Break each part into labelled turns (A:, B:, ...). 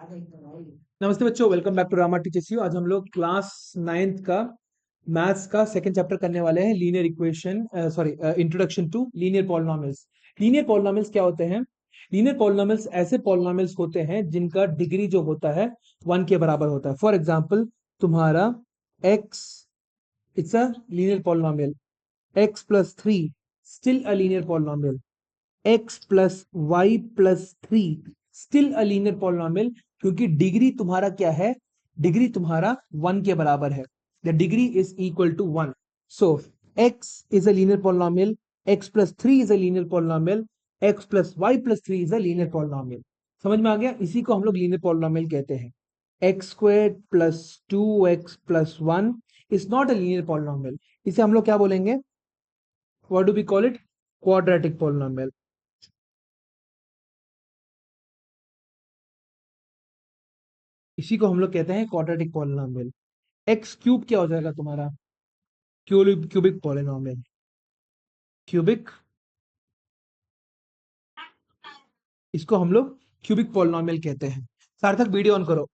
A: नमस्ते बच्चों, welcome back to Rama teachers you. आज हम लोग क्लास 9th का मैथ्स का सेकंड चैप्टर करने वाले हैं, linear equation introduction to linear polynomials. Linear polynomials क्या होते हैं? लीनियर पॉलिनोमियल्स ऐसे पॉलिनोमियल्स होते हैं जिनका डिग्री जो होता है 1 के बराबर होता है। फॉर एग्जांपल, तुम्हारा x, it's a linear polynomial. x plus 3 still a linear polynomial. x plus y plus 3 still a linear polynomial, क्योंकि डिग्री तुम्हारा क्या है? डिग्री तुम्हारा 1 के बराबर है। The degree is equal to 1। So x is a linear polynomial, x plus 3 is a linear polynomial, x plus y plus 3 is a linear polynomial. समझ में आ गया? इसी को हम लोग लीनियर पॉलिनोमियल कहते हैं। x squared plus 2x plus 1 is not a linear polynomial. इसे हम लोग क्या बोलेंगे? What do we call it? Quadratic polynomial. इसी को हम लोग कहते हैं क्वाड्रेटिक पॉलिनोमियल। एक्स क्यूब क्या हो जाएगा तुम्हारा? Cubic polynomial. क्यूबिक, इसको हम लोग क्यूबिक पॉलिनोमियल कहते हैं। सार्थक, वीडियो ऑन करो।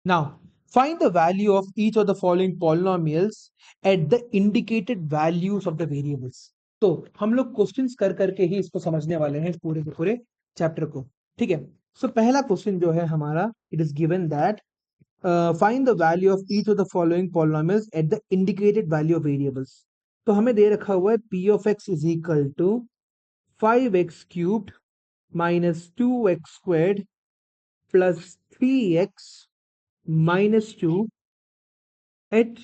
A: Now find the value of each of the following polynomials at the indicated values of the variables. तो हम लोग क्वेश्चंस कर करके ही इसको समझने वाले हैं, पूरे के पूरे चैप्टर को। ठीक है। सो पहला क्वेश्चन जो है हमारा, it is given that find the value of each of the following polynomials at the indicated value of variables। तो हमें दे रखा हुआ है p of x is equal to 5x cubed minus 2x squared plus 3x minus 2 at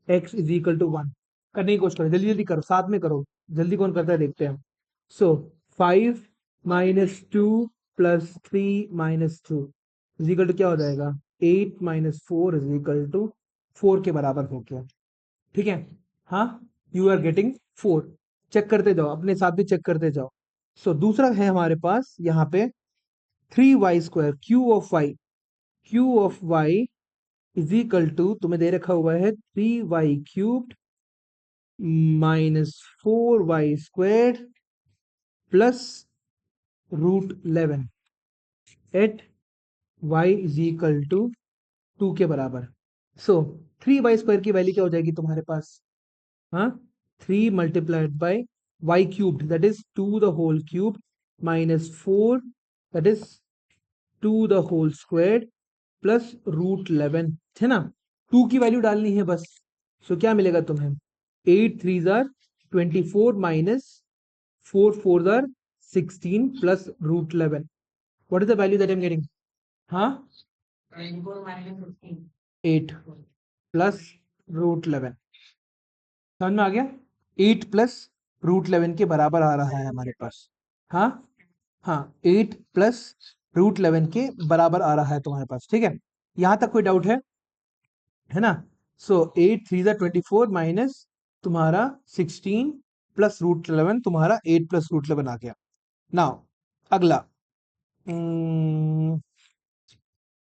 A: x is equal to 1। करने की कोशिश करो, जल्दी जल्दी करो, साथ में करो, जल्दी कौन करता है देखते हैं। सो 5 minus 2 plus 3 minus 2 is equal to क्या हो जाएगा? 8 minus 4 is equal to 4 के बराबर हो गया। ठीक है। हाँ, यू आर गेटिंग 4। चेक करते जाओ, अपने साथ भी चेक करते जाओ। सो दूसरा है हमारे पास यहाँ पे 3y square, q of y is equal to, तुम्हें दे रखा हुआ है 3y cubed minus 4y square plus root 11 at y is equal to 2 के बराबर। सो 3y स्क्वायर की वैल्यू क्या हो जाएगी तुम्हारे पास? हाँ, 3 multiplied by y cubed, that is 2 the whole cube minus 4, that is 2 the whole square plus root 11, है ना। 2 की वैल्यू डालनी है बस। सो क्या मिलेगा तुम्हें? 8 3 जार 24 माइनस 4 4 जार 16 plus root 11। What is the value that I am getting? हाँ, 8 प्लस रूट 11। समझ में आ गया? 8 प्लस रूट 11 के बराबर आ रहा है हमारे पास। हाँ हाँ, 8 प्लस रूट 11 के बराबर आ रहा है तुम्हारे पास। ठीक है, यहां तक कोई डाउट है ना? सो 8 3 24 माइनस तुम्हारा 16 प्लस रूट 11, तुम्हारा 8 प्लस रूट 11 आ गया। नाउ अगला,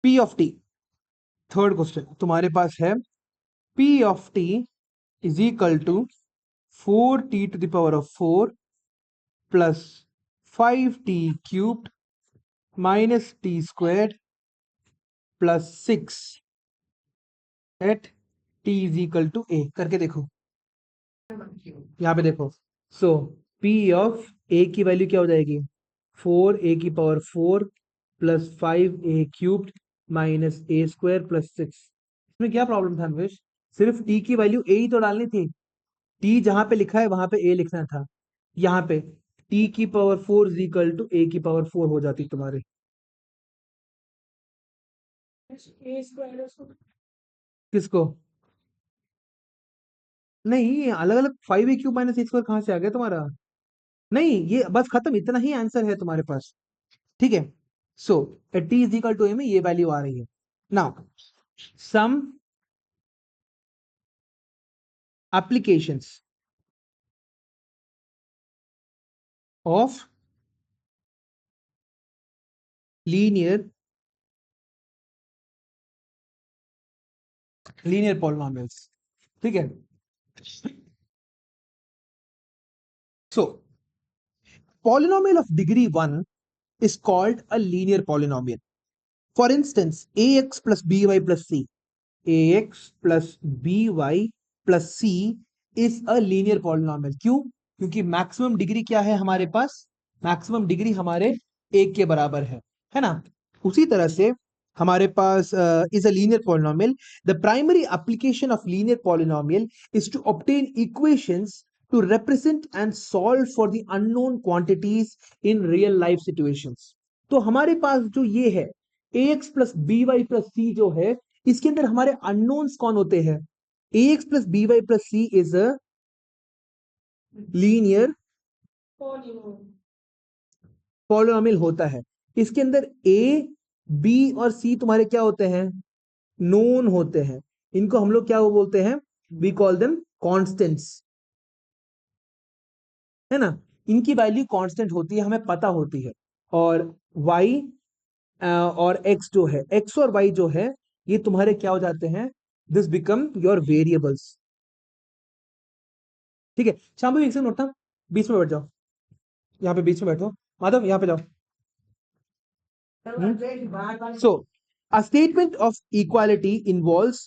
A: p of t. Third question तुम्हारे पास है, p of t is equal to 4t to the power of 4 plus 5t cubed minus t squared plus 6 at t is equal to a। करके देखो, यहाँ पे देखो। सो p ऑफ a की value क्या हो जाएगी? 4a की power 4 plus 5a cubed minus a square plus 6। इसमें क्या प्रॉब्लम था अनुवेश? सिर्फ t की वैल्यू a ही तो डालनी थी। t जहां पे लिखा है वहां पे a लिखना था। यहाँ पे t की power 4 is equal to a की पावर 4 हो जाती तुम्हारे। किसको? नहीं, अलग अलग 5a cube minus x square कहां से आ गया तुम्हारा? नहीं, ये बस खत्म, इतना ही आंसर है तुम्हारे पास। ठीक है। So t is equal to a में ये वैल्यू आ रही है। Now some applications of linear linear polynomials. ठीक है। So polynomial of degree 1 is called a linear polynomial। For instance ax plus by plus c, ax plus by plus c is a linear polynomial. क्यों? क्योंकि maximum degree क्या है हमारे पास? Maximum degree हमारे एक के बराबर है ना? उसी तरह से हमारे पास is a linear polynomial. The primary application of linear polynomial is to obtain equations to represent and solve for the unknown quantities in real life situations। तो हमारे पास जो ये है ax plus by plus c जो है, इसके अंदर हमारे अननोन्स कौन होते हैं? ax plus by plus c is a linear polynomial होता है। इसके अंदर a, b और c तुम्हारे क्या होते हैं? नोन होते हैं। इनको हम लोग क्या वो बोलते हैं? वी कॉल देम कॉन्स्टेंट्स, है ना? इनकी वैल्यू कांस्टेंट होती है, हमें पता होती है। और y और x जो है, x और y जो है, ये तुम्हारे क्या हो जाते हैं? This become your variables. ठीक है, शाम एक सेकंड उठना, बीच में बैठ जाओ, यहाँ पे बीच में बैठो। माधव यहाँ पे जाओ। So, a statement of equality involves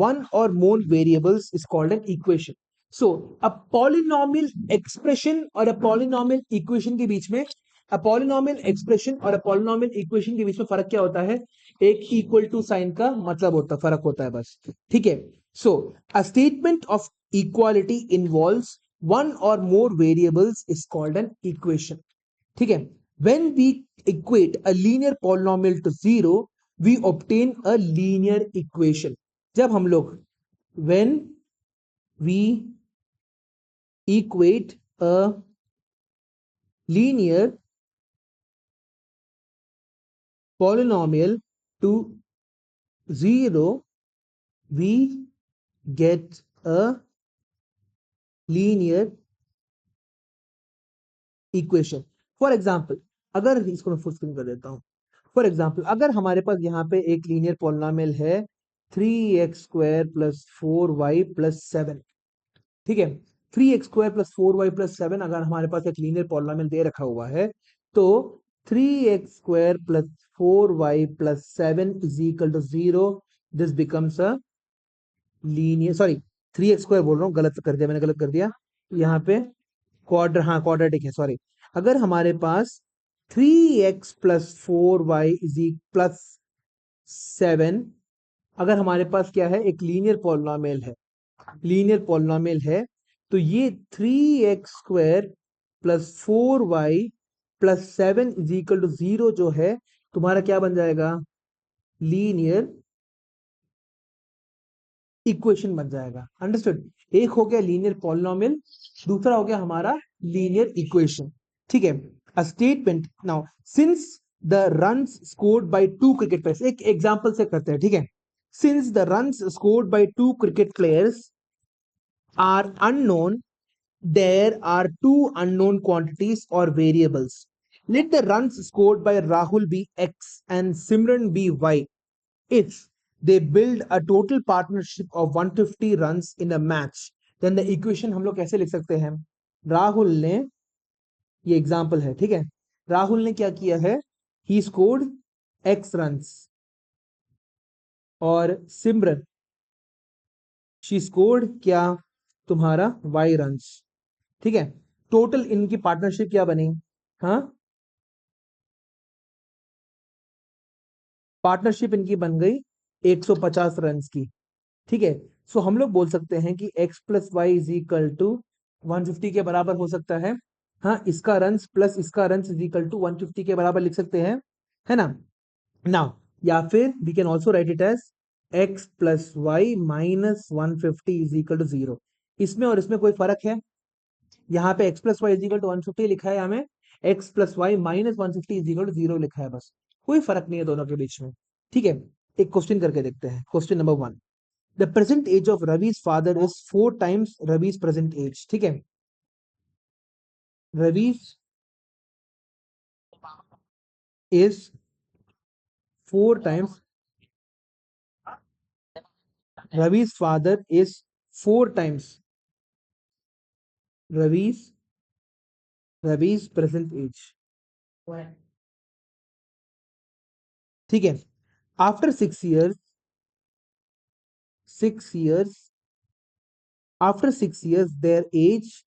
A: one or more variables is called an equation. So, a polynomial expression और a polynomial equation के बीच में a polynomial expression और a polynomial equation के बीच में फर्क क्या होता है? एक इक्वल टू साइन का मतलब होता फर्क होता है बस। ठीक है, so a statement of equality involves one or more variables is called an equation। ठीक है, when we equate a linear polynomial to zero we obtain a linear equation। जब हम लोग when we equate a linear polynomial to zero we get a linear equation। For example, अगर इसको मैं full screen कर देता हूं। फॉर एग्जाम्पल, अगर हमारे पास यहाँ पे एक लीनियर पॉलिनॉमियल है 3x² प्लस 4y प्लस 7। ठीक है, 3x² प्लस 4y प्लस 7 अगर हमारे पास एक लीनियर पॉलिनॉमियल दे रखा हुआ है, तो 3x² plus 4y plus 7 is equal to 0। This becomes a linear, sorry 3x² बोल रहा हूँ, गलत कर दिया मैंने, गलत कर दिया यहाँ पे। क्वाड्र हाँ क्वाड्रेटिक है, सॉरी। अगर हमारे पास 3x plus 4y is plus 7, अगर हमारे पास क्या है, एक लीनियर पॉलिनॉमियल है, लीनियर पॉलिनॉमियल है, तो ये 3x² plus 4y plus 7 is equal to 0 जो है तुम्हारा क्या बन जाएगा? लीनियर इक्वेशन बन जाएगा। अंडरस्टूड? एक हो गया लीनियर पॉलिनॉमियल, दूसरा हो गया हमारा लीनियर इक्वेशन। ठीक है, a statement now since the runs scored by 2 cricket players, एक एग्जांपल से करते हैं। ठीक है, since the runs scored by 2 cricket players are unknown, there are two unknown quantities or variables. Let the runs scored by Rahul be X and Simran be Y. If they build a total partnership of 150 runs in a match, then the equation हम लोग कैसे लिख सकते हैं? राहुल ने, ये example है, ठीक है, राहुल ने क्या किया है? ही स्कोर्ड X runs और सिमरन शी स्कोर्ड क्या? तुम्हारा Y runs। ठीक है, टोटल इनकी पार्टनरशिप क्या बनी? हाँ, पार्टनरशिप इनकी बन गई 150 रन की। ठीक है, सो हम लोग बोल सकते हैं कि x plus y is equal to 150 के बराबर हो सकता है। हाँ, इसका रन्स प्लस इसका रन्स इज इक्वल टू 150 के बराबर लिख सकते हैं, है ना? नाउ, या फिर we can also write it as x plus y minus 150 is equal to 0। इसमें और इसमें कोई फर्क है? यहाँ पे x plus y is equal to 150 लिखा है, हमें x plus y minus 150 is equal to 0 लिखा है, बस। कोई फर्क नहीं है दोनों के बीच में। ठीक है, एक क्वेश्चन करके देखते हैं। Question number 1, the present age of Ravi's father is 4 times Ravi's present age. ठीक है, Ravi's is 4 times, Ravi's father is 4 times Ravi's Ravi's present age. ठीक है, after 6 years, 6 years, after 6 years their age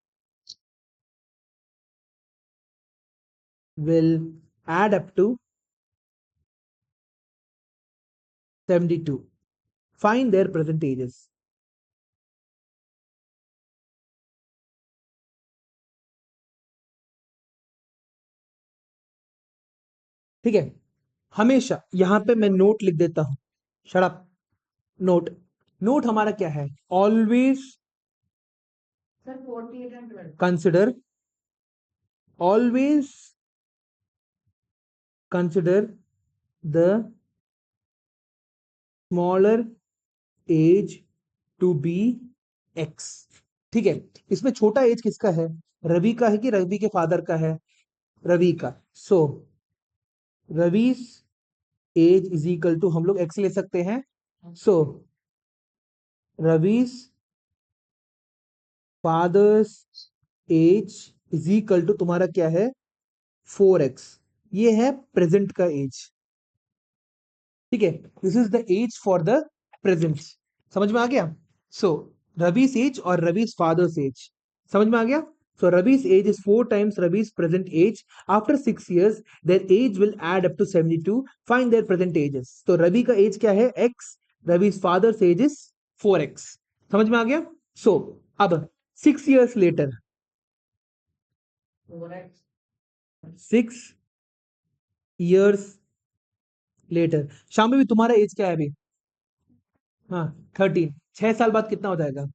A: will add up to 72. Find their present ages. ठीक है, हमेशा यहां पे मैं नोट लिख देता हूं, शट नोट। नोट हमारा क्या है, always consider, always consider the smaller age to be x. ठीक है, इसमें छोटा एज किसका है, रवि का है कि रवि के फादर का है, रवि का। So Ravi's age is equal to, हम लोग एक्स ले सकते हैं, so Ravi's father's age is equal to तुम्हारा क्या है, 4x। ये है प्रेजेंट का एज। ठीक है, this is the age for the present. समझ में आ गया। सो रवि's एज और रवि's फादर्स एज समझ में आ गया। So Ravi's age is 4 times Ravi's present age. After 6 years their age will add up to 72. Find their present ages. तो रवि का एज क्या है, x, Ravi's father's age is 4x। समझ में आ गया। सो अब 6 years later, 6 years लेटर, शाम भी तुम्हारा एज क्या है अभी, हाँ 13, 6 साल बाद कितना हो जाएगा,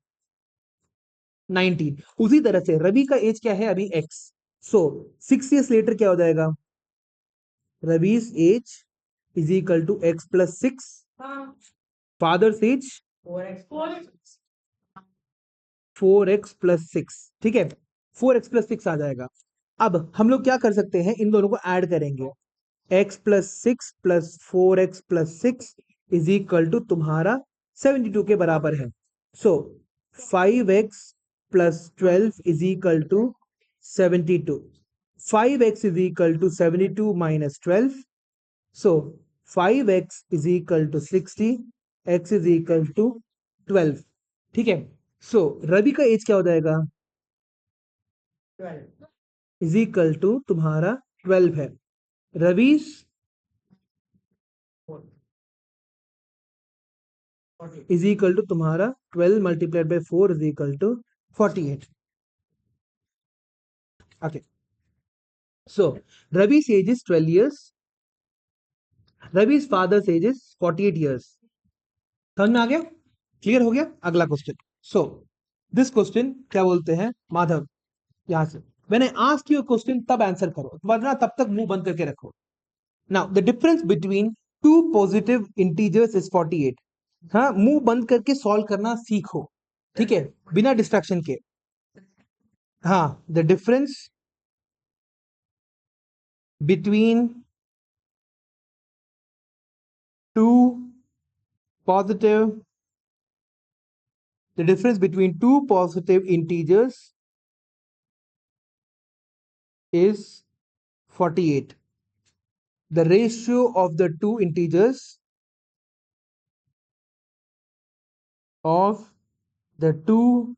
A: 19। उसी तरह से रवि का एज क्या है अभी एक्स, सो 6 years लेटर क्या हो जाएगा, Ravi's age is equal to x plus 6, father's age 4x+6। ठीक है, 4x+6 आ जाएगा। अब हम लोग क्या कर सकते हैं, इन दोनों को ऐड करेंगे, x+6 plus 4x+6 is equal to तुम्हारा 72 के बराबर है। So 5x+12 is equal to 72। 5x is equal to 72 minus 12, so 5x is equal to 60, x is equal to 12। ठीक है, सो रवि का एज क्या हो जाएगा, इज इक्वल टू तुम्हारा 12 है। रवीश इज इक्वल टू तुम्हारा 12 multiplied by 4 is equal to 48। Okay, so Ravi's age is 12 years, Ravi's father's age is 48 years। समझ में आ गया, क्लियर हो गया। अगला क्वेश्चन। सो दिस क्वेश्चन क्या बोलते हैं, माधव, यहां से मैंने आस्क यू क्वेश्चन तब आंसर करो, वरना तब तक मुंह बंद करके रखो। Now the difference between two positive integers is 48। हाँ, मुंह बंद करके सॉल्व करना सीखो, ठीक है, बिना डिस्ट्रैक्शन के। हाँ, the difference between two positive, the difference between two positive integers is 48. The ratio of the two integers of the two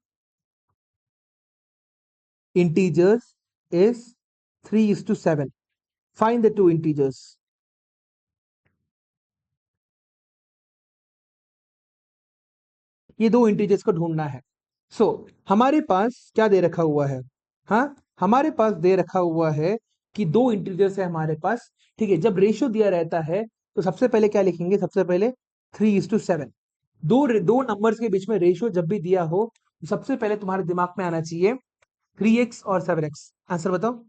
A: integers is 3:7. Find the two integers. ये दो इंटीजर्स को ढूंढना है। सो हमारे पास क्या दे रखा हुआ है, हाँ हमारे पास दे रखा हुआ है कि दो इंटीजर्स है हमारे पास। ठीक है, जब रेशियो दिया रहता है तो सबसे पहले क्या लिखेंगे, सबसे पहले 3:7। दो दो नंबर्स के बीच में रेशियो जब भी दिया हो तो सबसे पहले तुम्हारे दिमाग में आना चाहिए 3x और 7x। आंसर बताओ।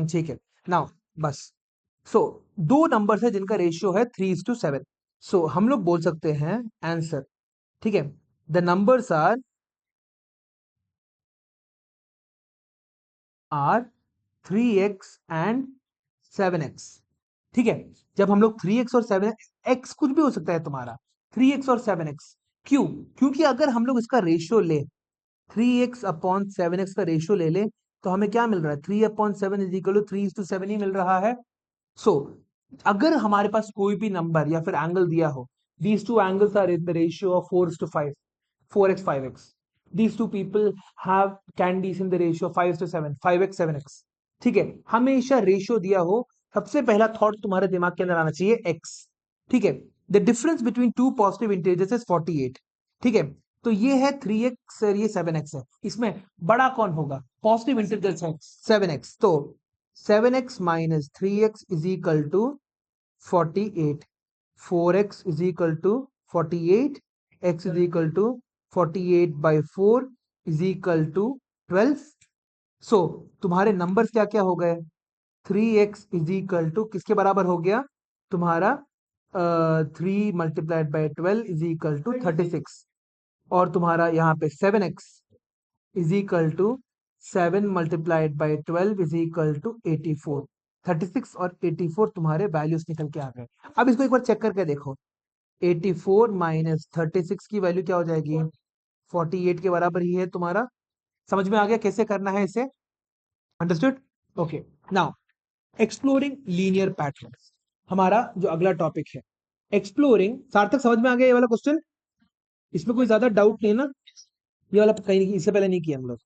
A: ठीक है, नाउ बस। सो दो नंबर्स है जिनका रेशियो है 3:7। सो हम लोग बोल सकते हैं आंसर, ठीक है, the numbers are 3x and 7x। ठीक है, जब हम लोग 3x और 7x, कुछ भी हो सकता है तुम्हारा, 3x और 7x, क्यों, क्योंकि अगर हम लोग इसका रेशियो ले, 3x/7x का रेशियो ले ले, तो हमें क्या मिल रहा है, 3/7 इज इक्वल टू 3:7 ही मिल रहा है। सो अगर हमारे पास कोई भी नंबर या फिर एंगल दिया हो, these two angles are in the ratio of 4:5, 4x 5x. These two people have candies in the ratio of 5:7, 5x 7x. ठीक है, हमेशा रेशियो दिया हो, सबसे पहला थॉट तुम्हारे दिमाग के अंदर आना चाहिए x. ठीक है, the difference between two positive integers is 48. ठीक है, तो ये है 3x और ये 7x है, इसमें बड़ा कौन होगा? पॉजिटिव इंटीजर्स है 7x, तो 7x minus 3x is equal to 48. 4x is equal to 48. X is equal to 48 by 4 is equal to 12. So तुम्हारे नंबर्स क्या क्या हो गए? 3x is equal to किसके बराबर हो गया तुम्हारा? 3 × 12 is equal to 36. और तुम्हारा यहाँ पे 7x is equal to 7 × 12 is equal to 84. 36 और 84 तुम्हारे वैल्यूज निकल के आ गए. अब इसको एक बार चेक करके देखो. 84 माइनस 36 की वैल्यू क्या हो जाएगी? 48 के बराबर ही है तुम्हारा. समझ में आ गया कैसे करना है इसे? Understood? Okay. Now exploring linear patterns, हमारा जो अगला टॉपिक है. एक्सप्लोरिंग, सार्थक समझ में आ गया ये वाला क्वेश्चन? इसमें कोई ज्यादा डाउट नहीं है ना? ये वाला कहीं नहीं, इससे पहले नहीं किया हम लोग.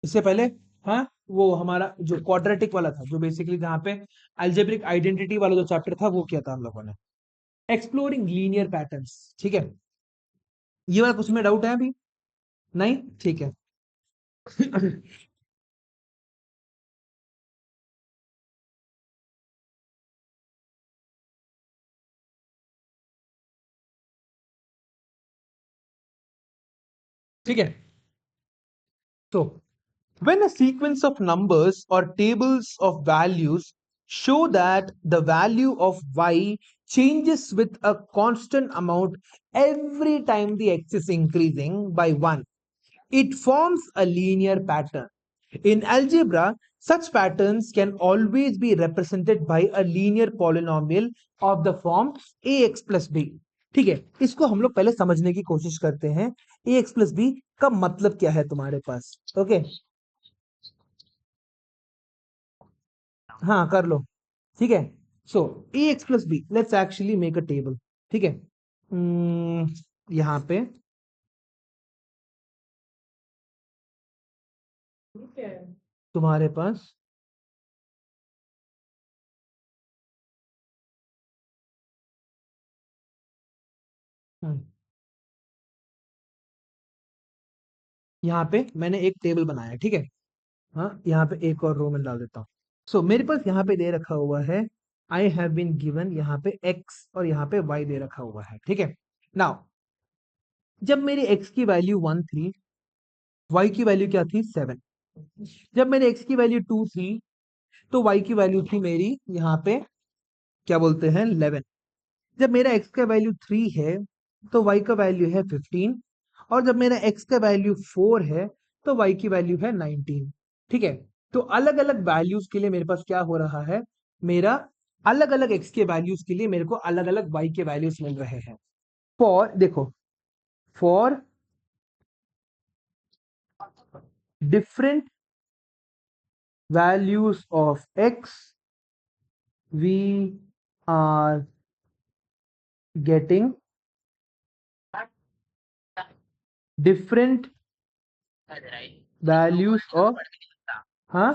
A: इससे पहले, हाँ, वो हमारा जो क्वाड्रेटिक वाला था, जो बेसिकली जहाँ पे अलजेब्रिक आइडेंटिटी वाला जो चैप्टर था वो किया था हम लोगों ने. Exploring linear patterns. ठीक है, ये वाला कुछ में डाउट है अभी? नहीं, ठीक है. ठीक है, तो when a sequence of numbers or tables of values show that the value of y changes with a constant amount every time the x is increasing by 1, it forms a linear pattern. In algebra, such patterns can always be represented by a linear polynomial of the form ax plus b. ठीक है, इसको हम लोग पहले समझने की कोशिश करते हैं. ax plus b का मतलब क्या है तुम्हारे पास? ओके, हाँ कर लो. ठीक है, सो ax plus b, let's actually make a table. ठीक है, यहाँ पे तुम्हारे पास हम्म, यहाँ पे मैंने एक टेबल बनाया है. ठीक है, हाँ, यहाँ पे एक और रो में डाल देता हूँ. सो मेरे पास यहाँ पे दे रखा हुआ है, आई हैव बीन गिवन, यहाँ पे x और यहाँ पे y दे रखा हुआ है. ठीक है, नाउ जब मेरी x की वैल्यू 1 थी, y की वैल्यू क्या थी? 7. जब मेरे x की वैल्यू 2 थी, तो y की वैल्यू थी मेरी यहाँ पे क्या बोलते हैं 11. जब मेरा x का वैल्यू 3 है, तो y का वैल्यू है 15. और जब मेरा x का वैल्यू 4 है, तो y की वैल्यू है 19. ठीक है, तो अलग अलग वैल्यूज के लिए मेरे पास क्या हो रहा है? मेरा अलग अलग x के वैल्यूज के लिए मेरे को अलग अलग y के वैल्यूज मिल रहे हैं. फॉर देखो, for different values of x we are getting different values of, हाँ,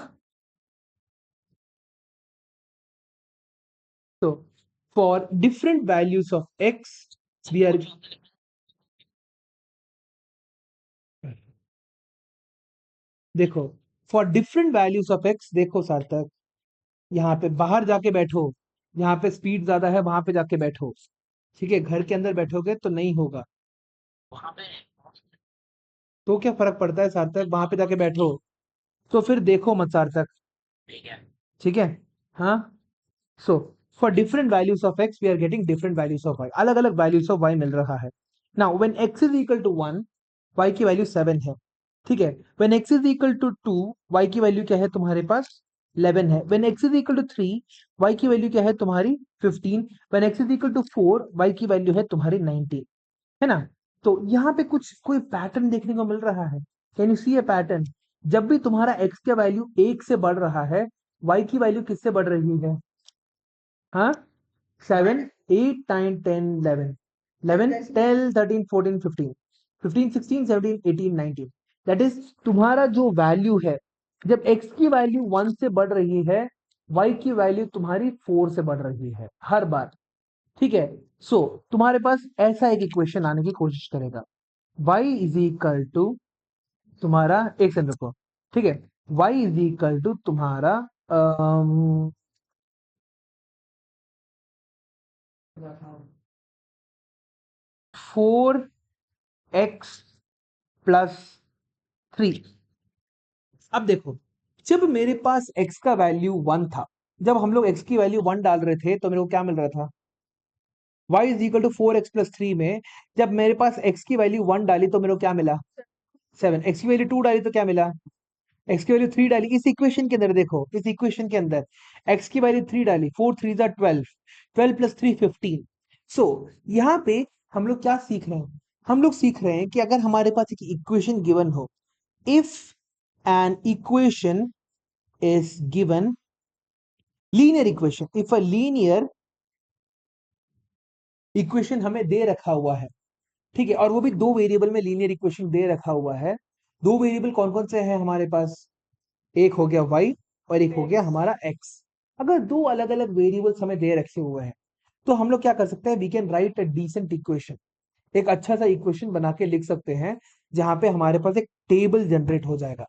A: तो for different values of x we are, देखो, for different values of x, देखो सार्थक, यहाँ पे बाहर जाके बैठो, यहाँ पे स्पीड ज्यादा है वहां पे जाके बैठो. ठीक है, घर के अंदर बैठोगे तो नहीं होगा. तो क्या फर्क पड़ता है सार्थक, वहां पे जाके बैठो. तो फिर देखो मत सार्थक. ठीक है, हाँ. So for different values of x we are getting different values of y, अलग अलग वैल्यूज ऑफ y मिल रहा है. Now when x is equal to 1, y की वैल्यू 7 है. ठीक है, when x is equal to 2, y की वैल्यू क्या है तुम्हारे पास? 11 है. When x is equal to 3, y की वैल्यू क्या है तुम्हारी? 15. When x is equal to 4, y की वैल्यू है तुम्हारी 19. है ना? तो यहाँ पे कुछ कोई पैटर्न देखने को मिल रहा है. Can you see a pattern? जब भी तुम्हारा x का वैल्यू 1 से बढ़ रहा है, y की वैल्यू किससे बढ़ रही है? हाँ, 7 8 9 10 11 11 12 13 14 15 15 16 17 18 19, दैट इज तुम्हारा जो वैल्यू है, जब x की वैल्यू 1 से बढ़ रही है, y की वैल्यू तुम्हारी 4 से बढ़ रही है हर बार। ठीक है, सो तुम्हारे पास ऐसा एक इक्वेशन आने की कोशिश करेगा, y इज इक्वल टू तुम्हारा, एक सेकंड रुको, ठीक है, y इज इक्वल टू तुम्हारा 4x प्लस 3। अब देखो, जब मेरे पास x का वैल्यू 1 था, जब हम लोग x की वैल्यू 1 डाल रहे थे तो मेरे को क्या मिल रहा था, y is equal to 4x+3 में जब मेरे पास x की वैल्यू 1 डाली तो मेरे को क्या मिला, 7। x की वैल्यू 2 डाली तो क्या मिला, x की वैल्यू 3 डाली। इस इक्वेशन के अंदर देखो, इस इक्वेशन के अंदर x की वैल्यू 3 डाली, 4 3 जा 12, 12 प्लस 3 15। सो यहाँ पे हम लोग क्या सीख रहे हैं, हम लोग सीख रहे हैं कि अगर हमारे पास एक इक्वेशन गिवन हो, if an equation is given, linear equation, if a linear equation हमें दे रखा हुआ है, ठीक है, और वो भी दो वेरिएबल में लीनियर इक्वेशन दे रखा हुआ है। दो वेरिएबल कौन कौन से हैं हमारे पास, एक हो गया y और एक हो गया हमारा x। अगर दो अलग अलग वेरिएबल्स हमें दे रखे हुए हैं तो हम लोग क्या कर सकते हैं, we can write a decent equation, एक अच्छा सा इक्वेशन बना के लिख सकते हैं, जहां पे हमारे पास एक टेबल जनरेट हो जाएगा।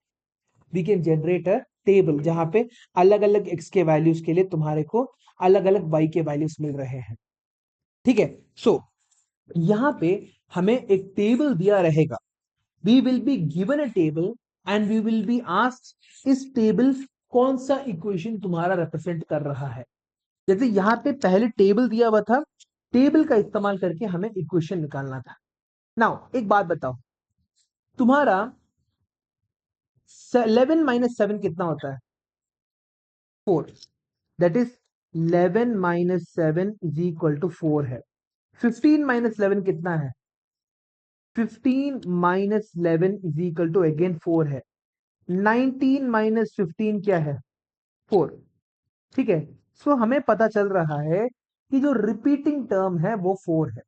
A: We can generate a table जहां पे अलग अलग x के वैल्यूज के लिए तुम्हारे को अलग अलग y के वैल्यूज मिल रहे हैं। ठीक है, सो यहाँ पे हमें एक टेबल दिया रहेगा, we will be given a table and we will be asked इस टेबल कौन सा इक्वेशन तुम्हारा रिप्रेजेंट कर रहा है। जैसे यहाँ पे पहले टेबल दिया हुआ था, टेबल का इस्तेमाल करके हमें इक्वेशन निकालना था। नाउ एक बात बताओ, तुम्हारा 11 माइनस 7 कितना होता है, 4, that is 11 minus 7 is equal to 4 है। 15 माइनस 11 कितना है, 15 minus 11 is equal to again 4 है। 19 माइनस 15 क्या है, 4। ठीक है, सो हमें पता चल रहा है कि जो रिपीटिंग टर्म है वो 4 है।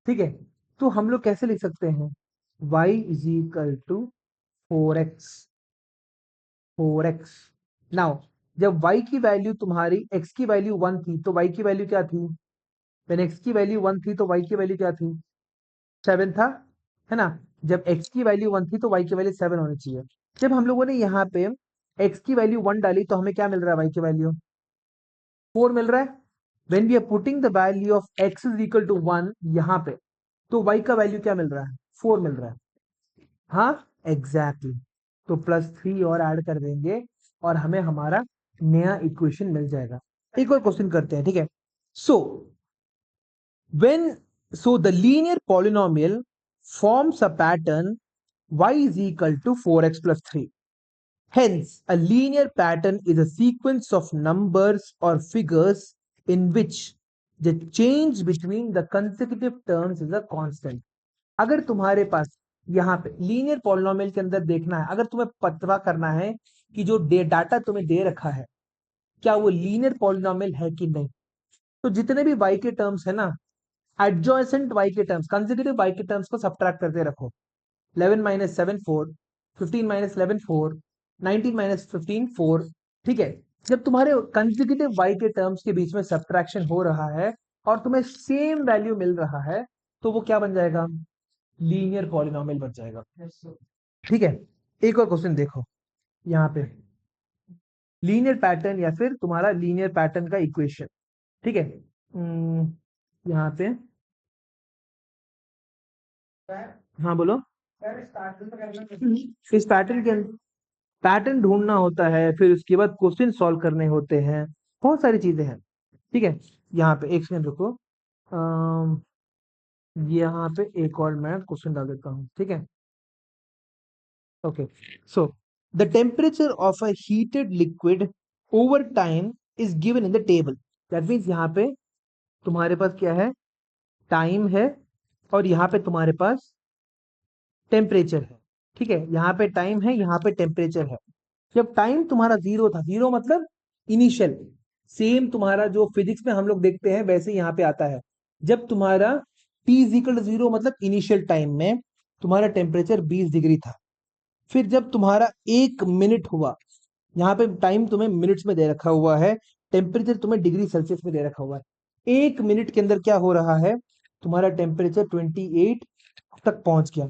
A: ठीक है, तो हम लोग कैसे लिख सकते हैं, y is equal to 4x, 4x। Now जब y की वैल्यू तुम्हारी, x की वैल्यू 1 थी तो y की वैल्यू क्या थी, when x की वैल्यू 1 थी तो y की वैल्यू क्या थी, 7 था, है ना। जब x की वैल्यू 1 थी तो y की वैल्यू 7 होनी चाहिए। जब हम लोगों ने यहाँ पे x की वैल्यू 1 डाली तो हमें क्या मिल रहा है, y की वैल्यू 4 मिल रहा है। when we are putting the value of x is equal to 1 यहाँ पे, तो y का वैल्यू क्या मिल रहा है, 4 मिल रहा है। हाँ, एग्जैक्टली exactly. तो +3 और ऐड कर देंगे और हमें हमारा नया इक्वेशन मिल जाएगा। एक और क्वेश्चन करते हैं, ठीक है। सो when so the linear polynomial forms a pattern y is equal to 4x plus 3. Hence, a linear pattern is a sequence of numbers or figures in which the change between the consecutive terms is a constant. अगर तुम्हारे पास यहाँ पे linear polynomial के अंदर देखना है, अगर तुम्हें पता करना है कि जो डाटा तुम्हें दे रखा है क्या वो लीनियर पॉलिनोमियल है कि नहीं, तो जितने भी y के टर्म्स है ना, एडजॉइसेंट y के टर्म्स, कंसेक्यूटिव y के टर्म्स को सब्ट्रैक्ट करते रखो। 11 माइनस 7 4, 15 माइनस 11 4, 19 माइनस 15 4। ठीक है, जब तुम्हारे कंसेक्यूटिव y के टर्म्स के बीच में सब्ट्रैक्शन हो रहा है और तुम्हें सेम वैल्यू मिल रहा है तो वो क्या बन जाएगा, लीनियर पॉलिनोमियल बन जाएगा। ठीक है, एक और क्वेश्चन देखो यहाँ पे, लीनियर पैटर्न या फिर तुम्हारा लीनियर पैटर्न का इक्वेशन। ठीक है, यहाँ पे, हाँ बोलो। इस पैटर्न के पैटर्न ढूंढना होता है, फिर उसके बाद क्वेश्चन सॉल्व करने होते हैं, बहुत सारी चीजें हैं। ठीक है, यहाँ पे एक सेकंड रुको, अम, यहाँ पे एक और मैं क्वेश्चन डाल देता हूँ, ठीक है। Okay, so the temperature of a heated liquid over time is given in the table. That means यहाँ पे तुम्हारे पास क्या है, टाइम है और यहाँ पे तुम्हारे पास टेम्परेचर है। ठीक है, यहाँ पे टाइम है, यहाँ पे टेम्परेचर है। जब टाइम तुम्हारा जीरो था, जीरो मतलब इनिशियल, सेम तुम्हारा जो फिजिक्स में हम लोग देखते हैं वैसे यहाँ पे आता है। जब तुम्हारा T इज इक्वल टू 0 मतलब इनिशियल टाइम में तुम्हारा टेम्परेचर 20 डिग्री था। फिर जब तुम्हारा 1 मिनट हुआ, यहाँ पे टाइम तुम्हें मिनट्स में दे रखा हुआ है, टेम्परेचर तुम्हें डिग्री सेल्सियस में दे रखा हुआ है। 1 मिनट के अंदर क्या हो रहा है, तुम्हारा टेम्परेचर 28 तक पहुंच गया।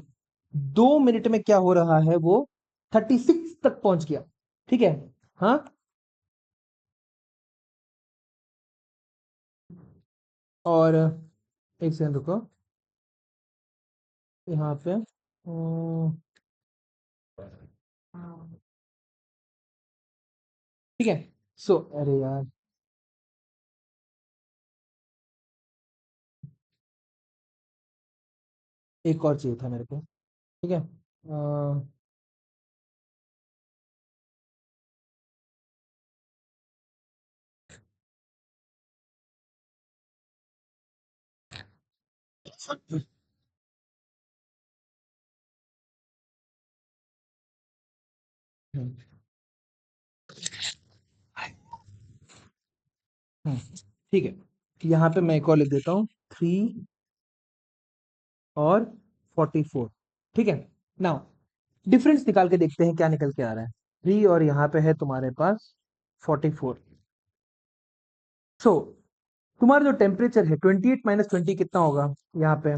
A: 2 मिनट में क्या हो रहा है, वो 36 तक पहुंच गया। ठीक है। हाँ, और एक सेकंड रुको यहाँ पे। ठीक है। सो अरे यार, एक और चाहिए था मेरे को। ठीक है। हम्म, ठीक है। यहाँ पे मैं एक और लिख देता हूँ, 3 और 44। ठीक है। नाउ डिफरेंस निकाल के देखते हैं क्या निकल के आ रहा है। 3 और यहाँ पे है तुम्हारे पास 44। सो तुम्हारा जो टेम्परेचर है 28 - 20 कितना होगा, यहाँ पे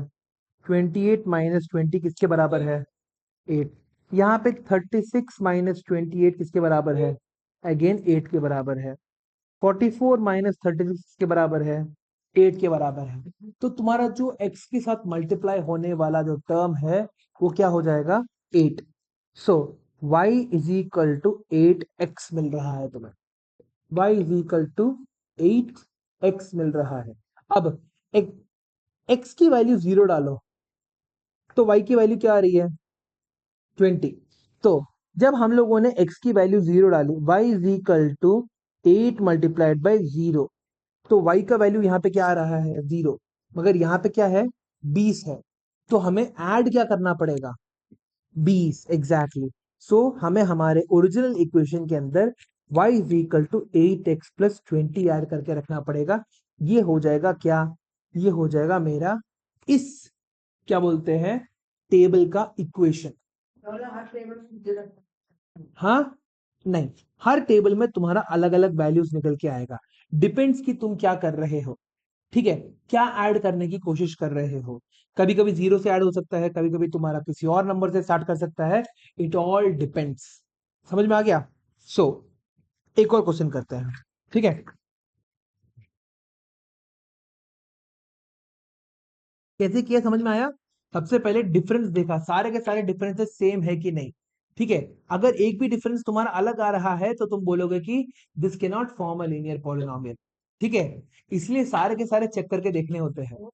A: 28 - 20 किसके बराबर है, 8। यहाँ पे 36 - 28 किसके बराबर है, अगेन 8 के बराबर है। 44 - 36 के बराबर है, 8 के बराबर है। तो तुम्हारा जो x के साथ मल्टीप्लाई होने वाला जो टर्म है वो क्या हो जाएगा, 8। So y is equal to 8x मिल रहा है तुम्हें। y is equal to 8x मिल रहा है। अब x की वैल्यू 0 डालो तो y की वैल्यू क्या आ रही है, 20। तो जब हम लोगों ने x की वैल्यू 0 डाली, y इज इक्वल टू 8 × 0, तो y का वैल्यू यहाँ पे क्या आ रहा है, 0। मगर यहाँ पे क्या है, 20 है। तो हमें ऐड क्या करना पड़ेगा, 20 एग्जैक्टली। सो हमें हमारे ओरिजिनल इक्वेशन के अंदर y is equal to 8x + 20 add करके रखना पड़ेगा। ये हो जाएगा क्या, ये हो जाएगा मेरा इस क्या बोलते हैं टेबल का इक्वेशन। हाँ, नहीं, हर टेबल में तुम्हारा अलग अलग वैल्यूज निकल के आएगा। डिपेंड्स कि तुम क्या कर रहे हो। ठीक है, क्या ऐड करने की कोशिश कर रहे हो। कभी कभी 0 से ऐड हो सकता है, कभी कभी तुम्हारा किसी और नंबर से स्टार्ट कर सकता है। It all depends. समझ में आ गया। सो एक और क्वेश्चन करते हैं। ठीक है, कैसे किया समझ में आया। सबसे पहले डिफरेंस देखा, सारे के सारे डिफरेंसेस सेम है कि नहीं। ठीक है, अगर एक भी डिफरेंस तुम्हारा अलग आ रहा है तो तुम बोलोगे कि दिस के not form a linear polynomial. ठीक है, इसलिए सारे के सारे चेक करके देखने होते हैं।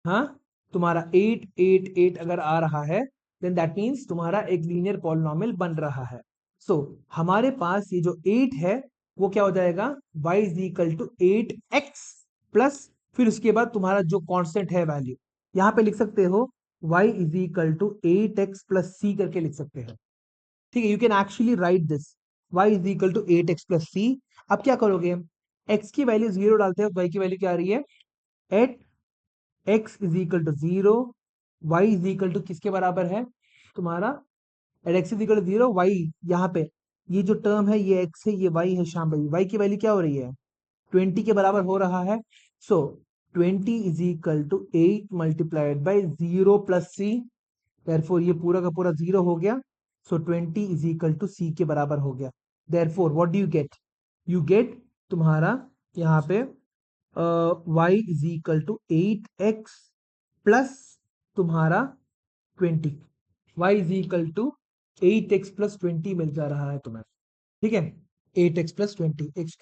A: हाँ, तुम्हारा 8 8 8 अगर आ रहा है देन दैट मीन्स तुम्हारा एक लीनियर पॉलिनोमियल बन रहा है। सो हमारे पास ये जो 8 है वो क्या हो जाएगा, y is equal to 8x plus, फिर उसके बाद तुम्हारा जो कांस्टेंट है वैल्यू यहाँ पे लिख सकते हो, y is equal to 8x + c करके लिख सकते हो। ठीक है, you can actually write this, y is equal to 8x + c। अब क्या करोगे, x की वैल्यू 0 डालते हो, y की वैल्यू क्या आ रही है, 8। x is equal to 0, y is equal to किसके बराबर है तुम्हारा, at x is equal to 0, y यहाँ पे ये जो टर्म है ये x है, ये y है, शाम भाई y की वैल्यू क्या हो रही है, 20 के बराबर हो रहा है। So 20 is equal to 8 × 0 + c। Therefore ये पूरा का पूरा 0 हो गया। So 20 is equal to c के बराबर हो गया। Therefore what do you get, you get तुम्हारा यहाँ पे y is equal to 8x plus तुम्हारा 20, y is equal to 8x + 20 मिल जा रहा है तुम्हें। ठीक है, 8x + 20 x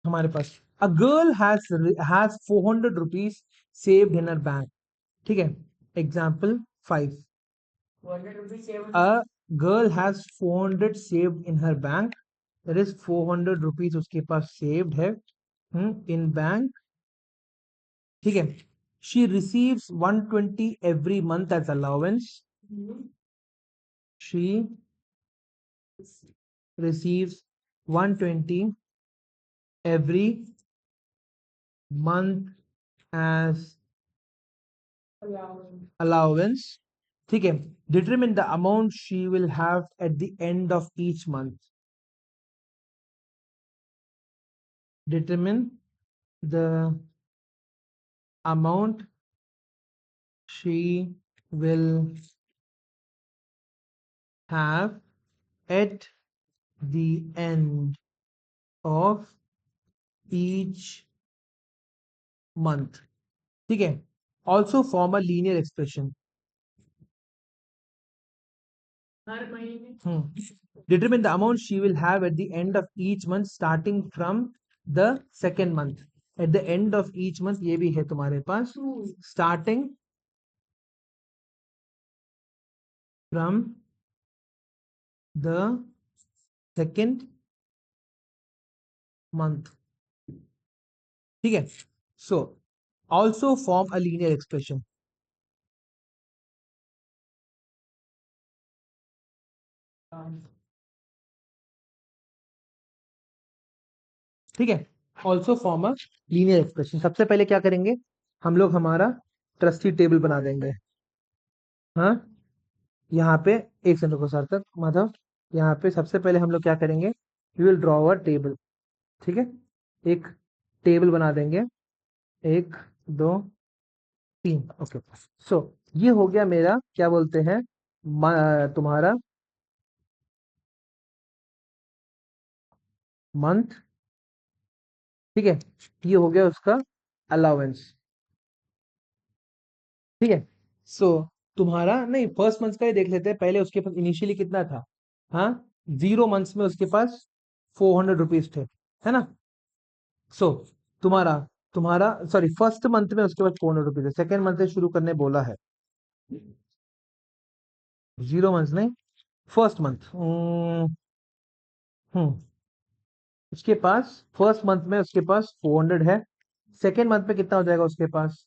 A: हमारे पास। A girl has 400 rupees saved in her bank. ठीक है, example 5। A girl has 400 saved in her bank, that is 400 rupees उसके पास सेव्ड है इन बैंक। ठीक है, she receives 120 every month as allowance. She receives 120 every month as allowance, ठीक है. Determine the amount she will have at the end of each month. Determine the amount she will have at the end of each month. ठीक है. Also form a linear expression. Determine the amount she will have at the end of each month starting from the second month. At the end of each month ये भी है तुम्हारे पास. Starting from the second month. ठीक है. So also form a linear expression. ठीक है. Also form a linear expression. सबसे पहले क्या करेंगे हम लोग, हमारा ट्रस्टी टेबल बना देंगे. हाँ, यहाँ पे एक सेकंड रुको सार्थक माधव. यहाँ पे सबसे पहले हम लोग क्या करेंगे, we will draw a table. ठीक है, एक टेबल बना देंगे. एक, दो, तीन. ओके. सो ये हो गया मेरा क्या बोलते हैं तुम्हारा मंथ. ठीक है, ये हो गया उसका अलाउंस. ठीक है. सो तुम्हारा नहीं, फर्स्ट मंथ का ही देख लेते हैं पहले. उसके पास इनिशियली कितना था? हाँ, 0 मंथ्स में उसके पास 400 रुपीज थे, है ना. सो तुम्हारा तुम्हारा सॉरी, फर्स्ट मंथ में उसके पास 400 रुपीज है. सेकेंड मंथ से शुरू करने बोला है. 0 मंथ्स नहीं, फर्स्ट मंथ. हम्म उसके पास फर्स्ट मंथ में उसके पास 400 है. सेकेंड मंथ में कितना हो जाएगा उसके पास?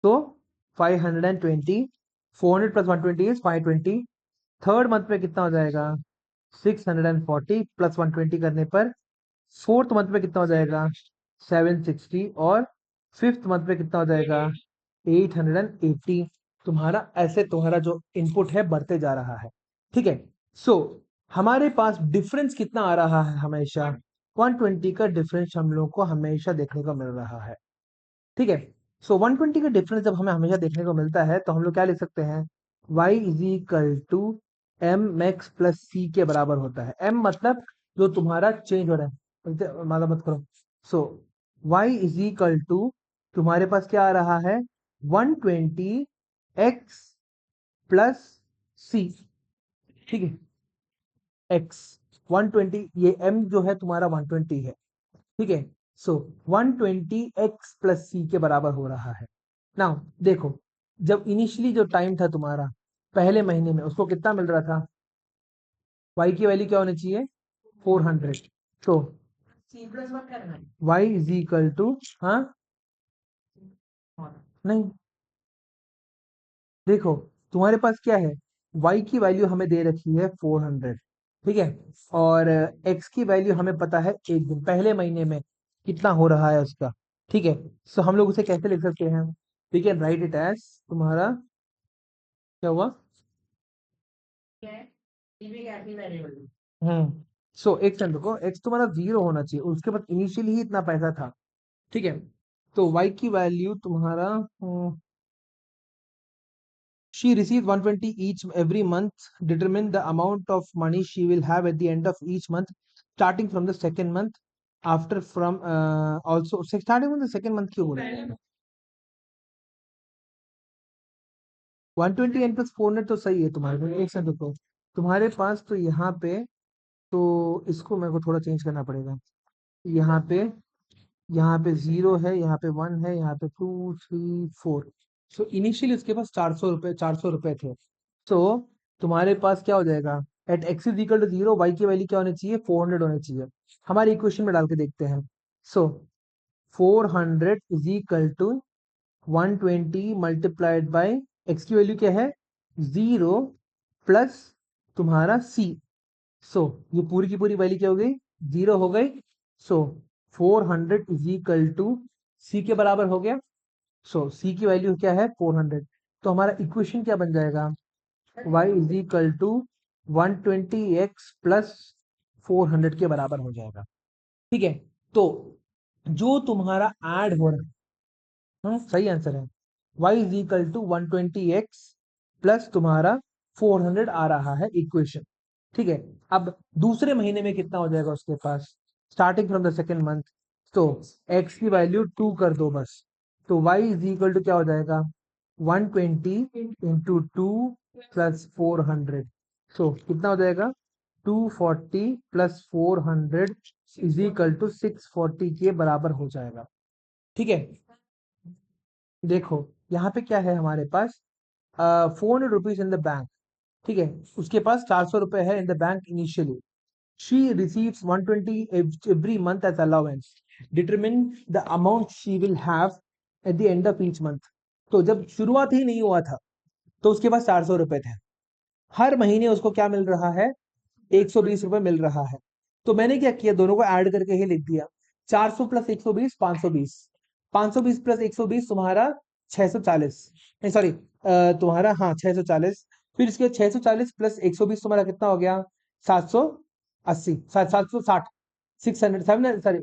A: तो 520. 400 प्लस 120 इज 520. थर्ड मंथ में कितना हो जाएगा? 640 प्लस 120 करने पर फोर्थ मंथ में कितना हो जाएगा? 760. और फिफ्थ मंथ में कितना हो जाएगा? 880. तुम्हारा ऐसे तुम्हारा जो इनपुट है बढ़ते जा रहा है. ठीक है. सो हमारे पास डिफरेंस कितना आ रहा है? हमेशा 120 का डिफरेंस हम लोग को हमेशा देखने को मिल रहा है. ठीक है. सो 120 का डिफरेंस जब हमें हमेशा देखने को मिलता है तो हम लोग क्या लिख सकते हैं? y is equal to m x plus c के बराबर होता है. m मतलब जो तुम्हारा चेंज हो रहा है, मतलब मत करो. सो y इज इक्वल टू तुम्हारे पास क्या आ रहा है? 120 x प्लस सी. ठीक है, x 120, ये m जो है तुम्हारा 120 है. ठीक है. सो 120 x प्लस सी के बराबर हो रहा है. नाउ देखो, जब इनिशियली जो टाइम था तुम्हारा पहले महीने में, उसको कितना मिल रहा था? y की वैल्यू क्या होनी चाहिए? 400. तो y इज इक्वल टू, हाँ नहीं, देखो तुम्हारे पास क्या है, y की वैल्यू हमें दे रखी है 400. ठीक है. और x की वैल्यू हमें पता है एक दिन पहले महीने में कितना हो रहा है उसका. ठीक है. सो हम लोग उसे कैसे लिख सकते हैं? We can write it as तुम्हारा क्या हुआ? हम्म सो एक सेकंड रुको, एक्स तुम्हारा 0 होना चाहिए, उसके बाद इनिशियली ही इतना पैसा था. ठीक है. तो y की वैल्यू तुम्हारा, she received 120 each every month. Determine the amount of money she will have at the end of each month starting from the second month. After from also starting from the second month क्यों बोला? 120 n plus 400 तो सही है तुम्हारे पास. एक second रुको, तुम्हारे पास तो यहाँ पे, तो इसको मेरे को थोड़ा चेंज करना पड़ेगा. यहाँ पे, यहाँ पे 0 है, यहाँ पे 1 है, यहाँ पे 2 3 4. सो इनिशियली उसके पास 400 रुपए थे. सो तुम्हारे पास क्या हो जाएगा? At x is equal to 0, y की वैल्यू क्या होनी चाहिए? 400 होनी चाहिए. हमारे इक्वेशन में डाल के देखते हैं. So 400 is equal to 120 multiplied by x की वैल्यू क्या है? 0 प्लस तुम्हारा सी. सो ये पूरी की पूरी वैल्यू क्या हो गई? 0 हो गई. सो 400 इज इक्वल टू सी के बराबर हो गया। सो सी की वैल्यू क्या है 400। तो हमारा इक्वेशन क्या बन जाएगा, y is equal to 120x plus 400 के बराबर हो जाएगा। ठीक है, तो जो तुम्हारा ऐड हो रहा है, सही आंसर है, y is equal to 120x plus तुम्हारा 400 आ रहा है इक्वेशन। ठीक है, अब दूसरे महीने में कितना हो जाएगा उसके पास, starting from the second month. तो x की वैल्यू 2 कर दो बस, तो y इज इक्वल टू क्या हो जाएगा 120 इंटू 2 प्लस 400। सो कितना हो जाएगा 240 प्लस 400 इज इक्वल टू 640 के बराबर हो जाएगा। ठीक है, देखो यहाँ पे क्या है हमारे पास 400 रुपीज इन द बैंक। ठीक है, उसके पास 400 रुपए है in the bank initially. She receives 120 every month as allowance. Determine the amount she will have at the end of each month. तो जब शुरुआत ही नहीं हुआ था तो उसके पास 400 रुपए थे, हर महीने उसको क्या मिल रहा है 120 रुपए मिल रहा है। तो मैंने क्या किया, दोनों को ऐड करके ही लिख दिया, 400 प्लस 120 520, 520 प्लस 120 तुम्हारा 640, नहीं सॉरी तुम्हारा हाँ 640। फिर इसके 640 प्लस 120 तुम्हारा कितना हो गया 780, 760, 600 7 सॉरी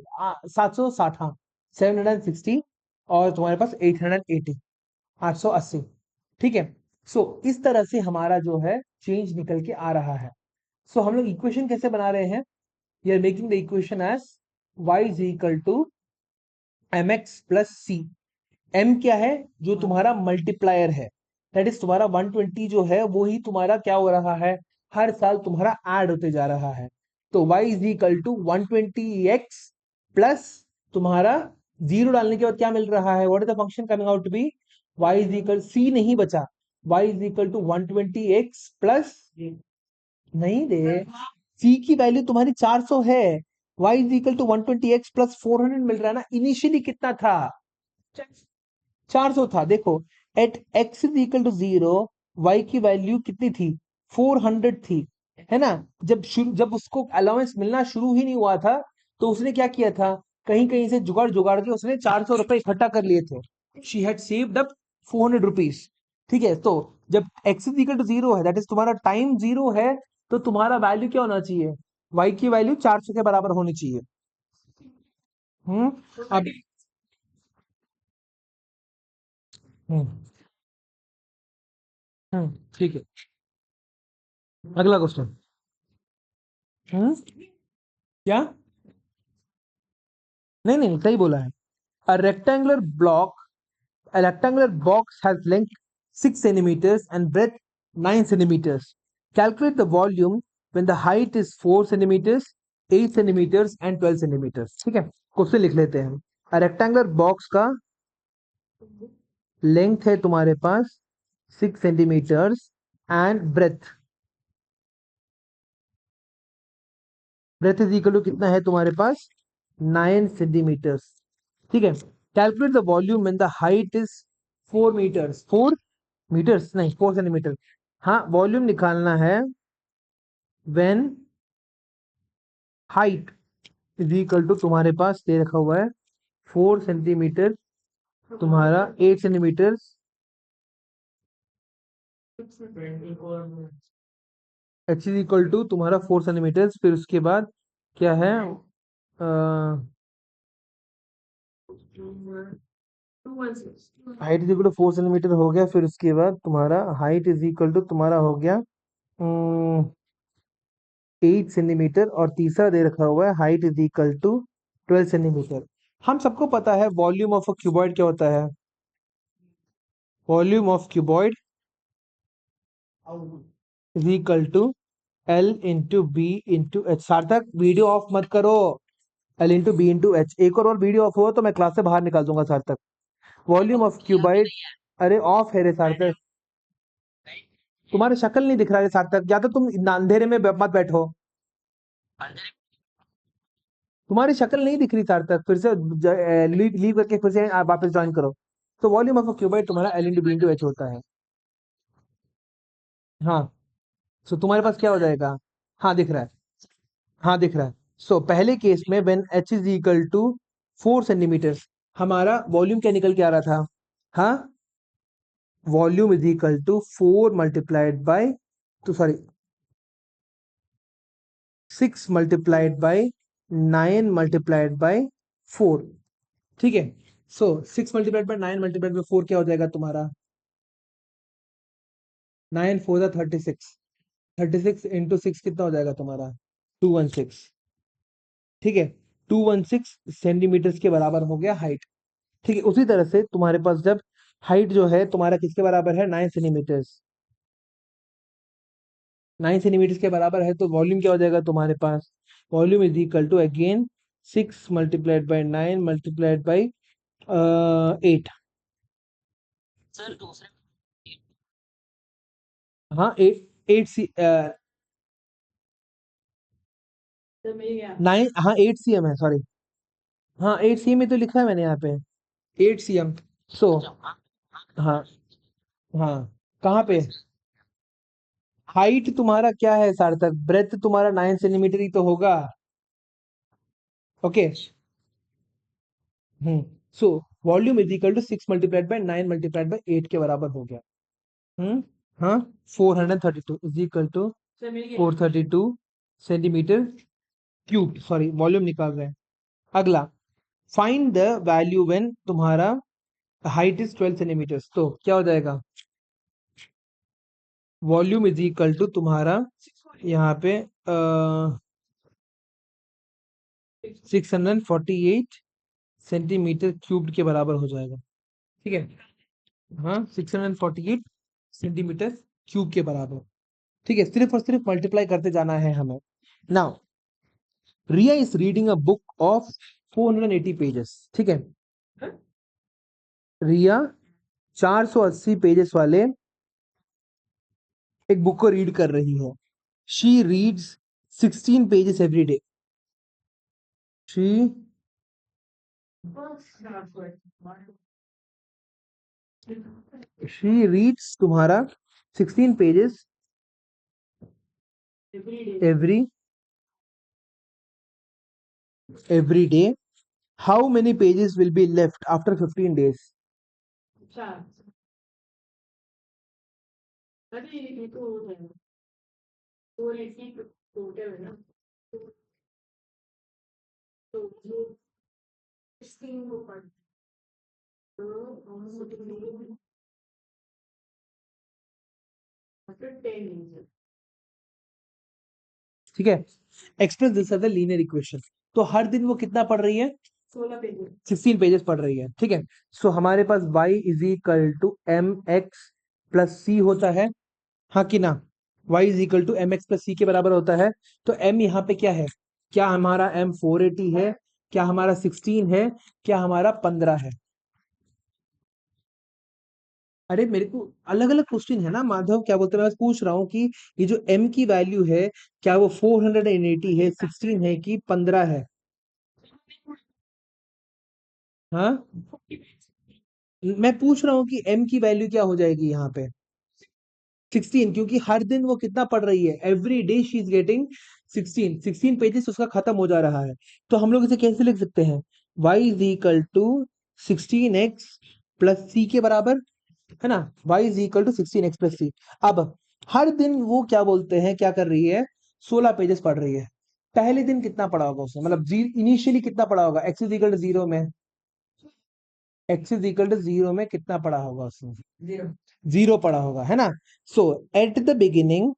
A: 760, हाँ 760, और तुम्हारे पास 880, 880। ठीक है, सो इस तरह से हमारा जो है चेंज निकल के आ रहा है। सो हम लोग इक्वेशन कैसे बना रहे हैं, we are making the equation as y is equal to mx plus c। m क्या है, जो तुम्हारा मल्टीप्लायर है, दैट इज तुम्हारा 120 जो है वो ही तुम्हारा क्या हो रहा है, हर साल तुम्हारा ऐड होते जा रहा है। तो y is equal to 120x plus तुम्हारा जीरो डालने के बाद क्या मिल रहा है, what is the function coming out to be, y is equal c नहीं बचा, y is equal to 120x plus, नहीं दे, c की वैल्यू तुम्हारी 400 है, y is equal to 120x plus 400 मिल रहा है ना, इनिशियली कितना था 400 था। देखो at x is equal to 0 y की वैल्यू कितनी थी 400 थी, है ना। जब उसको अलाउंस मिलना शुरू ही नहीं हुआ था तो उसने क्या किया था, कहीं कहीं से जुगाड़ जुगाड़ के उसने 400 रुपए इकट्ठा कर लिए थे, she had saved up 400 rupees. ठीक है, तो जब x इज इक्वल टू 0 है, दैट इज तुम्हारा टाइम 0 है, तो तुम्हारा वैल्यू क्या होना चाहिए, y की वैल्यू 400 के बराबर होनी चाहिए। अब हम्म ठीक है, अगला क्वेश्चन। क्या, नहीं नहीं सही बोला है। A rectangular block, a rectangular box has length 6 centimeters and breadth 9 centimeters. Calculate the volume when the height is 4 centimeters, 8 centimeters and 12 centimeters. ठीक है, क्वेश्चन लिख लेते हैं। A rectangular box का लेंथ है तुम्हारे पास 6 centimetres and breadth is equal to कितना है तुम्हारे पास 9 सेंटीमीटर्स। ठीक है, calculate the volume when the height is 4 metres, 4 metres नहीं 4 सेंटीमीटर। हाँ, वॉल्यूम निकालना है when height is equal to तुम्हारे पास दे रखा हुआ है 4 सेंटीमीटर, तुम्हारा 8 centimetre, H is equal to तुम्हारा 4 सेंटीमीटर। फिर उसके बाद क्या है, height is equal to 4 centimetre हो गया। फिर उसके बाद तुम्हारा हाइट इज इक्वल टू तुम्हारा हो गया 8 सेंटीमीटर, और तीसरा दे रखा हुआ है height is equal to 12 centimetre. हम सबको पता है वॉल्यूम ऑफ अ क्यूबॉइड क्या होता है, volume of cuboid is equal to L into B into H. Sarthak video off मत करो, L into B into H. एक और वीडियो ऑफ हो तो मैं क्लास से बाहर निकाल दूंगा सार्थक। वॉल्यूम ऑफ क्यूबॉइड, अरे ऑफ है रे सार्थक, तुम्हारे शक्ल नहीं दिख रहा है सार्थक, या तो तुम अंधेरे में मत बैठो, तुम्हारी शक्ल नहीं दिख रही सार्थक, फिर से लीव लीव करके फिर से वापस ज्वाइन करो। तो वॉल्यूम ऑफ अ क्यूबॉइड तुम्हारा L into B into H होता है। हाँ, तो तुम्हारे पास क्या हो जाएगा, हाँ दिख रहा है, हाँ दिख रहा है। पहले केस में when h is equal to 4 centimetre, हमारा वॉल्यूम क्या निकल के आ रहा था? हाँ, volume is equal to 4 multiplied by, तो sorry 6 multiplied by 9 multiplied by 4। ठीक है, 6 मल्टीप्लाइड बाय 9 मल्टीप्लाइड बाय 4 क्या हो जाएगा तुम्हारा? 9 4 36, 36 इंटू 6 कितना हो जाएगा तुम्हारा? 216। ठीक है, 216 सेंटीमीटर के बराबर हो गया हाइट। ठीक है, उसी तरह से तुम्हारे पास जब हाइट जो है तुम्हारा किसके बराबर है? 9 सेंटीमीटर। 9 सेंटीमीटर के बराबर है, तो वॉल्यूम क्या हो जाएगा तुम्हारे पास? Volume is equal to again 6 multiplied by 9 multiplied by 8। हाँ, 8 सी 9, हाँ 8 cm है, सॉरी। हाँ 8 cm तो लिखा है मैंने यहाँ पे, 8 cm। सो हाँ, हाँ, कहाँ पे? हाइट तुम्हारा क्या है सार्थक? ब्रेथ तुम्हारा 9 सेंटीमीटर ही तो होगा। Okay. Hmm so volume is equal to 6 multiplied by 9 multiplied by 8 के बराबर हो गया। हम्म हाँ, 432 is equal to 432 centimetre cube, sorry volume निकाल रहे हैं। अगला, फाइंड द वैल्यू व्हेन तुम्हारा हाइट इज 12 सेंटीमीटर, तो क्या हो जाएगा? वॉल्यूम इज इक्वल टू तुम्हारा यहाँ पे 648 सेंटीमीटर क्यूब के बराबर हो जाएगा। ठीक है, हाँ 648 सेंटीमीटर क्यूब के बराबर। ठीक है, सिर्फ और सिर्फ मल्टीप्लाई करते जाना है हमें। Now Riya is reading a book of 480 pages. ठीक है, रिया 480 पेजेस वाले एक बुक को रीड कर रही है। She reads 16 pages every day. She she reads तुम्हारा 16 pages every every day. How many pages will be left after 15 days? ठीक है, express this as a linear equation. तो हर दिन वो कितना पढ़ रही है? 16 पेजेस पढ़ रही है। ठीक है, हमारे पास y is equal to m x plus c होता है, हाँ कि ना? y is equal to m x plus c के बराबर होता है। तो m यहाँ पे क्या है? क्या हमारा m 480 है? क्या हमारा 16 है? क्या हमारा 15 है? अरे मेरे को अलग अलग क्वेश्चन है ना माधव, क्या बोलते हैं, मैं बस पूछ रहा हूँ कि ये जो m की वैल्यू है, क्या वो 480 है, 16 है कि 15 है? हाँ, मैं पूछ रहा हूँ कि m की वैल्यू क्या हो जाएगी यहाँ पे? 16, क्योंकि हर दिन वो कितना पढ़ रही है? Every day she is getting 16 pages उसका खत्म हो जा रहा है। तो हम लोग इसे कैसे लिख सकते हैं? y is equal to 16x plus c के बराबर, है ना? y is equal to 16x plus c. अब हर दिन वो क्या बोलते हैं, क्या कर रही है? 16 पेजेस पढ़ रही है। पहले दिन कितना पढ़ा होगा उसने, मतलब इनिशियली कितना पढ़ा होगा? x इज इक्वल टू 0 में, x इज इक्वल टू 0 में कितना पढ़ा होगा उसने? 0 पढ़ा होगा, है ना? सो एट द बिगिनिंग,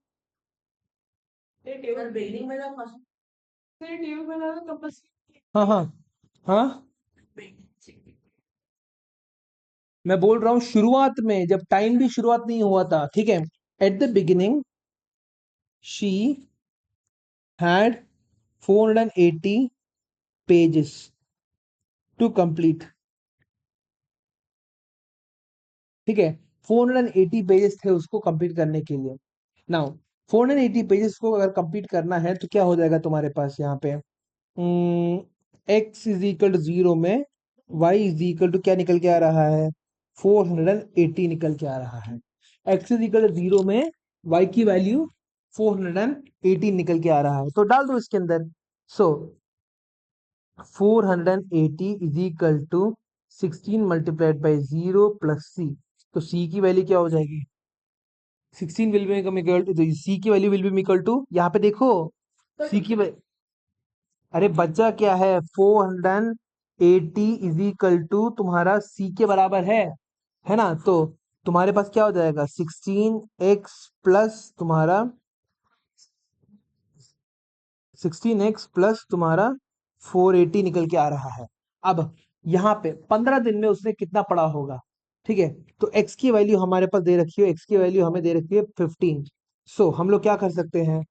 A: हाँ हाँ हाँ, मैं बोल रहा हूं शुरुआत में, जब टाइम भी शुरुआत नहीं हुआ था। ठीक है, at the beginning she had 480 pages to complete. ठीक है, 480 पेजेस थे उसको कंप्लीट करने के लिए। नाउ 480 पेजेस को अगर कंप्लीट करना है तो क्या हो जाएगा तुम्हारे पास यहाँ पे? x इज इक्वल टू 0 में y इज इक्वल टू क्या निकल के आ रहा है? 480 निकल के आ रहा है। x इज इक्वल टू 0 में y की वैल्यू 418 निकल के आ रहा है, तो डाल दो इसके अंदर। So 480 is equal to 16 multiplied by 0 plus C. तो सी की वैल्यू क्या हो जाएगी? 16 will be equal to, C की value will be equal to, यहाँ पे देखो सी की अरे बच्चा क्या है, 480 इज इक्वल टू तुम्हारा सी के बराबर है ना? तो तुम्हारे पास क्या हो जाएगा, 16x प्लस तुम्हारा 16x प्लस तुम्हारा 480 निकल के आ रहा है। अब यहाँ पे 15 दिन में उसने कितना पढ़ा होगा? ठीक है, तो x की वैल्यू हमारे पास दे रखी है, x की वैल्यू हमें दे रखी है 15। सो हम लोग क्या कर सकते हैं,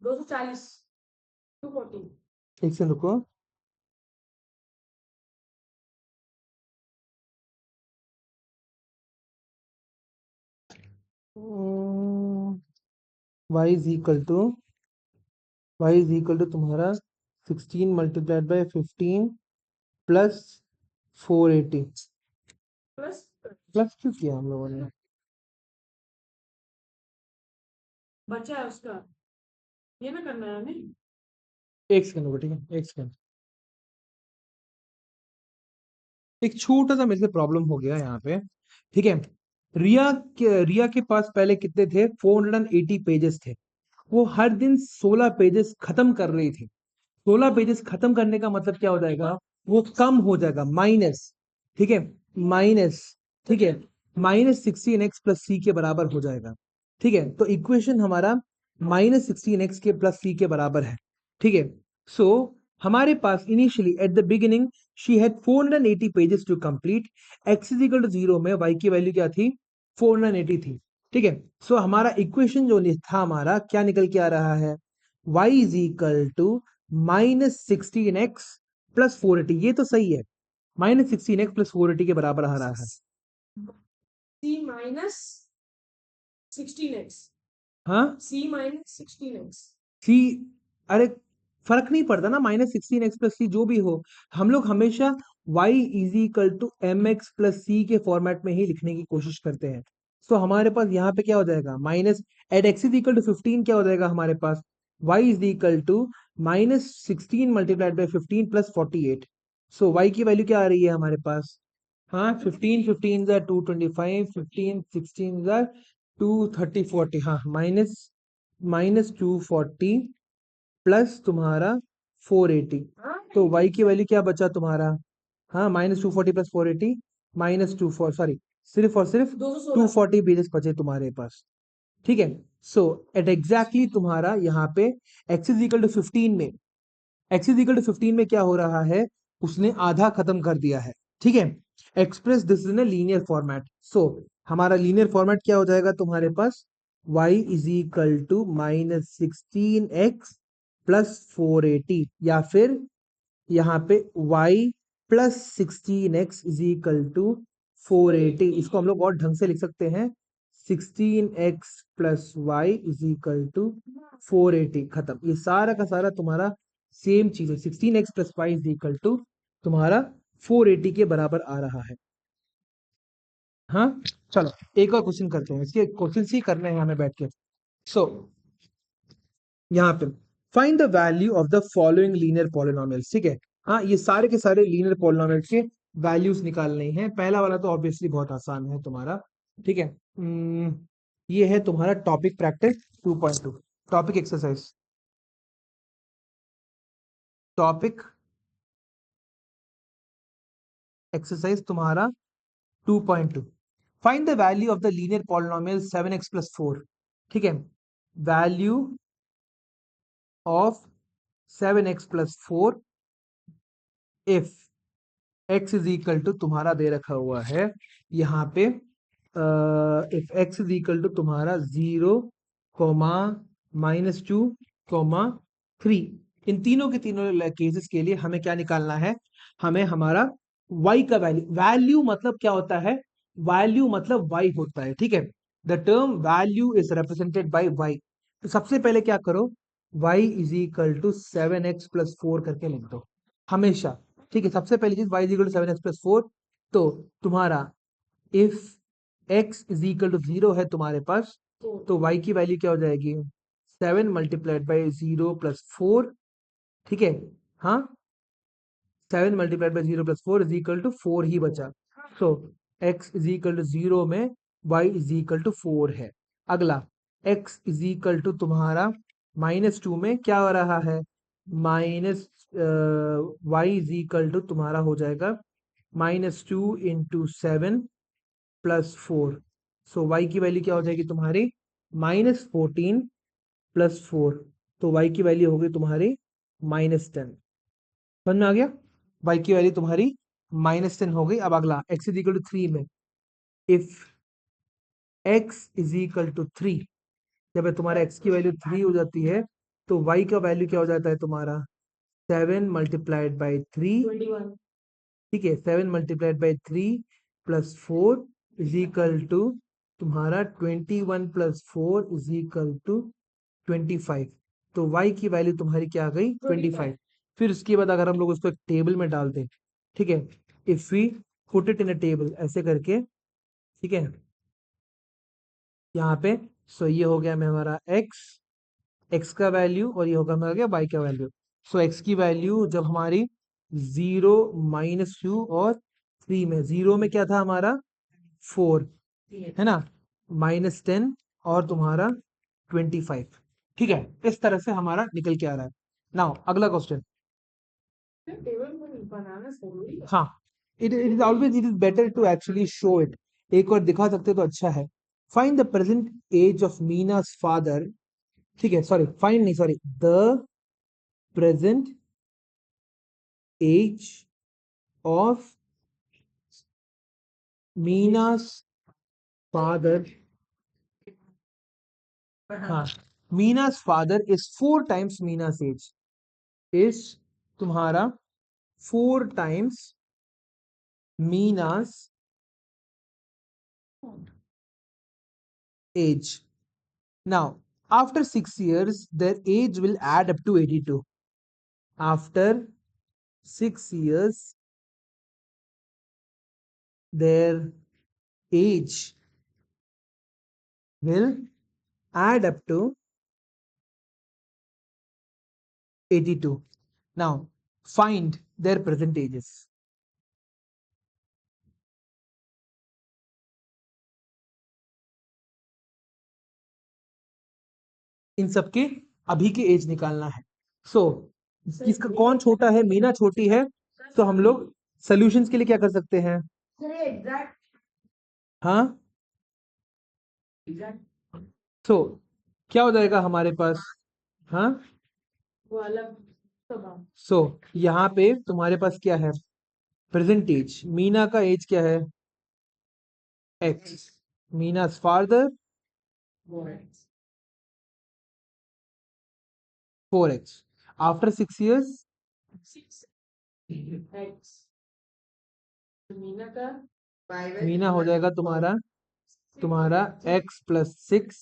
A: 240 240, एक से रुको, y इज इक्वल टू तुम्हारा 16 multiplied by 15 plus 480। Plus plus क्यों किया हम लोगों ने? बचा है उसका, ये ना करना है हमें। एक सेकंड रुको, ठीक है, एक सेकंड। एक छोटा सा मेरे से प्रॉब्लम हो गया यहाँ पे, ठीक है। रिया के पास पहले कितने थे, 480 पेजेस थे। वो हर दिन 16 पेजेस खत्म कर रही थी। 16 पेजेस खत्म करने का मतलब क्या हो जाएगा, वो कम हो जाएगा, माइनस, ठीक है, माइनस, ठीक है, -16x प्लस सी के बराबर हो जाएगा। ठीक है, तो इक्वेशन हमारा -16x के प्लस सी के बराबर है। ठीक है, सो हमारे पास initially at the beginning she had 480 pages to complete. x is equal to 0 में y की वैल्यू क्या थी, 480 थी। ठीक है, सो हमारा इक्वेशन जो था हमारा क्या निकल के आ रहा है, y is equal to -16x plus 480। ये तो सही है, -16x प्लस 480 के बराबर आ रहा है। सी माइनस 16x, हाँ सी माइनस 16x, सी, अरे फर्क नहीं पड़ता ना, -16x प्लस सी जो भी हो, हम लोग हमेशा y is equal to m x plus c के फॉर्मेट में ही लिखने की कोशिश करते हैं। तो हमारे पास यहाँ पे क्या हो जाएगा, minus eight x is equal to 15 क्या हो जाएगा हमारे पास, y is equal to -16 multiplied by 15 plus 48। So y की वैल्यू क्या आ रही है हमारे पास, हाँ 15 15 जा 225, 15 16 जा 230 40, हाँ माइनस -240 प्लस तुम्हारा 480। तो y की वैल्यू क्या बचा तुम्हारा, हाँ -240 प्लस 480, -24, सॉरी, सिर्फ और सिर्फ 240 पेजेस बचे तुम्हारे पास। ठीक है, सो एट एग्जैक्टली तुम्हारा यहाँ पे x इज इक्वल टू 15 में, x इज इक्वल टू 15 में क्या हो रहा है, उसने आधा खत्म कर दिया है। ठीक है, express this in linear format. So हमारा लीनियर फॉर्मेट क्या हो जाएगा तुम्हारे पास, y is equal to -16x plus 480, या फिर यहाँ पे y plus 16x is equal to 480। इसको हम लोग और ढंग से लिख सकते हैं, 16x plus y is equal to 480। खत्म, ये सारा का सारा तुम्हारा सेम चीज है, 16x plus y is equal to तुम्हारा 480 के बराबर आ रहा है। हाँ, चलो एक और क्वेश्चन करते हैं, इसके क्वेश्चन ही करने हैं हमें बैठ के। सो यहाँ पे find the value of the following linear polynomials. ठीक है, हाँ ये सारे के सारे लीनियर पॉलिनोमियल्स के वैल्यूज निकालने हैं। पहला वाला तो ऑब्वियसली बहुत आसान है तुम्हारा। ठीक है, ये है तुम्हारा topic practice 2.2, topic exercise, topic exercise तुम्हारा 2.2। Find the value of the linear polynomial 7x plus 4। ठीक है, value of 7x plus 4 if x is equal to तुम्हारा दे रखा हुआ है यहाँ पे, if x is equal to तुम्हारा 0, -2, 3। इन तीनों के तीनों केसेस के लिए हमें क्या निकालना है, हमें हमारा y का वैल्यू, वैल्यू मतलब क्या होता है, वैल्यू मतलब y होता है। ठीक है, the term value is represented by y। तो सबसे पहले क्या करो, y is equal to 7x plus 4 करके लिख दो हमेशा। ठीक है, सबसे पहली चीज y is equal to 7x plus 4। तो तुम्हारा if x is equal to 0 है तुम्हारे पास, तो y की वैल्यू क्या हो जाएगी, 7 मल्टीप्लाइड बाई 0 + 4, ठीक है। हाँ, 7 multiplied by 0 + 4 is equal to 4 ही बचा। So x is equal to 0 में y इज इक्वल टू 4 है। अगला x इज इक्वल टू तुम्हारा -2 में क्या हो रहा है, minus y is equal to तुम्हारा हो जाएगा -2 इंटू 7 + 4। सो y की वैल्यू क्या हो जाएगी तुम्हारी -14 + 4। तो y की वैल्यू होगी तुम्हारी -10। समझ में आ गया, y की वैल्यू तुम्हारी -10 हो गई। अब अगला x इज इक्वल टू 3 में, if x is equal to 3, जब तुम्हारा x की वैल्यू 3 हो जाती है तो y का वैल्यू क्या हो जाता है तुम्हारा 7 मल्टीप्लाइड बाई 3, ठीक है। 7 multiplied by 3 + 4 is equal to तुम्हारा 21 + 4 इज इक्वल टू 25। तो y की वैल्यू तुम्हारी क्या आ गई 25। फिर उसके बाद अगर हम लोग उसको एक टेबल में डाल दें, ठीक है, if we put it in a table ऐसे करके, ठीक है, यहाँ पे। सो ये हो गया हमारा x का वैल्यू, और ये होगा हमारा क्या y का वैल्यू। सो x की वैल्यू जब हमारी 0 -2 और 3 में, 0 में क्या था हमारा 4, है ना, -10 और तुम्हारा 25, ठीक है। इस तरह से हमारा निकल के आ रहा है। नाउ अगला क्वेश्चन। हाँ, it is always, it is better to actually show it. एक और दिखा सकते तो अच्छा है। Find the present age of Meena's father, ठीक है, सॉरी फाइंड नहीं, sorry, the present age of Meena's father. हाँ, Meena's father is 4 times Meena's age, is तुम्हारा 4 times Meena's age. Now, after 6 years, their age will add up to 82. After 6 years, their age will add up to 82. Now, find their present ages. इन सबके अभी के as निकालना है। सो इसका कौन छोटा है, मीना छोटी है, तो हम लोग सॉल्यूशंस के लिए क्या कर सकते हैं। हाँ, तो क्या हो जाएगा हमारे पास। हाँ, सो यहाँ पे तुम्हारे पास क्या है, प्रेजेंट एज, मीना का एज क्या है x, Meena's father 4x, after 6 years Meena हो जाएगा तुम्हारा तुम्हारा x + 6,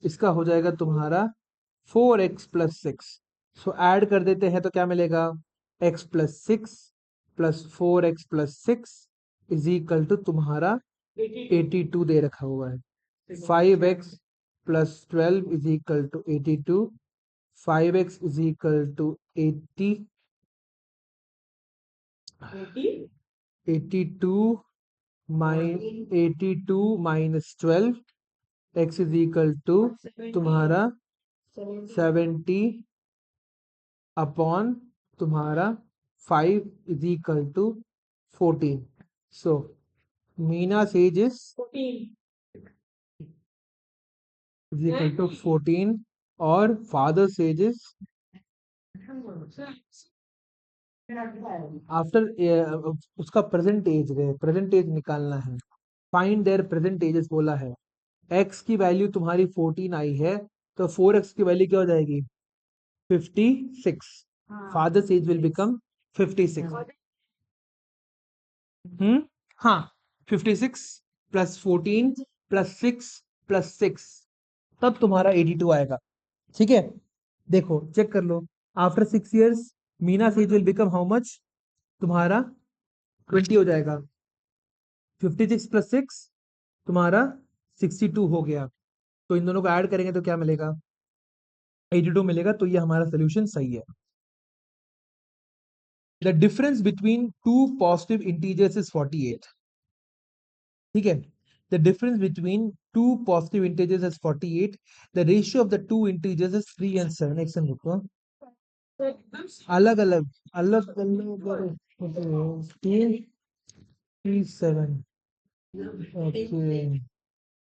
A: इसका हो जाएगा तुम्हारा 4x + 6। सो ऐड कर देते हैं तो क्या मिलेगा, x + 6 + 4x + 6 is equal to तुम्हारा 82 दे रखा हुआ है। 5x + 12 is equal to 82, 5x is equal to 80, 82 - 12, x is equal to तुम्हारा 70 अपॉन तुम्हारा 5 is equal to 14। So Meena's age is equal to 14 और फादर्स एज इज आफ्टर, उसका प्रेजेंट एज है, present age निकालना है। फाइंड देयर प्रेजेंट एजेस बोला है। x की वैल्यू तुम्हारी 14 आई है, तो 4x की वैल्यू क्या हो जाएगी 56। Father's age will become 56। हाँ, 56 + 14 + 6 + 6, तब तुम्हारा 82 आएगा, ठीक है। देखो चेक कर लो, after 6 years Meena age will become how much, तुम्हारा 20 हो जाएगा, 56 + 6 तुम्हारा 62 हो गया। तो इन दोनों को ऐड करेंगे तो क्या मिलेगा, 82 मिलेगा, तो ये हमारा सोल्यूशन सही है। The difference between two positive integers is 48। ठीक है, the difference between two positive integers is 48। The ratio of the two integers is 3 and 7। एक सेकंड रुको, अलग अलग अलग अलग 2 3 7। ओके,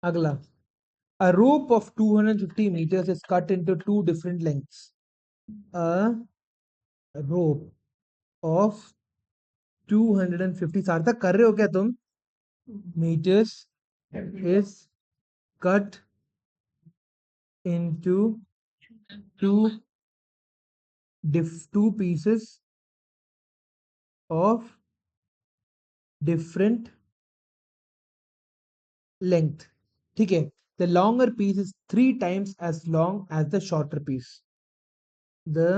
A: अगला, a rope of 250 meters is cut into two different lengths. A rope of 250, सार्थक कर रहे हो क्या तुम? Meters is cut into two pieces of different length. ठीक है, the longer piece is 3 times as long as the shorter piece. The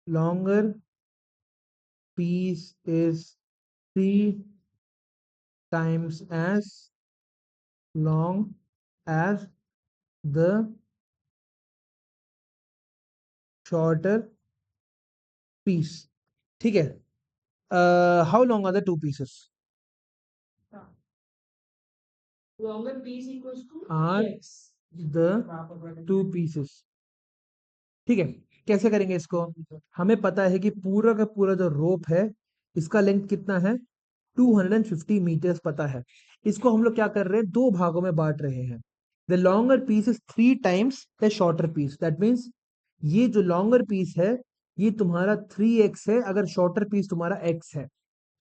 A: longer piece is 3 times as long as the shorter piece. ठीक है, how long are the two pieces? Longer piece equals to are the two pieces. ठीक है, कैसे करेंगे इसको? हमें पता है कि पूरा का पूरा जो रोप है इसका लेंथ कितना है, 250 मीटर्स पता है। इसको हम लोग क्या कर रहे हैं, दो भागों में बांट रहे हैं। The longer piece is 3 times the shorter piece. That means ये जो लॉन्गर पीस है ये तुम्हारा 3x है, अगर शॉर्टर पीस तुम्हारा x है।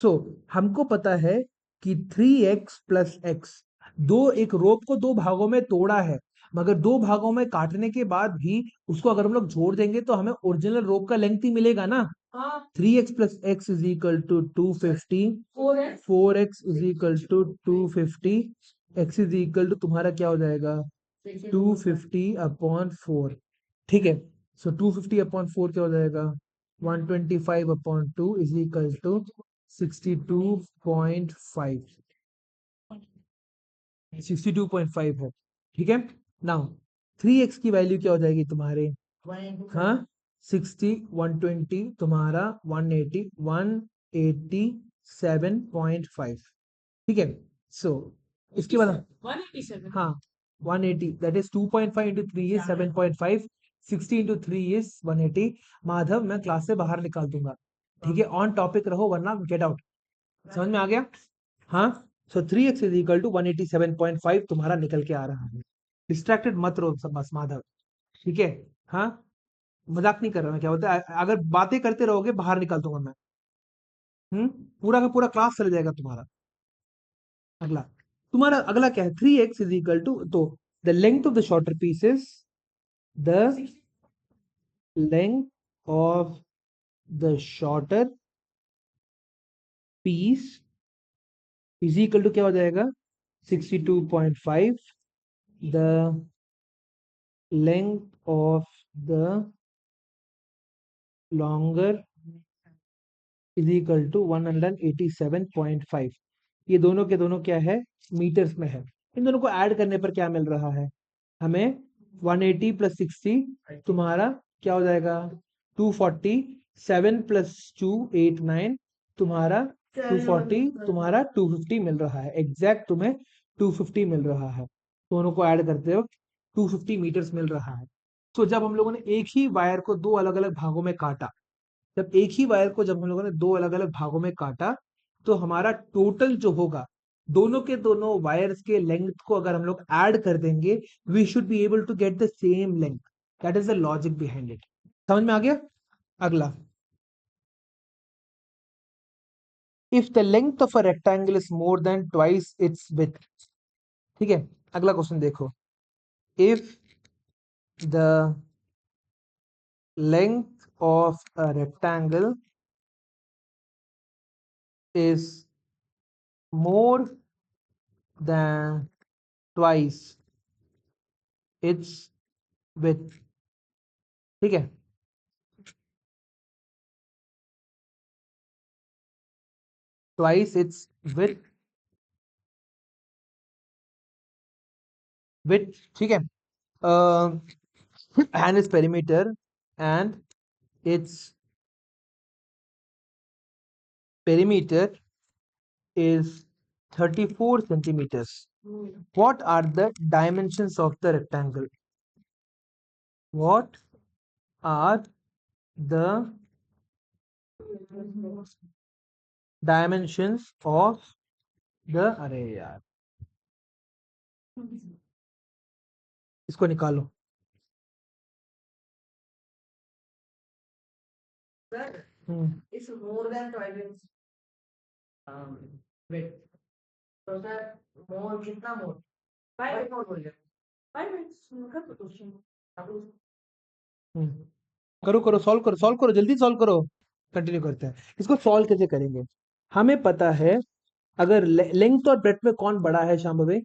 A: तो हमको पता है कि 3x प्लस एक्स, दो एक रोप को दो भागों में तोड़ा है, मगर दो भागों में काटने के बाद भी उसको अगर हम लोग जोड़ देंगे तो हमें ओरिजिनल रोप का लेंथ ही मिलेगा ना। 3x plus x is equal to 250, 4x is equal to 250, x is equal to तुम्हारा क्या हो जाएगा, 250/4। ठीक है, सो 250/4 क्या हो जाएगा, 125/2 इज इक्वल टू 62.5। 62.5 है। ठीक है, नाउ 3x की वैल्यू क्या हो जाएगी तुम्हारे, हाँ 60, 120 तुम्हारा 180, 187.5। ठीक है, सो इसके बाद 187, हाँ 180, that is 2.5 into 3 is 7.5, 60 into 3 is 180। Madhav मैं क्लास से बाहर निकाल दूंगा, ठीक है, ऑन टॉपिक रहो वरना गेट आउट। समझ में आ गया? हाँ, सो 3x इज इक्वल टू 187.5 तुम्हारा निकल के आ रहा है। डिस्ट्रैक्टेड मत रहो सब बस माधव, ठीक है? हाँ, मजाक नहीं कर रहा मैं, क्या बोलता है, अगर बातें करते रहोगे बाहर निकाल दूंगा मैं। हम्म, पूरा का पूरा क्लास चले जाएगा तुम्हारा। अगला, तुम्हारा अगला क्या है, 3x इज इक्वल टू, तो the length of the shorter piece is the length of the shorter piece is equal to क्या हो जाएगा, 62.5, the length of the longer is equal to 187.5। ये दोनों के दोनों क्या है, मीटर्स में है। इन दोनों को ऐड करने पर क्या मिल रहा है हमें, 180 प्लस 60 तुम्हारा क्या हो जाएगा, 240, 7 प्लस 2 8 9 तुम्हारा 240, तुम्हारा 250 मिल रहा है, एग्जैक्ट तुम्हें 250 मिल रहा है। दोनों को ऐड करते वक्त 250 मीटर्स मिल रहा है। तो जब हम लोगों ने एक ही वायर को दो अलग अलग भागों में काटा, जब एक ही वायर को जब हम लोगों ने दो अलग अलग भागों में काटा, तो हमारा टोटल जो होगा, दोनों के दोनों वायर्स के लेंथ को अगर हम लोग ऐड कर देंगे, we should be able to get the same length. That is the logic behind it. समझ में आ गया? अगला, if the length of a rectangle is more than twice its width. ठीक है, अगला क्वेश्चन देखो, if the length of a rectangle is more than twice its width. ठीक है, ट्वाइस इट्स विथ, ठीक है। and its perimeter is 34 centimeters. What are the dimensions of the rectangle? What are the dimensions of the अरे यार इसको निकालो. हम्म,
B: It's more than twice its width. So sir, more कितना more? 5 more बोल रहे हो. 5 minutes का तो क्वेश्चन.
A: हम्म. करो सॉल्व करो जल्दी सॉल्व करो. कंटिन्यू करते हैं. इसको सॉल्व कैसे करेंगे? हमें पता है अगर लेंथ और ब्रेड्थ में कौन बड़ा है शांभवी?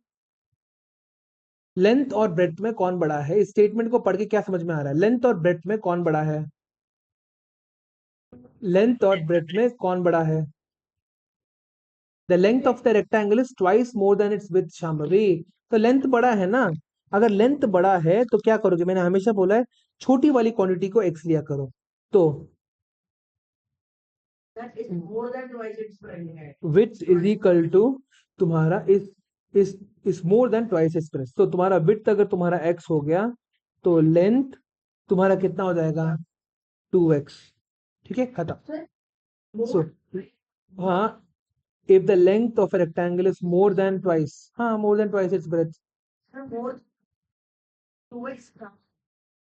A: लेंथ और ब्रेड्थ में कौन बड़ा है? इस स्टेटमेंट को पढ़ के क्या समझ में आ रहा है? लेंथ और ब्रेड्थ में कौन बड़ा है? लेंथ और ब्रेड्थ में कौन बड़ा है? The length of the rectangle is twice more than it's width Shambhavi. तो लेंथ बड़ा है ना. अगर लेंथ बड़ा है तो क्या करोगे? मैंने हमेशा बोला है छोटी वाली क्वांटिटी को x लिया करो. तो
B: That is more than twice its width.
A: Width is equal to तुम्हारा is more than twice its breadth. तो तुम्हारा विड्थ अगर तुम्हारा x हो गया तो लेंथ तुम्हारा कितना हो जाएगा? 2x. ठीक है खत्म. सो हाँ, if the length of a rectangle is more than twice, हाँ more than twice its breadth.
B: More 2x का.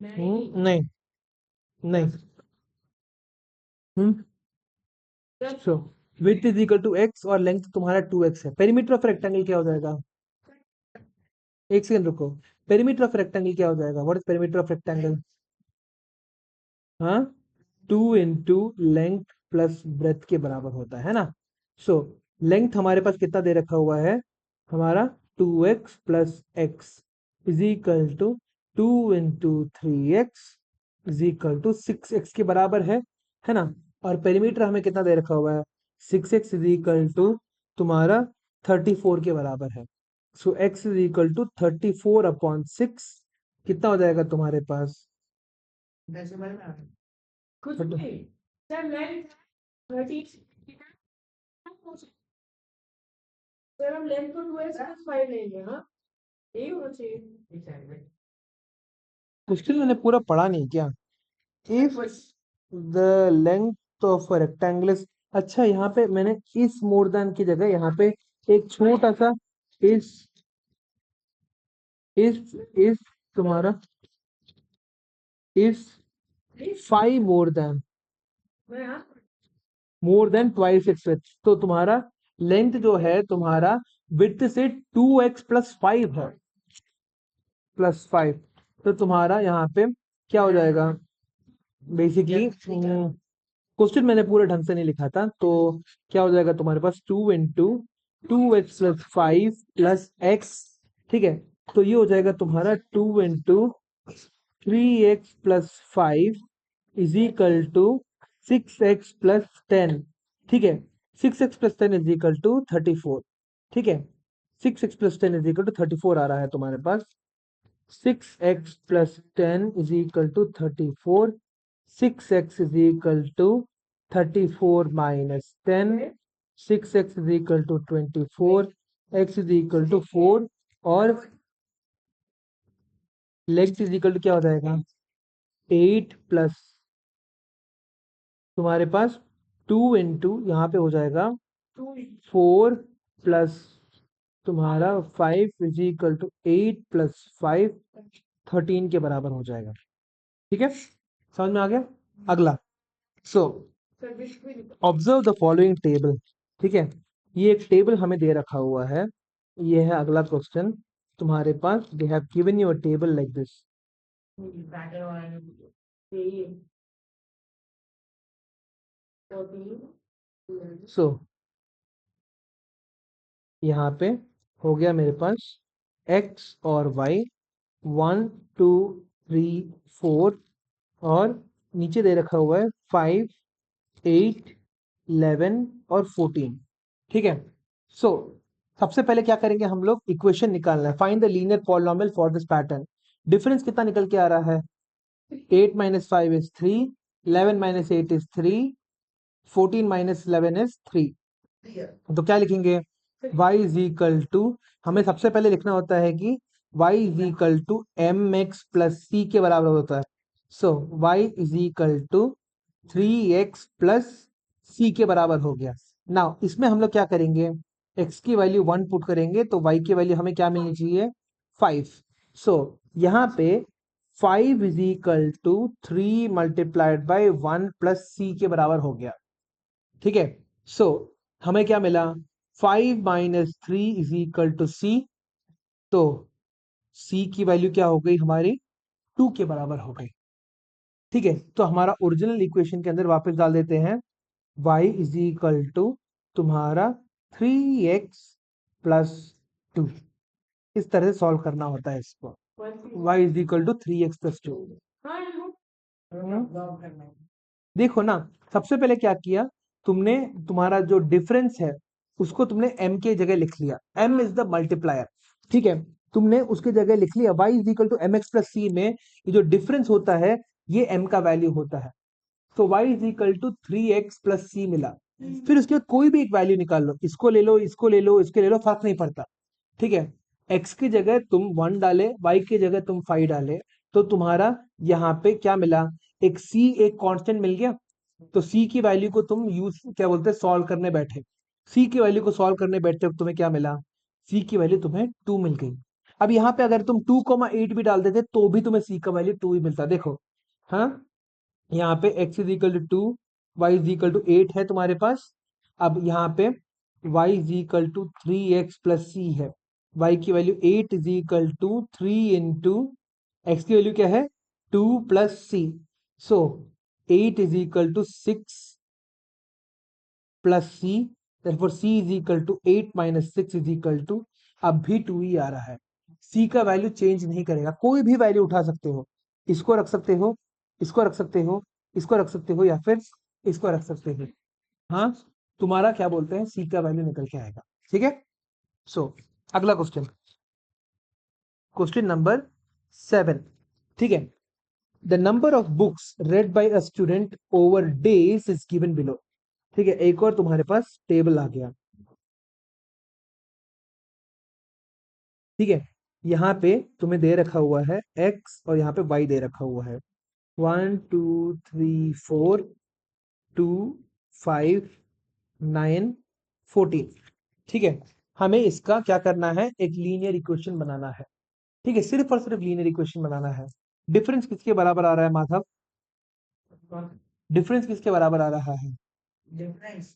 A: नहीं नहीं. so width is equal to x और length तुम्हारा 2x है. पेरीमीटर ऑफ रेक्टेंगल क्या हो जाएगा? एक सेकंड रुको. पेरीमीटर ऑफ रेक्टेंगल क्या हो जाएगा? What is perimeter of rectangle? हाँ, 2 × लेंथ प्लस ब्रेथ के बराबर होता है ना. सो लेंथ हमारे पास कितना दे रखा हुआ है? हमारा 2x plus x is equal to 2 × 3x is equal to 6x के बराबर है ना. और पेरीमीटर हमें कितना दे रखा हुआ है? 6x इज इक्वल टू तुम्हारा 34 के बराबर है. सो x इज इक्वल टू 34/6 कितना हो जाएगा तुम्हारे पास?
B: डेसिमल में आ रहा है. कुछ नहीं. Sir length 30. सर हम लेंथ को 2x plus 5 लेंगे. हाँ यही होना चाहिए.
A: क्वेश्चन मैंने पूरा पढ़ा नहीं क्या? If the length of rectangle is, अच्छा यहाँ पे मैंने इस मोर देन की जगह यहाँ पे एक छोटा सा इस इस तुम्हारा इस 5 मोर देन ट्वाइस इट्स विड्थ. तो तुम्हारा लेंथ जो है तुम्हारा विड्थ से 2x प्लस 5 है. +5. तो तुम्हारा यहाँ पे क्या हो जाएगा? बेसिकली क्वेश्चन मैंने पूरे ढंग से नहीं लिखा था. तो क्या हो जाएगा तुम्हारे पास? 2 × 2x + 5 + x. ठीक है. तो ये हो जाएगा तुम्हारा 2 × 3x + 5 is equal to 6x + 10. ठीक है. 6x + 10 is equal to 34. ठीक है. 6x + 10 इज इक्वल टू 34 आ रहा है तुम्हारे पास. 6x + 10 is equal to 34. 6x is equal to 34 minus 10. 6x is equal to 24. x is equal to 4. और लेंथ इज इक्वल टू क्या हो जाएगा? 8 प्लस तुम्हारे पास 2 × यहाँ पे हो जाएगा 4 प्लस तुम्हारा 5 इज इक्वल टू 8 + 5 13 के बराबर हो जाएगा. ठीक है, समझ में आ गया? अगला. So observe the following table. ठीक है, ये एक टेबल हमें दे रखा हुआ है. ये है अगला क्वेश्चन तुम्हारे पास. They have given you a table like this. So यहाँ पे हो गया मेरे पास x और y 1 2 3 4 और नीचे दे रखा हुआ है 5 8 11 और 14. ठीक है. सो सबसे पहले क्या करेंगे हम लोग? इक्वेशन निकालना है. Find the linear polynomial for this pattern. Difference कितना निकल के आ रहा है? 8 minus 5 is 3, 11 minus 8 is 3, 14 minus 11 is 3। तो क्या लिखेंगे? y इज इक्वल टू, हमें सबसे पहले लिखना होता है कि y is equal to m x plus c के बराबर होता है। So y is equal to 3x plus c के बराबर हो गया। नाउ इसमें हम लोग क्या करेंगे? x की वैल्यू 1 पुट करेंगे तो y की वैल्यू हमें क्या मिलनी चाहिए? 5। सो यहाँ पे 5 is equal to 3 multiplied by 1 plus c के बराबर हो गया। ठीक है, सो हमें क्या मिला? 5 माइनस 3 इज इक्वल टू सी। तो सी की वैल्यू क्या हो गई हमारी? 2 के बराबर हो गई। ठीक है, तो हमारा ओरिजिनल इक्वेशन के अंदर वापस डाल देते हैं। y इज इक्वल टू तुम्हारा 3x प्लस 2। इस तरह से सॉल्व करना होता है इसको। y is equal to 3x plus 2। देखो ना, सबसे पहले क्या किया तुमने? तुम्हारा जो डिफरेंस है उसको तुमने m के जगह लिख लिया। m is the multiplier. ठीक है, तुमने उसके जगह लिख लिया y is equal to m x plus c में ये जो डिफरेंस होता है ये m का वैल्यू होता है। तो y is equal to 3x plus c मिला। फिर उसके बाद कोई भी एक वैल्यू निकाल लो, इसको ले लो, इसको ले लो, इसके ले लो, फर्क नहीं पड़ता। ठीक है, x की जगह तुम 1 डाले, y की जगह तुम 5 डाले, तो तुम्हारा यहाँ पे क्या मिला? एक c, एक कांस्टेंट मिल गया। तो c की वैल्यू को तुम यूज क्या बोलते हैं, सॉल्व करने बैठे। c की वैल्यू को सॉल्व करने बैठे तो तुम्हें क्या मिला? c की वैल्यू तुम्हें 2 मिल गई। अब यहाँ पे अगर तुम 2,8 भी डाल देते तो भी तुम्हें c का वैल्यू 2 ही मिलता। देखो, हाँ, यहाँ पे x is equal to 2, y is equal to 8 है तुम्हारे पास। अब यहाँ पे y is equal to 3x plus c है। y की value 8 is equal to 3 into x की वैल्यू क्या है? 2 plus c. So 8 is equal to 6 plus c. therefore c is equal to 8 minus 6 is equal to, अब भी 2 ही आ रहा है। c का वैल्यू चेंज नहीं करेगा, कोई भी वैल्यू उठा सकते हो। इसको रख सकते हो, इसको रख सकते हो, इसको रख सकते हो, या फिर इसको रख सकते हो। हाँ, तुम्हारा क्या बोलते हैं, c का वैल्यू निकल के आएगा। ठीक है, सो अगला क्वेश्चन, क्वेश्चन नंबर 7। ठीक है, the number of books read by a student over days is given below. ठीक है, एक और तुम्हारे पास टेबल आ गया। ठीक है, यहाँ पे तुम्हें दे रखा हुआ है x और यहाँ पे y दे रखा हुआ है। 1 2 3 4 2 5 9 14। ठीक है, हमें इसका क्या करना है? एक लीनियर इक्वेशन बनाना है। ठीक है, सिर्फ और सिर्फ लीनियर इक्वेशन बनाना है। डिफरेंस किसके बराबर आ रहा है माधव? डिफरेंस किसके बराबर आ रहा है?
B: डिफरेंस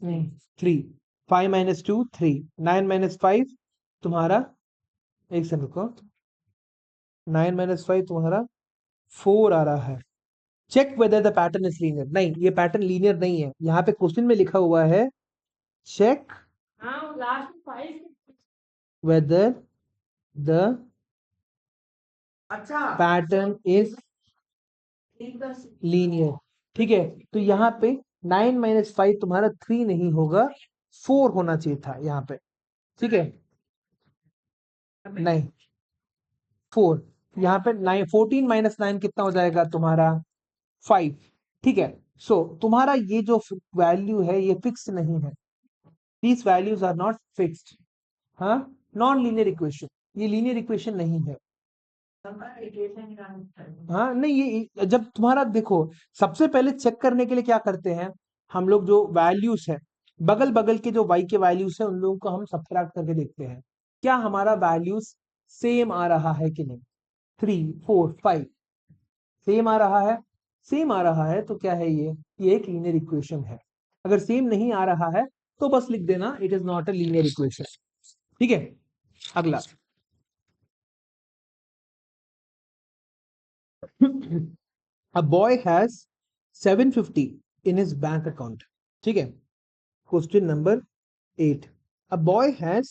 A: 3। 5 माइनस 2 3, 9 माइनस 5 तुम्हारा, एक सेकंड रुको, 9 माइनस 5 तुम्हारा 4 आ रहा है। Check whether the pattern is linear. नहीं, ये पैटर्न लीनियर नहीं है। यहाँ पे क्वेश्चन में लिखा हुआ है चेक
B: हाँ लास्ट 5
A: वेदर द
B: अच्छा
A: पैटर्न इज लीनियर। ठीक है, तो यहाँ पे 9 माइनस 5 तुम्हारा 3 नहीं होगा, 4 होना चाहिए था यहाँ पे। ठीक है, नहीं 4। यहाँ पे 9, 14 माइनस 9 कितना हो जाएगा तुम्हारा? 5। ठीक है, सो तुम्हारा ये जो वैल्यू है ये फिक्स नहीं है। These values are not fixed. हाँ, नॉन लीनियर इक्वेशन, ये लीनियर इक्वेशन नहीं है। हाँ नहीं, ये जब तुम्हारा देखो, सबसे पहले चेक करने के लिए क्या करते हैं हम लोग, जो वैल्यूज है बगल बगल के जो y के वैल्यूज है उन लोगों को हम सब्ट्रैक्ट करके देखते हैं क्या हमारा वैल्यूज सेम आ रहा है कि नहीं। 3 4 5 सेम आ रहा है। सेम आ रहा है तो क्या है ये एक लीनियर इक्वेशन है। अगर सेम नहीं आ रहा है तो बस लिख देना it is not a linear equation. ठीक है, अगला a boy has 750 in his bank account। ठीक है, question number 8। a boy has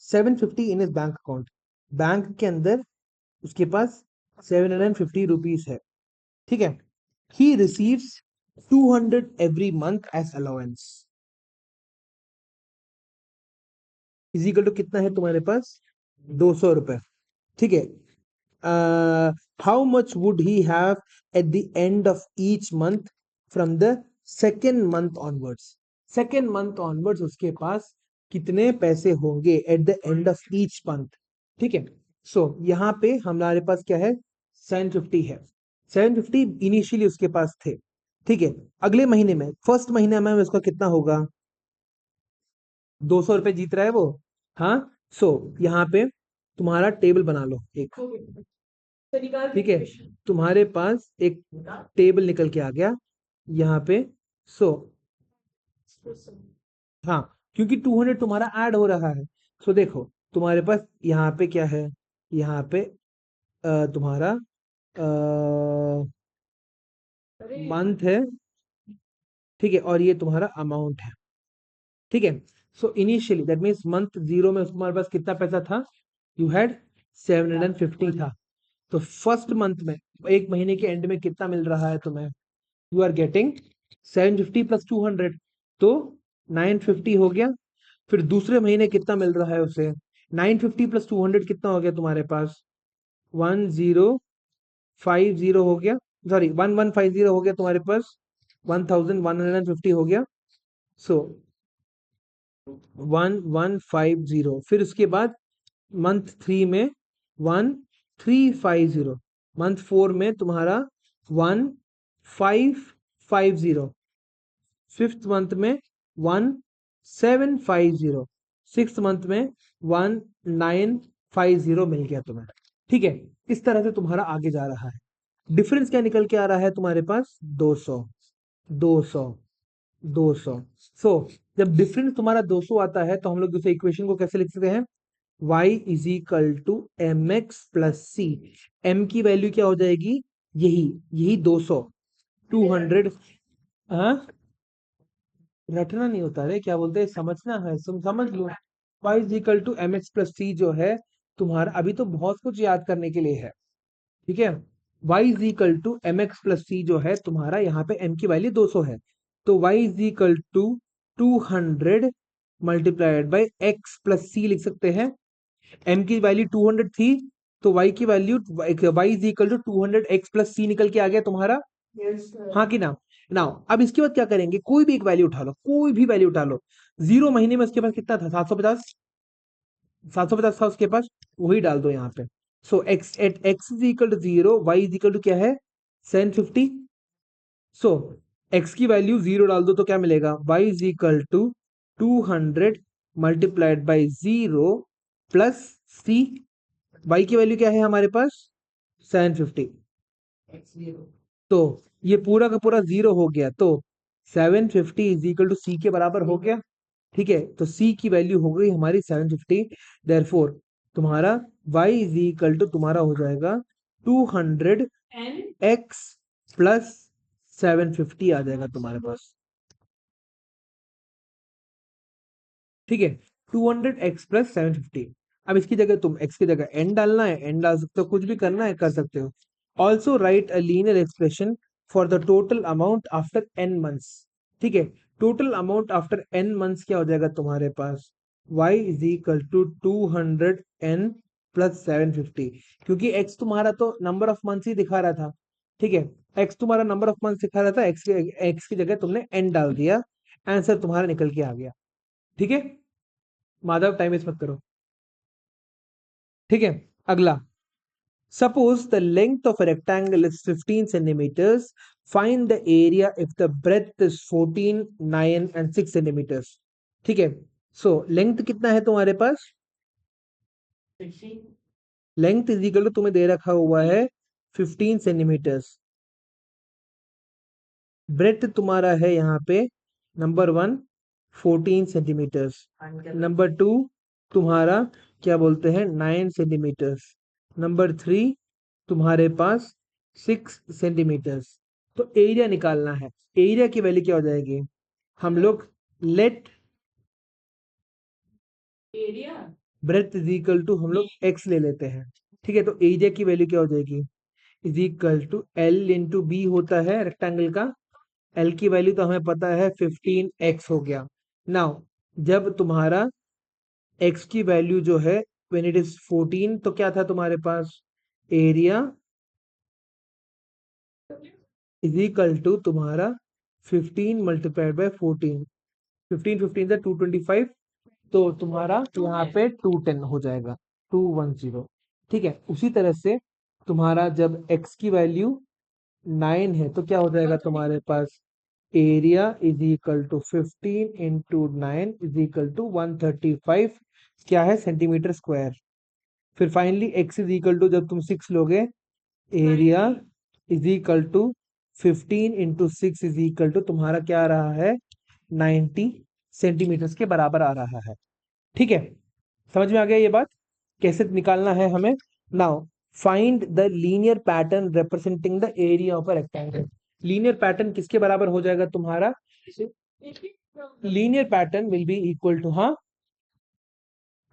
A: 750 in his bank account। Bank के अंदर उसके पास 750 रुपीस है। ठीक है, he receives 200 every month as allowance। Is equal to कितना है तुम्हारे पास? 200 रुपए। ठीक है, how much would he have at the end of each month from the second month onwards. Second month onwards उसके पास कितने पैसे होंगे at the end of each month. ठीक है, सो यहाँ पे हमारे पास क्या है, 750 है। 750 इनिशियली उसके पास थे। ठीक है, अगले महीने में फर्स्ट महीने में उसका कितना होगा, 200 रुपए जीत रहा है वो। हाँ, सो यहाँ पे तुम्हारा टेबल बना लो एक। ठीक है, तुम्हारे पास एक टेबल निकल के आ गया यहाँ पे। सो हाँ, क्योंकि 200 तुम्हारा ऐड हो रहा है। सो देखो तुम्हारे पास यहाँ पे क्या है, यहाँ पे तुम्हारा मंथ है। ठीक है, और ये तुम्हारा अमाउंट है। ठीक है, so initially that means month zero में तुम्हारे पास कितना पैसा था, यू हैड 750 था। तो फर्स्ट मंथ में एक महीने के एंड में कितना मिल रहा है तुम्हें, यू आर गेटिंग 750 प्लस 200, तो 950 हो गया। फिर दूसरे महीने कितना मिल रहा है उसे, 950 प्लस 200 कितना हो गया तुम्हारे पास, 1050 हो गया, सॉरी 1150 हो गया तुम्हारे पास, 1150 हो गया। सो 1150, फिर उसके बाद मंथ थ्री में 1350, मंथ फोर में तुम्हारा 1550, फिफ्थ मंथ में 1750, सिक्स मंथ में 1950 मिल गया तुम्हें। ठीक है, इस तरह से तुम्हारा आगे जा रहा है। डिफरेंस क्या निकल के आ रहा है तुम्हारे पास, 200, 200, 200। सो जब डिफरेंस तुम्हारा 200 आता है तो हम लोग दूसरे इक्वेशन को कैसे लिख सकते हैं, y is equal to m x plus c. m की वैल्यू क्या हो जाएगी, यही यही 200, 200। हाँ, रटना नहीं होता रे, क्या बोलते हैं, समझना है, तुम समझ लो। y is equal to m x plus c जो है तुम्हारा, अभी तो बहुत कुछ याद करने के लिए है। ठीक है, y is equal to m x plus c जो है तुम्हारा, यहाँ पे m की वैल्यू 200 है, तो y is equal to 200 multiplied by x plus c लिख सकते हैं। m की वैल्यू 200 थी, तो y की value y is equal to 200 x plus c निकल के आ गया तुम्हारा। हाँ कि ना, नाउ अब इसके बाद क्या करेंगे, कोई भी एक वैल्यू उठा लो, कोई भी वैल्यू उठा लो। जीरो महीने में उसके पास कितना था, 750, 750 था उसके पास, वही डाल दो यहाँ पे। So x at x is equal to zero, y is equal to क्या है, 750। सो x की वैल्यू जीरो डाल दो तो क्या मिलेगा, y is equal to 200 multiplied by zero plus c. y की वैल्यू क्या है हमारे पास, 750। तो ये पूरा का पूरा जीरो हो गया, तो 750 इज इक्वल टू सी के बराबर हो गया। ठीक है, तो सी की वैल्यू हो गई हमारी 750। देयरफॉर तुम्हारा y इज इक्वल टू तुम्हारा हो जाएगा 200 x प्लस 750 आ जाएगा तुम्हारे पास। ठीक है, 200x प्लस 750। अब इसकी जगह तुम x की जगह n डालना है, n डाल सकते हो, कुछ भी करना है कर सकते हो। Also write a linear expression for the total amount after n months. ठीक है, total amount after n months क्या हो जाएगा तुम्हारे पास, y is equal to 200n plus 750, क्योंकि x तुम्हारा तो नंबर ऑफ मंथ्स ही दिखा रहा था। ठीक है, x तुम्हारा नंबर ऑफ मंथ्स दिखा रहा था, x की जगह तुमने n डाल दिया, आंसर तुम्हारा निकल के आ गया। ठीक है, माधव टाइम वेस्ट मत करो। ठीक है, अगला, suppose the length of a rectangle is 15 centimeters, find the area if the breadth is 14, 9 and 6 centimeters। ठीक है, सो लेंथ कितना है तुम्हारे पास, लेंथ इज इक्वल टू तुम्हें दे रखा हुआ है 15 सेंटीमीटर्स, ब्रेथ तुम्हारा है यहाँ पे number one 14 centimetres, number two तुम्हारा क्या बोलते हैं 9 सेंटीमीटर्स, नंबर थ्री तुम्हारे पास 6 सेंटीमीटर्स। तो एरिया निकालना है, एरिया की वैल्यू क्या हो जाएगी, हम लोग let area breadth is equal to हम लोग x ले लेते हैं। ठीक है, तो एरिया की वैल्यू क्या हो जाएगी, is equal to L into b होता है रेक्टेंगल का, एल की वैल्यू तो हमें पता है 15x हो गया। नाउ जब तुम्हारा x की वैल्यू जो है व्हेन इट इज 14, तो क्या था तुम्हारे पास एरिया इज इक्वल टू तुम्हारा 15 मल्टीप्लाइड बाय 14, 15 15 से 225, तो तुम्हारा यहाँ पे 210 हो जाएगा, 210। ठीक है, उसी तरह से तुम्हारा जब x की वैल्यू 9 है तो क्या हो जाएगा तुम्हारे पास, area is equal to 15 into 9 is equal to 135, क्या है, सेंटीमीटर स्क्वायर। फिर finally x is equal to, जब तुम 6 लोगे, area is equal to 15 into 6 is equal to तुम्हारा क्या आ रहा है, 90 सेंटीमीटर के बराबर आ रहा है। ठीक है, समझ में आ गया ये बात, कैसे निकालना है हमें। Now find the linear pattern representing the area of a rectangle. Linear pattern किसके बराबर हो जाएगा तुम्हारा, linear pattern will be equal to, हाँ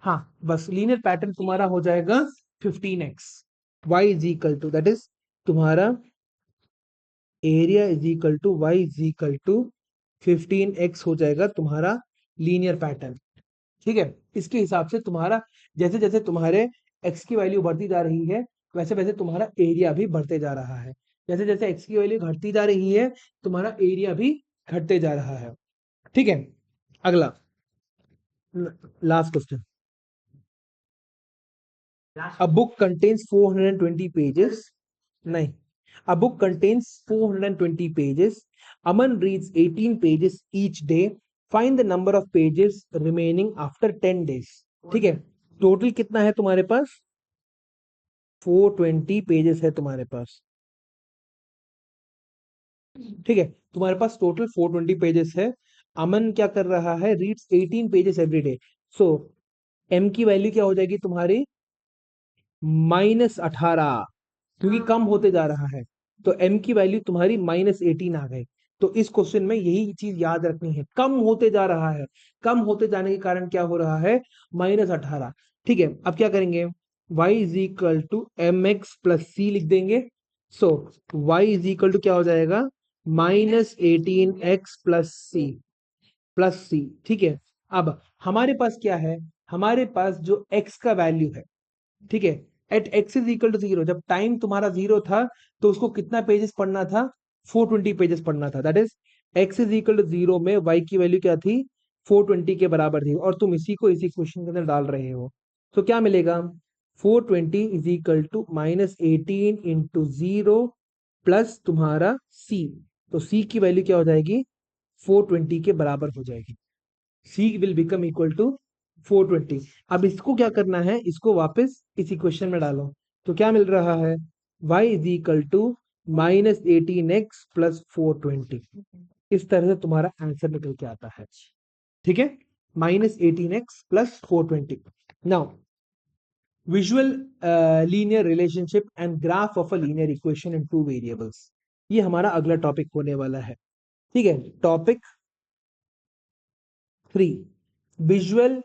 A: हाँ, बस लीनियर पैटर्न तुम्हारा हो जाएगा 15x, y is equal to, that is तुम्हारा area is equal to y is equal to 15x हो जाएगा तुम्हारा लीनियर पैटर्न। ठीक है, इसके हिसाब से तुम्हारा जैसे जैसे तुम्हारे x की वैल्यू बढ़ती जा रही है, वैसे वैसे तुम्हारा एरिया भी बढ़ते जा रहा है। जैसे जैसे x की वैल्यू घटती जा रही है, तुम्हारा एरिया भी घटते जा रहा है। ठीक है, अगला, last question. A book contains 420 pages. नहीं, a book contains 420 pages. Aman reads 18 pages each day. Find the number of pages remaining after 10 days. ठीक है, टोटल कितना है तुम्हारे पास, 420 पेजेस है तुम्हारे पास। ठीक है, तुम्हारे पास टोटल 420 पेजेस है। अमन क्या कर रहा है, रीड्स 18 पेजेस एवरी डे। सो एम की वैल्यू क्या हो जाएगी तुम्हारी, -18, क्योंकि कम होते जा रहा है, तो m की वैल्यू तुम्हारी -18 आ गई। तो इस क्वेश्चन में यही चीज याद रखनी है, कम होते जा रहा है, कम होते जाने के कारण क्या हो रहा है, -18। ठीक है, अब क्या करेंगे, y is equal to m x plus c लिख देंगे। So y is equal to क्या हो जाएगा, -18x प्लस सी। ठीक है, अब हमारे पास क्या है, हमारे पास जो x का वैल्यू है, ठीक है, at x is equal to 0, जब टाइम तुम्हारा 0 था तो उसको कितना पेजेस पढ़ना था, 420 पेजेस पढ़ना था। That is x is equal to 0 में y की वैल्यू क्या थी, 420 के बराबर थी, और तुम इसी को इसी क्वेश्चन के अंदर डाल रहे हो। तो क्या मिलेगा, 420 is equal to -18 into 0 plus तुम्हारा c, तो c की वैल्यू क्या हो जाएगी, 420 के बराबर हो जाएगी। c will become equal to 420। अब इसको क्या करना है, इसको वापस इस इक्वेशन में डालो, तो क्या मिल रहा है, y is equal to -18x plus 420। इस तरह से तुम्हारा आंसर निकल के आता है। ठीक है, -18x plus 420। Now visual linear relationship and graph of a linear equation in two variables, ये हमारा अगला टॉपिक होने वाला है। ठीक है, topic 3, visual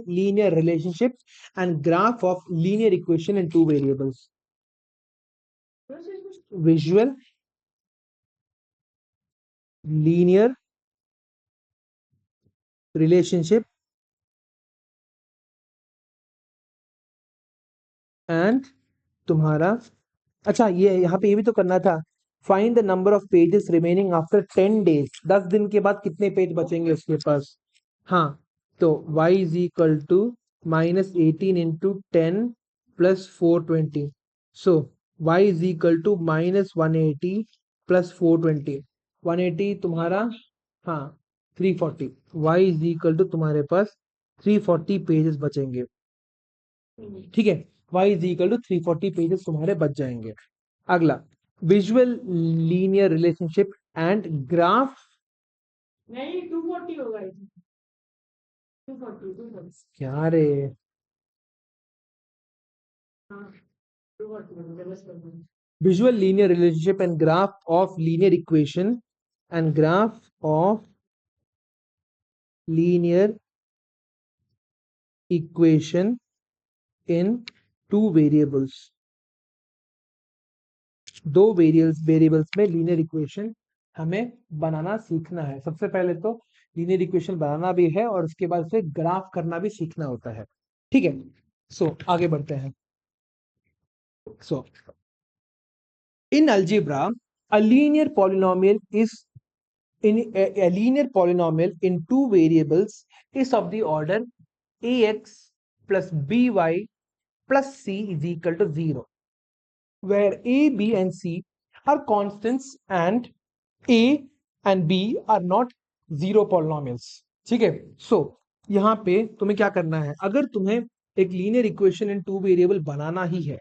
A: linear relationship and graph of linear equation in two variables. Visual linear relationship and तुम्हारा, अच्छा ये यहाँ पे ये भी तो करना था, find the number of pages remaining after 10 days, 10 दिन के बाद कितने पेज बचेंगे उसके पास। हाँ, तो y is equal to -18 into 10 plus 420, so y is equal to -180 plus 420, 180 तुम्हारा, हाँ 340, y इज इक्वल टू तुम्हारे पास 340 पेजेस बचेंगे। ठीक है, y is equal to 340 pages तुम्हारे बच जाएंगे। अगला, visual linear relationship and graph,
B: नहीं 240 होगा, 240
A: क्या रे,
B: हाँ 240
A: visual linear relationship and graph of linear equation and graph of linear equation in two variables, दो वेरिएबल्स में लीनियर इक्वेशन हमें बनाना सीखना है। सबसे पहले तो लीनियर इक्वेशन बनाना भी है और उसके बाद से ग्राफ करना भी सीखना होता है। ठीक है, सो आगे बढ़ते हैं। So in algebra, a linear polynomial is a linear polynomial in two variables is of the order ax plus by plus c is equal to 0, where a, b and c are constants and a and b are not zero polynomials. ठीक है, सो यहाँ पे तुम्हें क्या करना है, अगर तुम्हें एक linear equation in two variable बनाना ही है,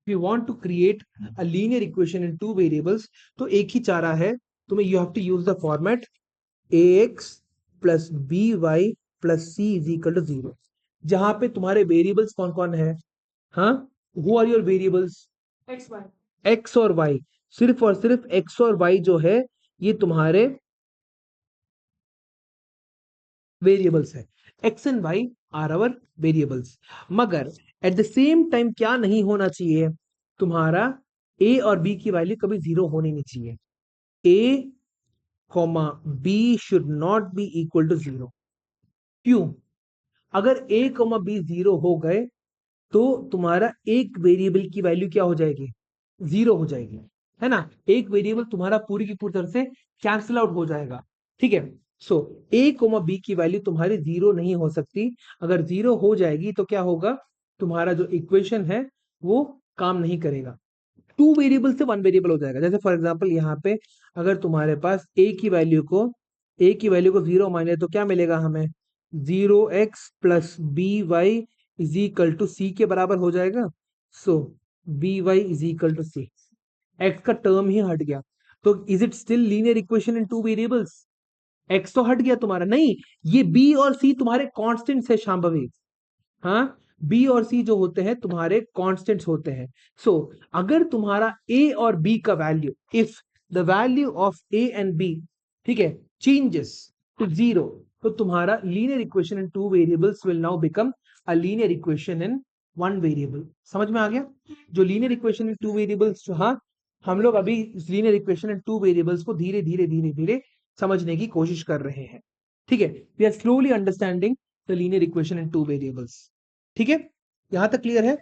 A: you want to create a linear equation in two variables, तो एक ही चारा है, तुम्हें you have to use the format ax plus b y plus c is equal to 0, जहां पे तुम्हारे वेरिएबल्स कौन कौन है, हाँ, who are your variables,
B: x y
A: x और वाई, सिर्फ और सिर्फ एक्स और वाई जो है ये तुम्हारे वेरिएबल्स है, x and y are our variables. मगर एट द सेम टाइम क्या नहीं होना चाहिए, तुम्हारा ए और बी की वैल्यू कभी जीरो होनी नहीं चाहिए, a comma b should not be equal to zero. क्यों, अगर ए कॉमा बी जीरो हो गए तो तुम्हारा एक वेरिएबल की वैल्यू क्या हो जाएगी, जीरो हो जाएगी, है ना, एक वेरिएबल तुम्हारा पूरी की पूरी तरह से कैंसिल आउट हो जाएगा। ठीक है, सो ए कोमा बी की वैल्यू तुम्हारी जीरो नहीं हो सकती, अगर जीरो हो जाएगी तो क्या होगा, तुम्हारा जो इक्वेशन है वो काम नहीं करेगा, टू वेरिएबल से वन वेरिएबल हो जाएगा। जैसे फॉर एग्जांपल यहाँ पे अगर तुम्हारे पास ए की वैल्यू को जीरो माने तो क्या मिलेगा हमें, 0x plus b y is equal to c के बराबर हो जाएगा। सो b y is equal to c, x का टर्म ही हट गया, तो is it still linear equation in two variables, x तो हट गया तुम्हारा, नहीं, ये बी और सी तुम्हारे कांस्टेंट्स है शांभवी, हाँ, बी और सी जो होते हैं तुम्हारे कांस्टेंट्स होते हैं। सो अगर तुम्हारा ए और बी का value, if the value of a and b, ठीक है, चेंजेस टू जीरो, तो तुम्हारा linear equation in two variables will now become a linear equation in one variable. समझ में आ गया, जो linear equation in two variables, हाँ, हम लोग अभी linear equation in two variables को धीरे धीरे धीरे धीरे समझने की कोशिश कर रहे हैं। ठीक है, we are slowly understanding the linear equation in two variables. ठीक है, यहां तक क्लियर है,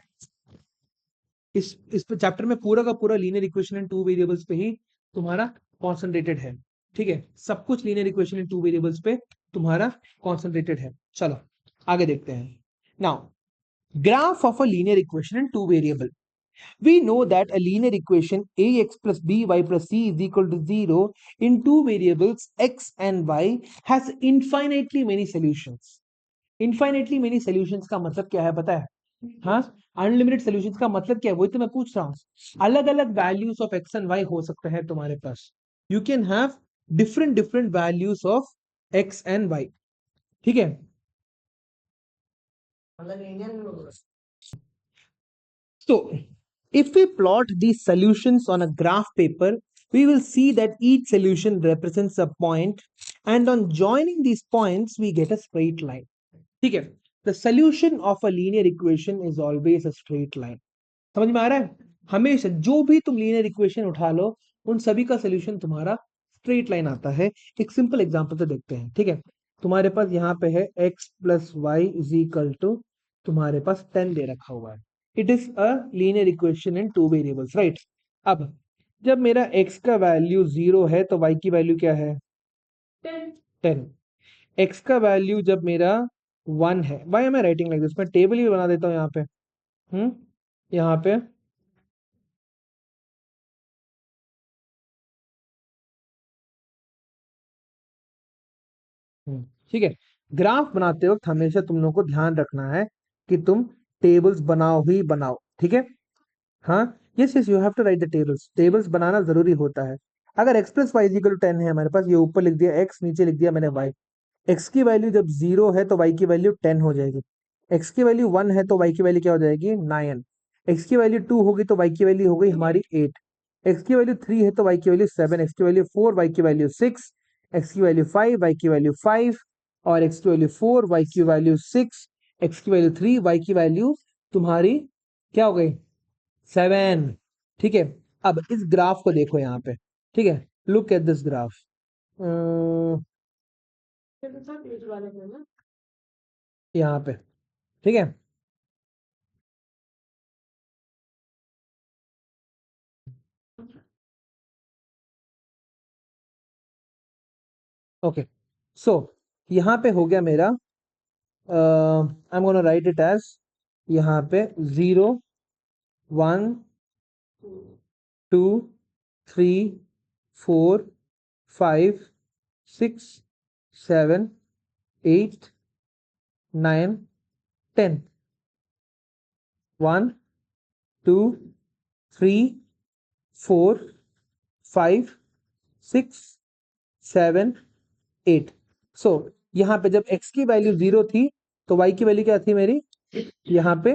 A: इस चैप्टर में पूरा का पूरा linear equation in two variables पे ही तुम्हारा कॉन्सेंट्रेटेड है। ठीक है, सब कुछ linear equation in two variables पे तुम्हारा कॉन्सेंट्रेटेड है। चलो आगे देखते हैं। Now graph of a linear equation in two variable, we know that a linear equation ax plus by plus c is equal to 0 in two variables x and y has infinitely many solutions। infinitely many solutions का मतलब क्या है पता है, हाँ, unlimited solutions का मतलब क्या है, वही तो मैं पूछ रहा हूँ। अलग अलग values of x and y हो सकते हैं तुम्हारे पास, you can have different different values of x and y. ठीक है,
B: मतलब लीनियर में होगा।
A: so if we plot these solutions on a graph paper, we will see that each solution represents a point, and on joining these points we get a straight line। ठीक है, the solution of a linear equation is always a straight line। समझ में आ रहा है, हमेशा जो भी तुम लीनियर इक्वेशन उठा लो उन सभी का सोल्यूशन तुम्हारा स्ट्रेट लाइन आता है। एक सिंपल एग्जांपल से देखते हैं। ठीक है, तुम्हारे पास यहाँ पे है x plus y is equal to, तुम्हारे पास 10 दे रखा हुआ है, it is a linear equation in two variables, right. अब जब मेरा x का वैल्यू 0 है तो y की वैल्यू क्या है, 10। x का वैल्यू जब मेरा 1 है, why am I writing like this, मैं टेबल ही बना देता हूँ यहाँ पे, यहाँ पे ठीक है, ग्राफ बनाते वक्त हमेशा तुम लोग को ध्यान रखना है कि तुम टेबल्स बनाओ ही बनाओ। ठीक है, हाँ, yes yes, you have to write the tables, tables बनाना जरूरी होता है। अगर x plus y equal to 10 है हमारे पास, ये ऊपर लिख दिया x, नीचे लिख दिया मैंने y, x की वैल्यू जब 0 है तो y की वैल्यू 10 हो जाएगी, x की वैल्यू 1 है तो y की वैल्यू क्या हो जाएगी, 9, x की वैल्यू 2 होगी तो y की वैल्यू हो गई हमारी 8, x की वैल्यू 3 है तो y की वैल्यू 7, x की वैल्यू 4, y की वैल्यू 6, x की वैल्यू 5, y की वैल्यू 5, और x की वैल्यू 4, y की वैल्यू 6, x की वैल्यू 3, y की वैल्यू तुम्हारी क्या हो गई, 7। ठीक है, अब इस ग्राफ को देखो यहाँ पे। ठीक है, लुक एट दिस ग्राफ,
B: फिर तो पेज वाले में ना
A: यहाँ पे। ठीक है, ओके, सो यहाँ पे हो गया मेरा, I am gonna write it as, यहाँ पे 0 1 2 3 4 5 6 7 8 9 10 1 2 3 4 5 6 7 8। सो यहाँ पे जब x की वैल्यू 0 थी तो y की वैल्यू क्या थी मेरी, यहाँ पे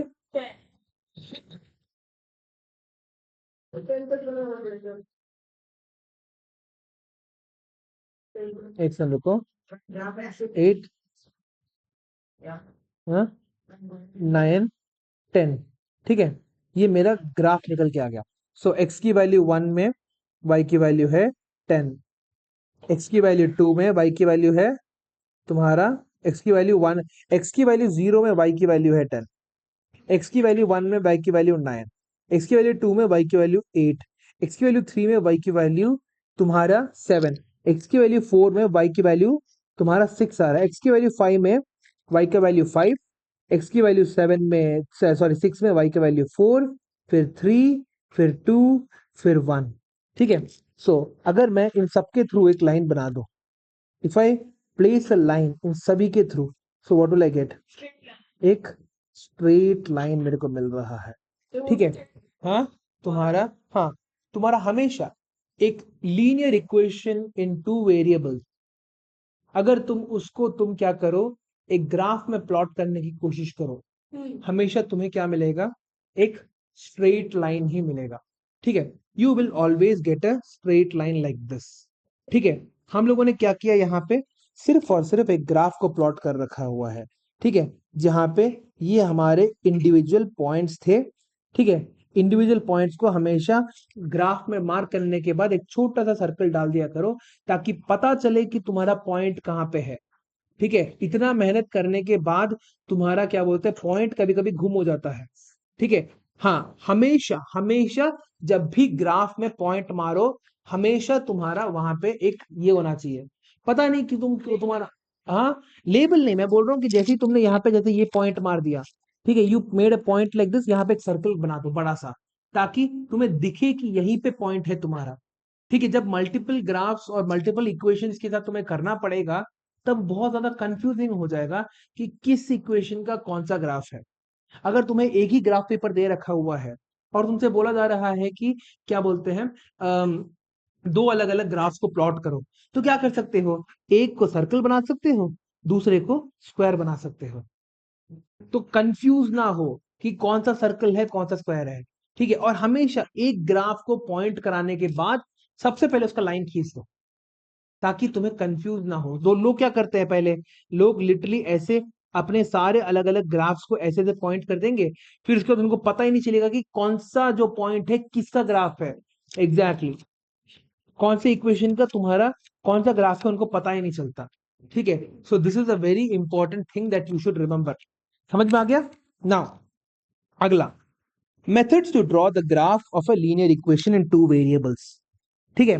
A: एक सेकंड रुको, 8 9 10, ठीक है, ये मेरा ग्राफ निकल के आ गया। सो x की वैल्यू 1 में y की वैल्यू है 10, x की वैल्यू 2 में y की वैल्यू है तुम्हारा, x की वैल्यू 1, x की वैल्यू 0 में y की वैल्यू है 10, x की वैल्यू 1 में y की वैल्यू 9, x की वैल्यू 2 में y की वैल्यू 8, x की वैल्यू 3 में y की वैल्यू तुम्हारा 7, x की वैल्यू 4 में y की वैल्यू तुम्हारा 6 आ रहा है, x की वैल्यू 5 में y का वैल्यू 5, x की वैल्यू 7 में, सॉरी 6 में y का वैल्यू 4, फिर 3, फिर 2, फिर 1, ठीक है। सो अगर मैं इन सबके थ्रू एक लाइन बना दूं, if I place a line in सभी के through, so what will I get, एक स्ट्रेट लाइन मेरे को मिल रहा है, ठीक है। हाँ तुम्हारा, हाँ तुम्हारा हमेशा एक linear equation in two variable, अगर तुम क्या करो, एक ग्राफ में प्लॉट करने की कोशिश करो, हमेशा तुम्हें क्या मिलेगा, एक स्ट्रेट लाइन ही मिलेगा, ठीक है। You will always get a straight line like this, ठीक है। हम लोगों ने क्या किया, यहाँ पे सिर्फ और सिर्फ एक ग्राफ को प्लॉट कर रखा हुआ है, ठीक है, जहां पे ये हमारे इंडिविजुअल पॉइंट्स थे, ठीक है। इंडिविजुअल पॉइंट्स को हमेशा ग्राफ में मार्क करने के बाद एक छोटा सा सर्कल डाल दिया करो, ताकि पता चले कि तुम्हारा पॉइंट कहाँ पे है, ठीक है। इतना मेहनत करने के बाद तुम्हारा क्या बोलते हैं, पॉइंट कभी कभी गुम हो जाता है, ठीक है। हाँ हमेशा हमेशा जब भी ग्राफ में पॉइंट मारो, हमेशा तुम्हारा वहां पे एक ये होना चाहिए, पता नहीं कि तुम्हारा, हाँ लेबल नहीं, मैं बोल रहा हूँ कि जैसे ही तुमने यहाँ पे जैसे ये पॉइंट मार दिया, ठीक है, you made a point like this, यहाँ पे एक सर्कल बना दो बड़ा सा, ताकि तुम्हें दिखे कि यहीं पे पॉइंट है तुम्हारा, ठीक है। जब मल्टीपल ग्राफ्स और मल्टीपल इक्वेशंस के साथ तुम्हें करना पड़ेगा, तब बहुत ज्यादा कंफ्यूजिंग हो जाएगा कि किस इक्वेशन का कौन सा ग्राफ है। अगर तुम्हें एक ही ग्राफ पेपर दे रखा हुआ है और तुमसे बोला जा रहा है कि क्या बोलते हैं, दो अलग अलग ग्राफ्स को प्लॉट करो, तो क्या कर सकते हो, एक को सर्कल बना सकते हो, दूसरे को स्क्वायर बना सकते हो, तो कंफ्यूज ना हो कि कौन सा सर्कल है कौन सा स्क्वायर है, ठीक है। और हमेशा एक ग्राफ को पॉइंट कराने के बाद सबसे पहले उसका लाइन खींच दो, ताकि तुम्हें कंफ्यूज ना हो। दो लोग क्या करते हैं, पहले लोग लिटरली ऐसे अपने सारे अलग अलग ग्राफ्स को ऐसे ऐसे पॉइंट कर देंगे, फिर उसके बाद उनको पता ही नहीं चलेगा कि कौन सा जो पॉइंट है किसका ग्राफ है, एग्जैक्टली exactly. कौन से इक्वेशन का तुम्हारा कौन सा ग्राफ है उनको पता ही नहीं चलता, ठीक है। So this is a very important thing that you should remember. समझ में आ गया। नाउ अगला, methods to draw the graph of a linear equation in two variables, ठीक है।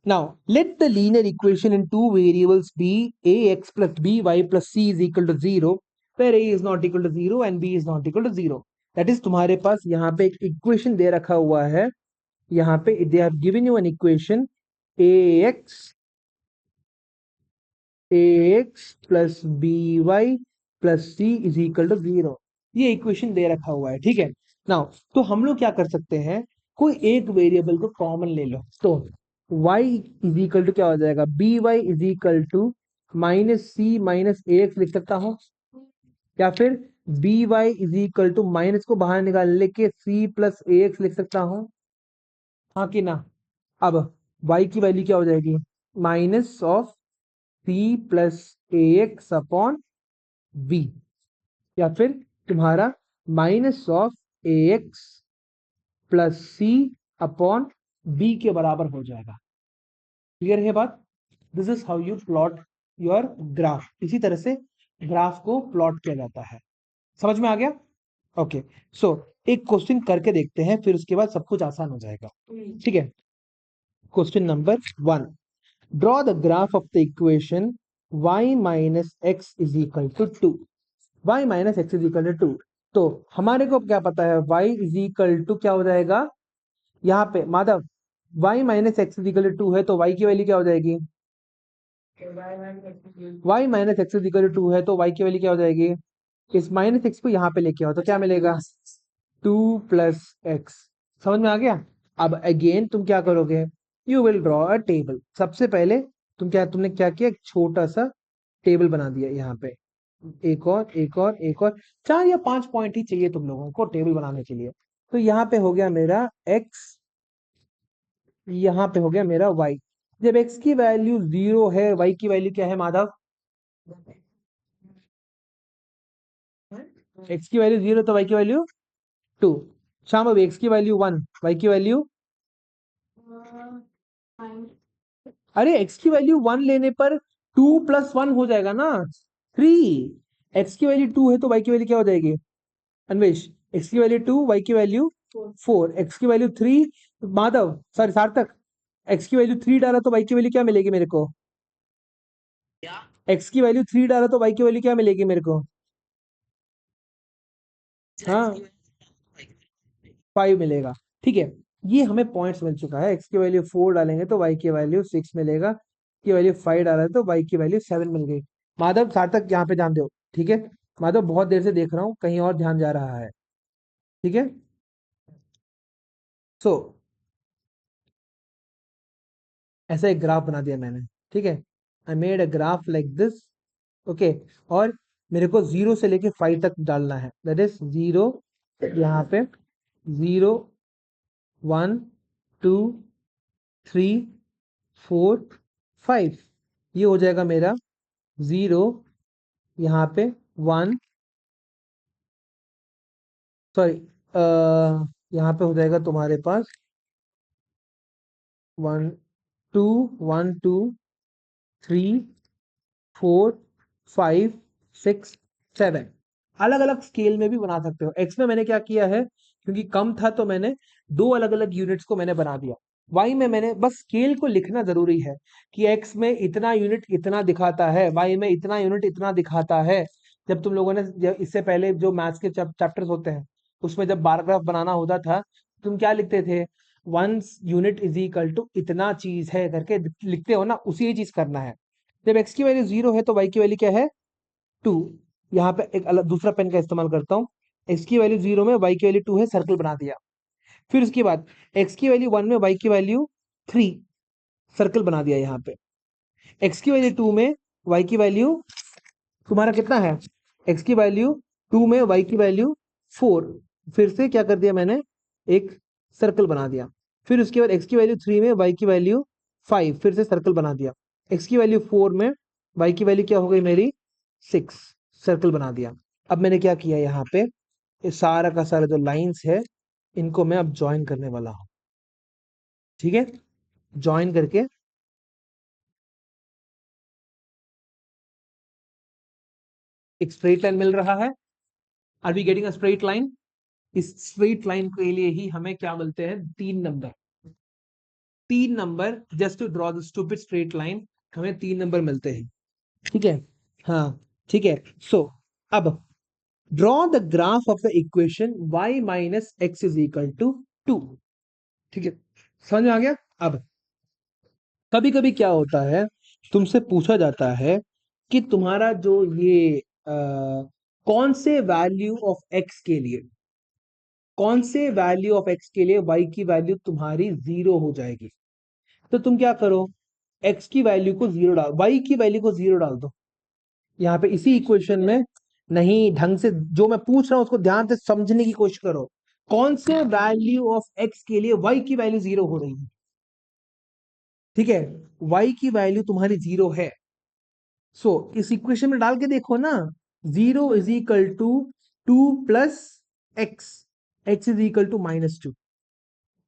A: now let the linear equation in two variables be ax plus by plus c is equal to 0, where a is not equal to 0 and b is not equal to 0, that is तुम्हारे पास यहाँ पे एक equation दे रखा हुआ है, यहाँ पे they have given you an equation ax plus by plus c is equal to 0, ये इक्वेशन दे रखा हुआ है, ठीक है। नाउ तो हम लोग क्या कर सकते हैं, कोई एक वेरिएबल को कॉमन ले लो, तो y इज इक्वल टू क्या हो जाएगा, by is equal to minus c minus ax लिख सकता हूं, या फिर by is equal to minus को बाहर निकाल लेके c प्लस ax लिख सकता हूं, हाँ कि ना। अब y की वैल्यू क्या हो जाएगी, minus of c plus ax upon b, या फिर तुम्हारा minus of ax plus c upon b के बराबर हो जाएगा। क्लियर है बात। This is how you plot your graph, इसी तरह से ग्राफ को प्लॉट किया जाता है। समझ में आ गया। ओके, सो एक क्वेश्चन करके देखते हैं, फिर उसके बाद सब कुछ आसान हो जाएगा, ठीक है। Question number 1, draw the graph of the equation y minus x is equal to 2। y minus x is equal to 2। तो हमारे को क्या पता है, y इज इक्वल टू क्या हो जाएगा यहाँ पे Madhav, y minus x is equal to 2 है तो y की वैल्यू क्या हो जाएगी, y minus x is equal to 2 है तो y की वैल्यू क्या हो जाएगी, इस माइनस एक्स को यहाँ पे लेके आओ तो क्या मिलेगा 2 प्लस एक्स। समझ में आ गया। अब अगेन तुम क्या करोगे, you will draw a table. सबसे पहले तुमने क्या किया, एक छोटा सा टेबल बना दिया यहाँ पे, एक और 4 या 5 पॉइंट ही चाहिए तुम लोगों को टेबल बनाने के लिए। तो यहाँ पे हो गया मेरा x, यहाँ पे हो गया मेरा y। जब x की वैल्यू 0 है, y की वैल्यू क्या है माधव, x की वैल्यू 0 तो y की वैल्यू 2। शाम अब x की वैल्यू 1, y की वैल्यू, अरे x की वैल्यू 1 लेने पर 2 प्लस 1 हो जाएगा ना 3। x की वैल्यू 2 है तो y की वैल्यू क्या हो जाएगी अन्वेश, x की वैल्यू 2, y की वैल्यू 4, x की वैल्यू 3, माधव सॉरी सार्थक, x की वैल्यू 3 डाला तो y की वैल्यू क्या मिलेगी मेरे को, x की वैल्यू 3 डाला तो y की वैल्यू क्या मिलेगी मेरे को, हाँ 5 मिलेगा। ठीक है, ये हमें पॉइंट्स मिल चुका है। x की वैल्यू 4 डालेंगे तो y की वैल्यू 6 मिलेगा, की वैल्यू 5 डाला तो y की वैल्यू 7 मिल गई। माधव सार्थक यहाँ पे ध्यान दो, ठीक है। माधव बहुत देर से देख रहा हूँ, कहीं और ध्यान जा रहा है, ठीक है। सो ऐसा एक ग्राफ बना दिया मैंने, ठीक है। I made a graph like this, okay. और मेरे को 0 से लेके 5 तक डालना है, दैट इज 0 यहाँ पे, 0 1 2 3 4 5, ये हो जाएगा मेरा 0 यहाँ पे 1, सॉरी यहाँ पे हो जाएगा तुम्हारे पास 1 2 1 2 3 4 5 6 7। अलग अलग स्केल में भी बना सकते हो। एक्स में मैंने क्या किया है, क्योंकि कम था तो मैंने दो अलग अलग यूनिट्स को मैंने बना दिया। वाई में मैंने बस स्केल को लिखना जरूरी है कि एक्स में इतना यूनिट इतना दिखाता है, वाई में इतना यूनिट इतना दिखाता है। जब तुम लोगों ने इससे पहले जो मैथ्स के चैप्टर्स होते हैं उसमें जब बार ग्राफ बनाना होता था, तुम क्या लिखते थे, one unit is equal to इतना चीज है करके लिखते हो ना, उसी चीज करना है। जब x की वैल्यू 0 है तो y की वैल्यू क्या है 2। यहाँ पे एक अलग दूसरा पेन का इस्तेमाल करता हूँ, x की वैल्यू 0 में y की वैल्यू 2 है, सर्कल बना दिया। फिर उसके बाद x की वैल्यू 1 में y की वैल्यू 3, सर्कल बना दिया यहाँ पे। x की वैल्यू 2 में y की वैल्यू तुम्हारा कितना है, x की वैल्यू 2 में y की वैल्यू 4, फिर से क्या कर दिया मैंने, एक सर्कल बना दिया। फिर उसके बाद x की वैल्यू 3 में y की वैल्यू 5, फिर से सर्कल बना दिया। x की वैल्यू 4 में y की वैल्यू क्या हो गई मेरी 6, सर्कल बना दिया। अब मैंने क्या किया यहाँ पे, ये सारा का सारा जो लाइंस है इनको मैं अब ज्वाइन करने वाला हूँ, ठीक है। ज्वाइन करके एक स्ट्रेट लाइन मिल रहा है। Are we getting a straight line. इस स्ट्रेट लाइन के लिए ही हमें क्या मिलते हैं, 3 number. 3 number just to draw the stupid straight line, हमें 3 नंबर मिलते हैं, ठीक है। हाँ ठीक है। सो अब draw the graph of the equation y minus x is equal to 2, ठीक है। समझ में आ गया। अब कभी कभी क्या होता है, तुमसे पूछा जाता है कि तुम्हारा जो ये कौन से वैल्यू ऑफ एक्स के लिए, कौन से वैल्यू ऑफ एक्स के लिए y की वैल्यू तुम्हारी 0 हो जाएगी। तो तुम क्या करो, x की वैल्यू को 0 डाल, y की वैल्यू को 0 डाल दो यहाँ पे इसी इक्वेशन में। नहीं, ढंग से जो मैं पूछ रहा हूं उसको ध्यान से समझने की कोशिश करो। कौन से वैल्यू ऑफ x के लिए y की वैल्यू 0 हो रही है, ठीक है। y की वैल्यू तुम्हारी 0 है। सो इस इक्वेशन में डाल के देखो ना, 0 is equal to 2 plus x, x is equal to -2।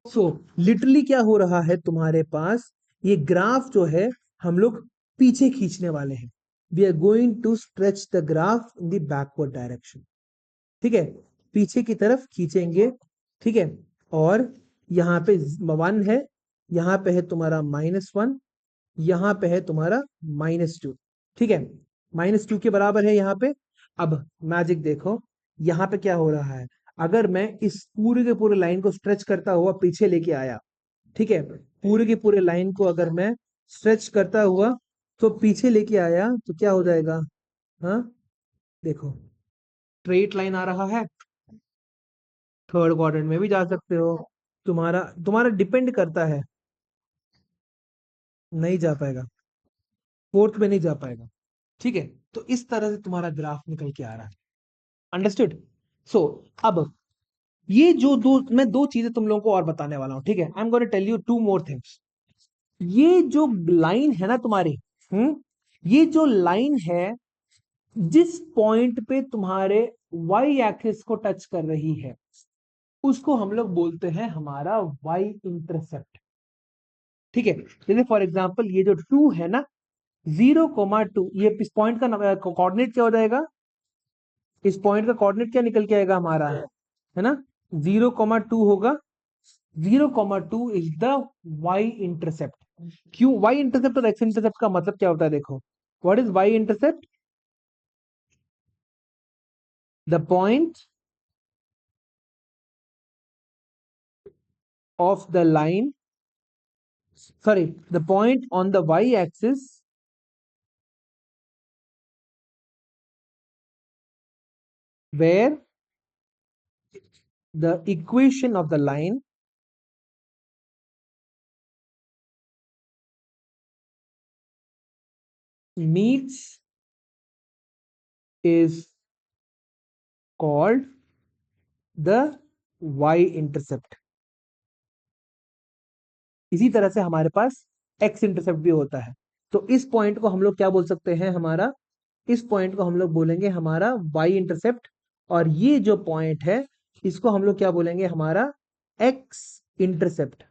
A: So literally क्या हो रहा है तुम्हारे पास, ये ग्राफ जो है हम लोग पीछे खींचने वाले हैं। We are going to stretch the graph in the backward direction, ठीक है। पीछे की तरफ खींचेंगे, ठीक है। और यहाँ पे 1 है, यहाँ पे है तुम्हारा -1, यहाँ पे है तुम्हारा -2। ठीक है, -2 के बराबर है यहाँ पे। अब मैजिक देखो, यहाँ पे क्या हो रहा है, अगर मैं इस पूरे के पूरे लाइन को स्ट्रेच करता हुआ पीछे लेके आया, ठीक है, पूरे के पूरे लाइन को अगर मैं स्ट्रेच करता हुआ तो पीछे लेके आया तो क्या हो जाएगा, हाँ देखो, स्ट्रेट लाइन आ रहा है। थर्ड क्वाड्रेंट में भी जा सकते हो, तुम्हारा तुम्हारा डिपेंड करता है, नहीं जा पाएगा, फोर्थ में नहीं जा पाएगा। ठीक है, तो इस तरह से तुम्हारा ग्राफ निकल के आ रहा है। अंडरस्टूड। सो अब ये जो दो, मैं दो चीजें तुम लोगों को और बताने वाला हूं, ठीक है, I am going to tell you two more things. ये जो लाइन है ना तुम्हारी, ये जो लाइन है, जिस पॉइंट पे तुम्हारे वाई एक्सिस को टच कर रही है, उसको हम लोग बोलते हैं हमारा वाई इंटरसेप्ट। ठीक है, जैसे फॉर एग्जांपल ये जो 2 है ना, 0,2, ये इस पॉइंट का कोऑर्डिनेट क्या हो जाएगा, इस पॉइंट का कोऑर्डिनेट क्या निकल के आएगा हमारा, है ना, 0,2 होगा। 0,2 इज द वाई इंटरसेप्ट। क्यों वाई इंटरसेप्ट और एक्स इंटरसेप्ट का मतलब क्या होता है, देखो, what is y intercept? The point of the line, sorry, the point on the y-axis where the equation of the line meets is called the y-intercept। इसी तरह से हमारे पास x इंटरसेप्ट भी होता है। तो इस पॉइंट को हम लोग क्या बोल सकते हैं, हमारा इस पॉइंट को हम लोग बोलेंगे हमारा y इंटरसेप्ट, और ये जो पॉइंट है इसको हम लोग क्या बोलेंगे, हमारा x इंटरसेप्ट।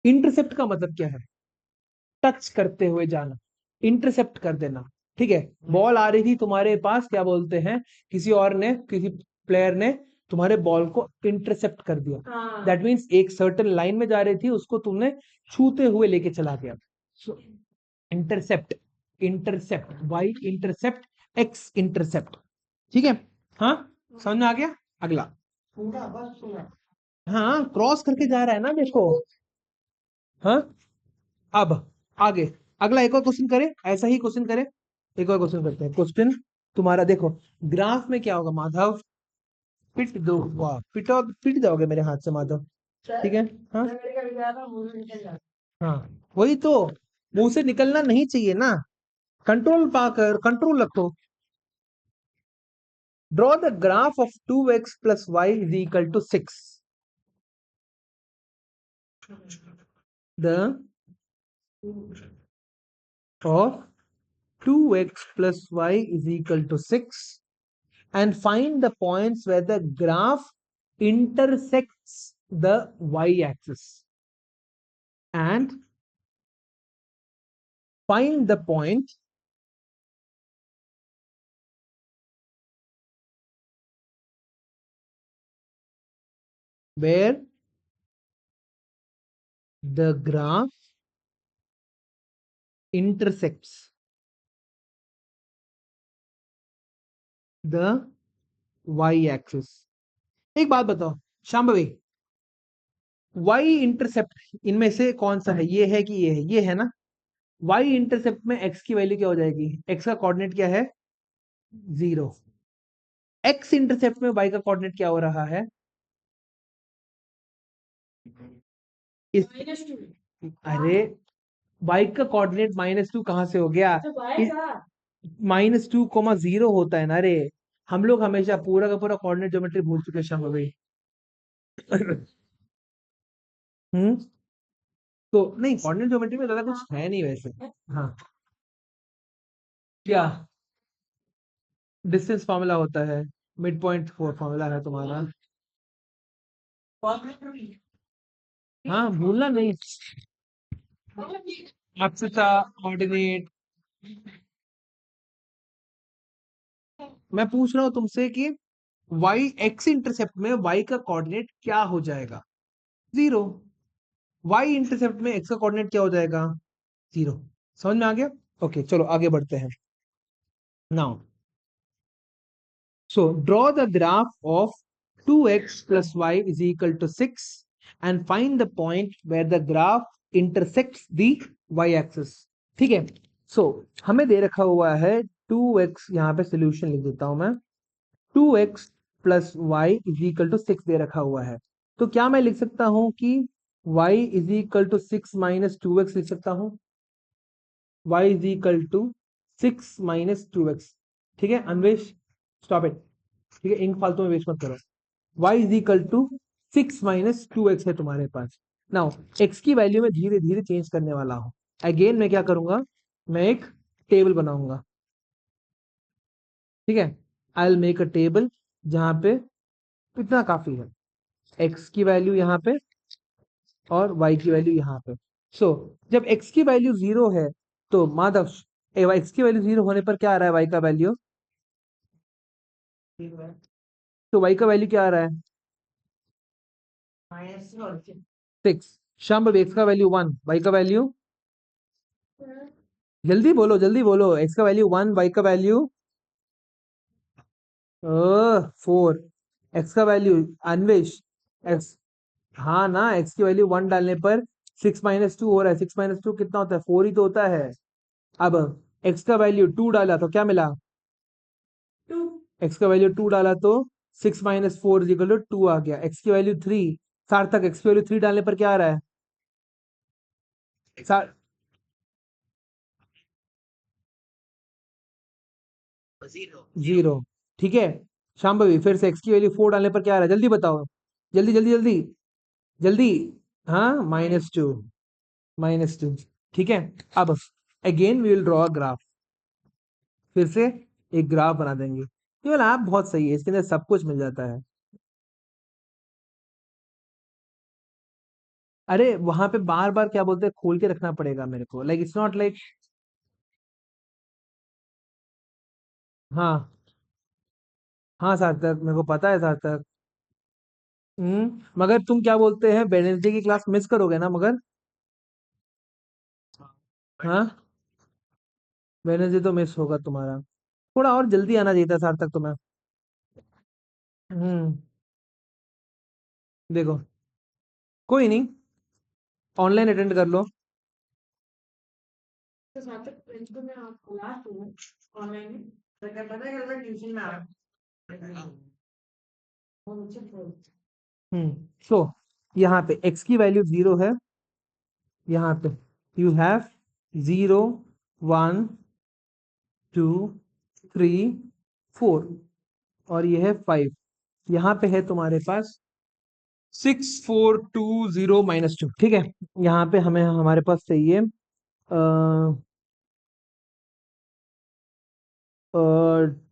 A: इंटरसेप्ट का मतलब क्या है, टच करते हुए जाना, इंटरसेप्ट कर देना। ठीक है, बॉल आ रही थी तुम्हारे पास, क्या बोलते हैं, किसी और ने, किसी प्लेयर ने तुम्हारे बॉल को इंटरसेप्ट कर दिया, दैट मीन्स एक सर्टेन लाइन में जा रही थी, उसको तुमने छूते हुए लेके चला गया। Intercept, intercept, y intercept, x intercept. ठीक है, हाँ समझ में आ गया। अगला, हाँ क्रॉस करके जा रहा है ना, देखो, हाँ। अब आगे, अगला एक और क्वेश्चन करें, ऐसा ही क्वेश्चन करें, एक और क्वेश्चन करते हैं। क्वेश्चन तुम्हारा देखो, ग्राफ में क्या होगा माधव, पिट दो, वाह पिटो, पिट जाओगे मेरे हाथ से माधव। ठीक है, हाँ हाँ, वही तो, मुंह से निकलना नहीं चाहिए ना, कंट्रोल पाकर कंट्रोल रखो। Draw the graph of 2x plus y is equal to 6। The of 2x plus y is equal to 6 and find the points where the graph intersects the y-axis, and find the point where the graph intersects the y-axis। एक बात बताओ Shambhavi, y intercept इनमें से कौन सा है, ये है कि ये है ना, y इंटरसेप्ट में x की वैल्यू क्या हो जाएगी, x का कोऑर्डिनेट क्या है, 0। x इंटरसेप्ट में y का कोऑर्डिनेट क्या हो रहा है, इस, अरे y का कोऑर्डिनेट -2 कहां से हो गया, -2,0 होता है ना रे, हम लोग हमेशा पूरा का पूरा कोऑर्डिनेट ज्योमेट्री भूल चुके शाम हो गई। हम्म, तो नहीं, कोऑर्डिनेट ज्योमेट्री में ज्यादा कुछ है नहीं वैसे। हाँ, क्या डिस्टेंस फॉर्मूला होता है, मिड पॉइंट फॉर्मूला है तुम्हारा। हाँ भूलना नहीं, आपसे कोऑर्डिनेट, मैं पूछ रहा हूँ तुमसे कि y x इंटरसेप्ट में y का कोऑर्डिनेट क्या हो जाएगा, 0। वाई इंटरसेप्ट में एक्स का कोऑर्डिनेट क्या हो जाएगा? 0। समझ में आ गया? ओके, चलो आगे बढ़ते हैं। Now so draw the graph of 2x plus y is equal to 6 and find the point where the graph intersects the y axis। ठीक है, so हमें दे रखा हुआ है 2x, यहाँ पे सोल्यूशन लिख देता हूं मैं। 2x plus y is equal to 6 दे रखा हुआ है, तो क्या मैं लिख सकता हूं कि y is equal to 6 minus 2x लिख सकता हूं? y is equal to 6 minus 2x। ठीक है अन्वेश, स्टॉप इट। ठीक है, इंक फालतू में वेस्ट मत करो। y is equal to 6 minus 2x है तुम्हारे पास। नाउ x की वैल्यू में धीरे धीरे चेंज करने वाला हूं। अगेन मैं क्या करूंगा, मैं एक टेबल बनाऊंगा। ठीक है, I will make a table जहां पे इतना काफी है, x की वैल्यू यहाँ पे और y की वैल्यू यहाँ पे। सो जब x की वैल्यू 0 है तो माधव, x की वैल्यू 0 होने पर क्या आ रहा है y का वैल्यू? तो y का वैल्यू क्या आ रहा है? -6। शाम x का वैल्यू 1, y का वैल्यू, जल्दी बोलो जल्दी बोलो, x का वैल्यू 1, y का वैल्यू 4। x का वैल्यू अन्वेश, x, हाँ ना, x की वैल्यू 1 डालने पर 6 माइनस 2 हो रहा है। 6 माइनस 2 कितना होता है? 4 ही तो होता है। अब x का वैल्यू 2 डाला तो क्या मिला? 2। x का वैल्यू 2 डाला तो 6 माइनस 4 इज इक्वल टू 2 आ गया। x की वैल्यू 3, सार्थक x की वैल्यू 3 डालने पर क्या आ रहा है? सार, 0। ठीक है, शांभवी फिर से x की वैल्यू 4 डालने पर क्या आ रहा है? जल्दी बताओ, जल्दी जल्दी जल्दी जल्दी। हाँ, -2, -2। ठीक है, अब again we will draw a graph. फिर से एक ग्राफ बना देंगे। केवल आप बहुत सही है, इसके अंदर सब कुछ मिल जाता है। अरे वहां पे बार बार क्या बोलते हैं, खोल के रखना पड़ेगा मेरे को, लाइक इट्स नॉट लाइक। हाँ हाँ सार्थक, मेरे को पता है सार्थक। मगर तुम क्या बोलते हैं, वेडनेसडे की क्लास मिस करोगे ना मगर? हाँ, वेडनेसडे तो मिस होगा तुम्हारा। थोड़ा और जल्दी आना चाहिए था सार्थक तुम्हें। हम्म देखो, कोई नहीं, ऑनलाइन अटेंड कर लो।
B: तो सार्थक प्रिंसिपल में आप क्लास हूँ ऑनलाइन में, तो क्या पता है ट्यूशन में आप वो मुझे बोल।
A: सो यहाँ पे x की वैल्यू 0 है, यहाँ पे यू हैव 0, 1, 2, 3, 4 और ये है 5। यहाँ पे है तुम्हारे पास 6420 -2। ठीक है, यहाँ पे हमें हमारे पास चाहिए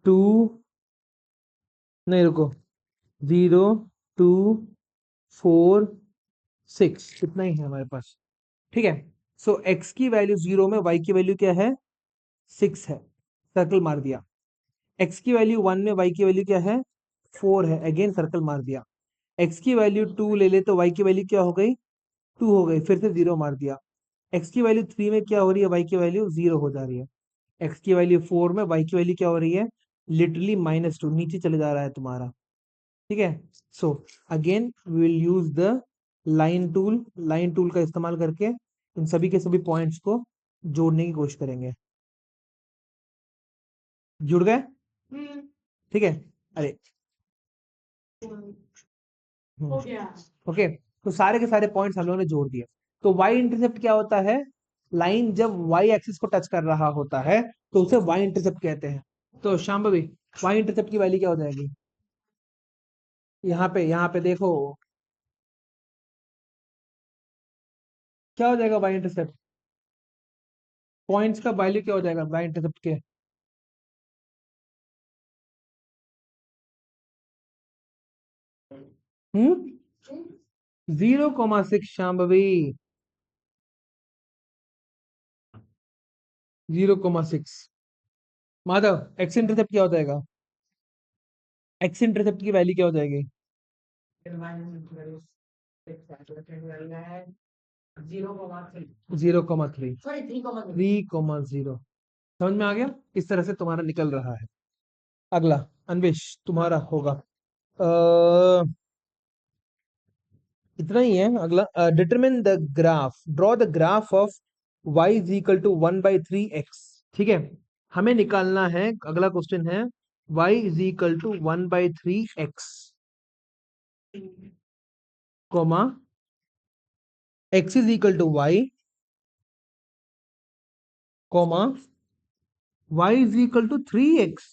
A: 2, नहीं रुको, 0, 2, 4, 6, इतना ही है हमारे पास। ठीक है, सो x की वैल्यू 0 में y की वैल्यू क्या है? 6 है, सर्कल मार दिया। x की वैल्यू 1 में y की वैल्यू क्या है? 4 है, अगेन सर्कल मार दिया। x की वैल्यू 2 ले ले तो y की वैल्यू क्या हो गई? 2 हो गई, फिर से 0 मार दिया। x की वैल्यू 3 में क्या हो रही है? y की वैल्यू 0 हो जा रही है। x की वैल्यू 4 में y की वैल्यू क्या हो रही है? लिटरली -2, नीचे चले जा रहा है तुम्हारा। ठीक है, so again we will use the line tool का इस्तेमाल करके इन सभी के सभी पॉइंट्स को जोड़ने की कोशिश करेंगे। जुड़ गए? ठीक है, अरे
B: हो गया।
A: ओके, तो सारे के सारे पॉइंट्स हम लोगों ने जोड़ दिए। तो y इंटरसेप्ट क्या होता है? लाइन जब y एक्सिस को टच कर रहा होता है तो उसे y इंटरसेप्ट कहते हैं। तो शांभवी, y इंटरसेप्ट की वैल्यू क्या हो जाएगी? यहाँ पे देखो, क्या हो जाएगा y इंटरसेप्ट? पॉइंट्स का वैल्यू क्या हो जाएगा y इंटरसेप्ट के? 0,6 शांभवी, 0,6। माधव, एक्स इंटरसेप्ट क्या हो जाएगा? एक्स इंटरसेप्ट की वैल्यू क्या हो जाएगी?
B: 0,3
A: 0,3
B: सॉरी 3,3
A: 3,0 समझ में आ गया? इस तरह से तुम्हारा निकल रहा है। अगला अन्वेश तुम्हारा होगा। इतना ही है। अगला determine the graph, draw the graph of y is equal to 1/3x। ठीक है, हमें निकालना है, अगला क्वेश्चन है y is equal to 1/3x comma x is equal to y comma y is equal to 3x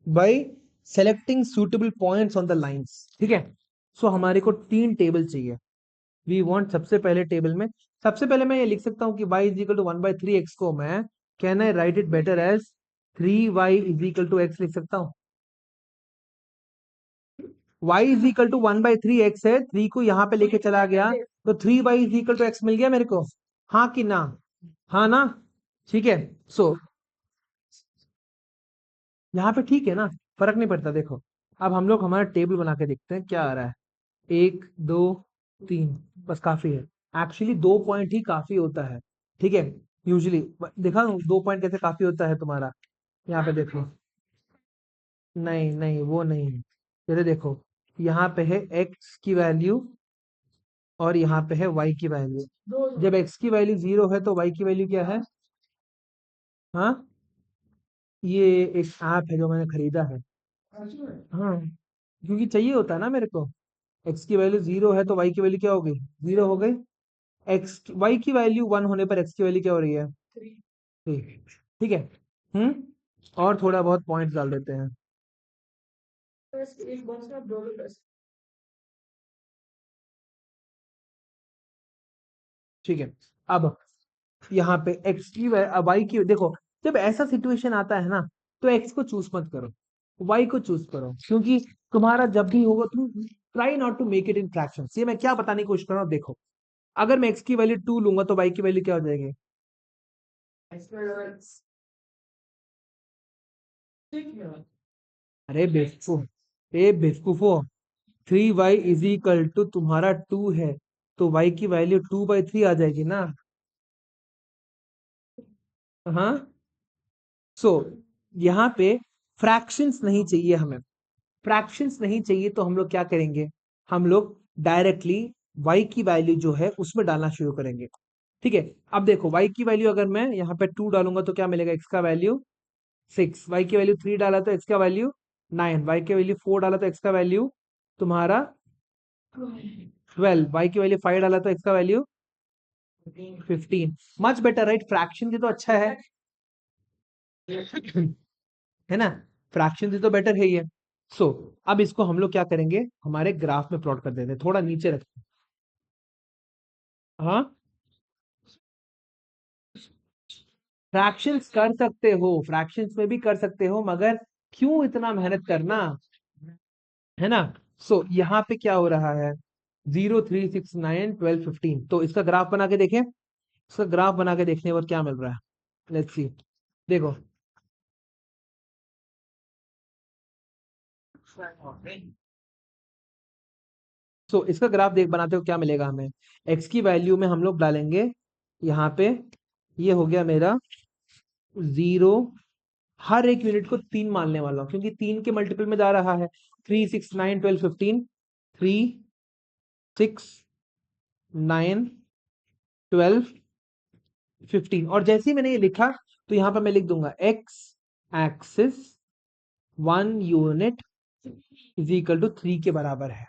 A: by selecting suitable points on the lines. ठीक है, so हमारे को 3 टेबल चाहिए। वी वांट सबसे पहले टेबल में, सबसे पहले मैं ये लिख सकता हूँ कि y is equal to 1/3x को मैं can I write it better as 3y is equal to x लिख सकता हूँ। y is equal to 1/3x है, 3 को यहाँ पे लेके चला गया तो 3y is equal to x मिल गया मेरे को, हाँ कि ना? हाँ ना? ठीक है, सो यहाँ पे ठीक है ना, फर्क नहीं पड़ता। देखो अब हम लोग हमारा टेबल बना के देखते हैं क्या आ रहा है। 1 2 3 बस काफी है। एक्चुअली 2 पॉइंट ही काफी होता है। ठीक है, यूजुअली देखा 2 पॉइंट कैसे काफी होता है तुम्हारा, यहाँ पे देखो। नहीं नहीं वो नहीं है, जैसे देखो यहाँ पे है x की वैल्यू और यहाँ पे है y की वैल्यू। जब x की वैल्यू 0 है तो y की वैल्यू क्या है? हाँ, ये एक ऐप है जो मैंने खरीदा है। हाँ, क्योंकि चाहिए होता है ना मेरे को। x की वैल्यू 0 है तो y की वैल्यू क्या हो गई? 0 हो गई। y की वैल्यू 1 होने पर x की वैल्यू क्या हो रही है? 3। ठीक है। हम्म, और थोड़ा बहुत पॉइंट डाल देते हैं।
B: एक बॉक्स में दो
A: ठीक है, अब यहाँ पे x की y की देखो, जब ऐसा सिचुएशन आता है ना तो x को चूज मत करो, y को चूज करो, क्योंकि तुम्हारा जब भी होगा तुम try not to make it in fractions. ये मैं क्या बताने की कोशिश कर रहा हूँ, देखो अगर मैं x की वैल्यू 2 लूंगा तो y की वैल्यू क्या हो जाएगी? अरे बेवकूफ, ए बेवकूफो, 3y इज इक्वल टू तुम्हारा 2 है तो y की वैल्यू 2/3 आ जाएगी ना? हाँ, सो यहाँ पे फ्रैक्शंस नहीं चाहिए हमें। फ्रैक्शंस नहीं चाहिए तो हम लोग क्या करेंगे, हम लोग डायरेक्टली y की वैल्यू जो है उसमें डालना शुरू करेंगे। ठीक है, अब देखो y की वैल्यू अगर मैं यहाँ पे 2 डालूंगा तो क्या मिलेगा? x का वैल्यू 6, y की वैल्यू 3 डाला तो x का वैल्यू 9, y की वैल्यू 4 डाला तो x का वैल्यू तुम्हारा 12, y की वैल्यू 5 डाला तो x का value 15। Much better right, fraction की तो अच्छा है है ना? फ्रैक्शन से तो बेटर है ये। सो अब इसको हम लोग क्या करेंगे, हमारे ग्राफ में प्लॉट कर देते हैं, थोड़ा नीचे रखते हैं। हाँ, फ्रैक्शंस कर सकते हो, फ्रैक्शंस में भी कर सकते हो, मगर क्यों इतना मेहनत करना, है ना? सो यहाँ पे क्या हो रहा है, 0 3 6 9 12 15, तो इसका ग्राफ बना के देखें। इसका ग्राफ बना के देखने पर क्या मिल रहा है, लेट्स सी। देखो सो इसका ग्राफ देख बनाते हो क्या मिलेगा हमें। x की वैल्यू में हम लोग डालेंगे यहाँ पे, ये हो गया मेरा 0, हर एक यूनिट को 3 मानने वाला हूँ क्योंकि 3 के मल्टीपल में जा रहा है। 3 6 9 12 15, 3 6 9 12 15, और जैसे ही मैंने ये लिखा तो यहाँ पर मैं लिख दूंगा x axis 1 unit is equal to 3 के बराबर है।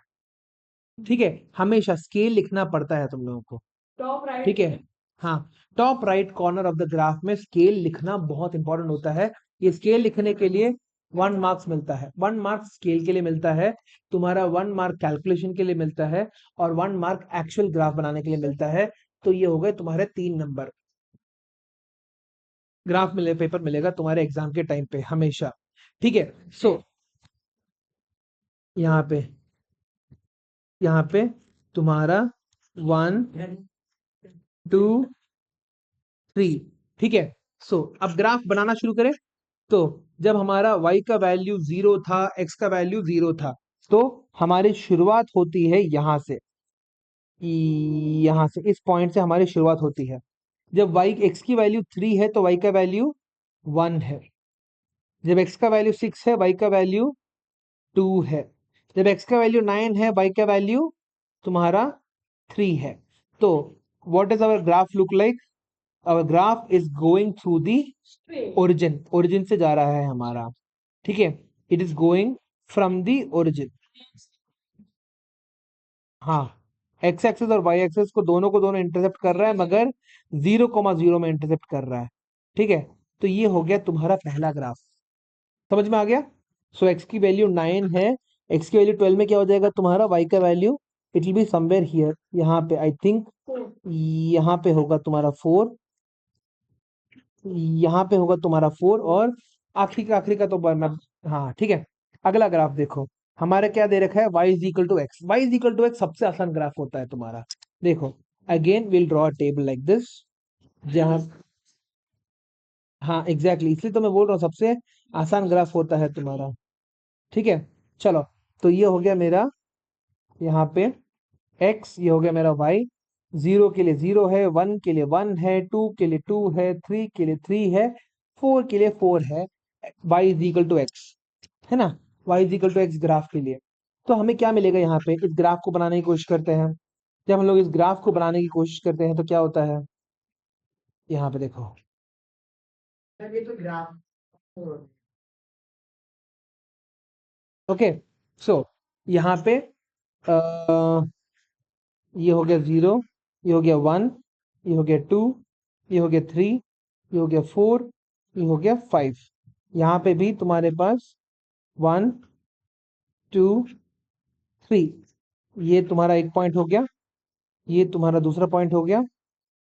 A: ठीक है, हमेशा स्केल लिखना पड़ता है तुम लोगों को।
B: टॉप राइट
A: ठीक है, हाँ, top right corner of the graph में स्केल लिखना बहुत इंपॉर्टेंट होता है। ये स्केल लिखने के लिए 1 मार्क्स मिलता है, 1 मार्क स्केल के लिए मिलता है, तुम्हारा 1 मार्क कैलकुलेशन के लिए मिलता है, और 1 मार्क एक्चुअल ग्राफ बनाने के लिए मिलता है। तो ये हो गए तुम्हारे 3 नंबर ग्राफ मिले, पेपर मिलेगा तुम्हारे एग्जाम के टाइम पे हमेशा। ठीक है, सो यहाँ पे, यहाँ पे तुम्हारा 1 2 3। ठीक है, सो अब ग्राफ बनाना शुरू करें। तो जब हमारा y का वैल्यू 0 था, x का वैल्यू 0 था, तो हमारी शुरुआत होती है यहां से। यहाँ से इस पॉइंट से हमारी शुरुआत होती है। जब y x की वैल्यू 3 है तो y का वैल्यू 1 है। जब x का वैल्यू 6 है y का वैल्यू 2 है। जब x का वैल्यू 9 है y का वैल्यू तुम्हारा 3 है। तो what is our graph look like? Our graph is going through the
B: Straight.
A: Origin से जा रहा है हमारा। ठीक है, it is going from the origin. हाँ, एक्स एक्सिस और वाई एक्सिस को दोनों इंटरसेप्ट कर रहा है, मगर 0,0 में इंटरसेप्ट कर रहा है। ठीक है, तो ये हो गया तुम्हारा पहला ग्राफ। समझ में आ गया? सो एक्स की वैल्यू 9 है, एक्स की वैल्यू 12 में क्या हो जाएगा तुम्हारा? वाई का value it will be somewhere here, यहाँ पे आई थिंक, यहाँ पे होगा तुम्हारा 4, यहाँ पे होगा तुम्हारा 4, और आखिरी का तो मैं, हाँ ठीक है। अगला ग्राफ देखो, हमारे क्या दे रखा है? y is equal to x. y is equal to x सबसे आसान ग्राफ होता है तुम्हारा। देखो, again will draw a table like this, जहां, हाँ एग्जैक्टली, इसलिए तो मैं बोल रहा हूँ सबसे आसान ग्राफ होता है तुम्हारा। ठीक है, चलो, तो ये हो गया मेरा यहाँ पे x, ये हो गया मेरा y। 0 के लिए 0 है, 1 के लिए 1 है, 2 के लिए 2 है, 3 के लिए 3 है, 4 के लिए 4 है। y is equal to x, है ना? y is equal to x graph के लिए। तो हमें क्या मिलेगा यहाँ पे? इस ग्राफ को बनाने की कोशिश करते हैं। जब हम लोग इस ग्राफ को बनाने की कोशिश करते हैं तो क्या होता है? यहाँ पे देखो,
B: ये तो ग्राफ।
A: ओके। सो यहाँ पे ये हो गया 0, ये हो गया 1, ये हो गया 2, ये हो गया 3, ये हो गया 4, ये हो गया 5। यहाँ पे भी तुम्हारे पास 1, 2, 3, ये तुम्हारा एक पॉइंट हो गया, ये तुम्हारा दूसरा पॉइंट हो गया,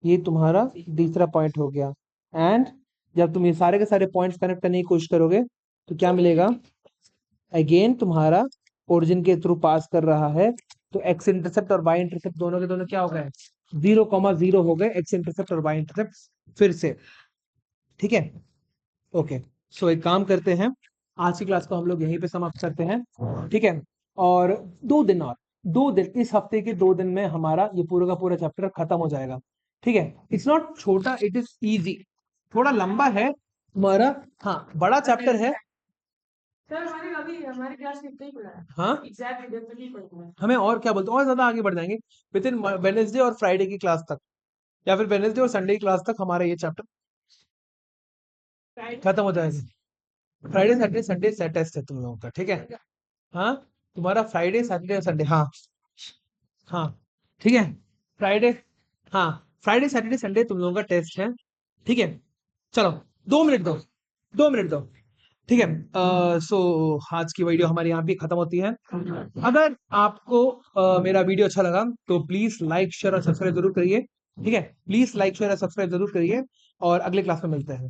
A: ये तुम्हारा तीसरा पॉइंट हो गया। एंड जब तुम ये सारे के सारे पॉइंट्स कनेक्ट करने की कोशिश करोगे तो क्या मिलेगा? अगेन तुम्हारा ओरिजिन के थ्रू पास कर रहा है, तो एक्स इंटरसेप्ट और वाई इंटरसेप्ट दोनों के दोनों क्या हो गए? 0,0 हो गए, एक्स इंटरसेप्ट और वाई इंटरसेप्ट फिर से। ठीक है, ओके। सो एक काम करते हैं, आज की क्लास को हम लोग यहीं पे समाप्त करते हैं। ठीक है, और 2 दिन और, 2 दिन, इस हफ्ते के 2 दिन में हमारा ये पूरा का पूरा चैप्टर खत्म हो जाएगा। ठीक है, इट्स नॉट छोटा, इट इज इजी, थोड़ा लंबा है तुम्हारा, हाँ बड़ा चैप्टर है।
B: सर हमारे अभी हमारे क्लास में इतना ही पढ़ा है।
A: हाँ,
B: एग्जैक्ट इधर ही पढ़ना है।
A: हमें और क्या बोलते हैं, और ज्यादा आगे बढ़ जाएंगे विद इन वेडनेसडे और फ्राइडे की क्लास तक, या फिर वेडनेसडे और संडे की क्लास तक हमारा ये चैप्टर खत्म हो जाएगा। फ्राइडे सैटरडे संडे से टेस्ट है तुम लोगों का, ठीक है? हाँ, तुम्हारा फ्राइडे सैटरडे और संडे, हाँ हाँ, ठीक है, फ्राइडे, हाँ फ्राइडे सैटरडे संडे तुम लोगों का टेस्ट है। ठीक है, चलो 2 मिनट दो, 2 मिनट दो। ठीक है, सो आज की वीडियो हमारी यहाँ पे खत्म होती है। अगर आपको मेरा वीडियो अच्छा लगा तो प्लीज लाइक शेयर और सब्सक्राइब जरूर करिए। ठीक है, प्लीज लाइक शेयर और सब्सक्राइब जरूर करिए, और अगले क्लास में मिलते हैं।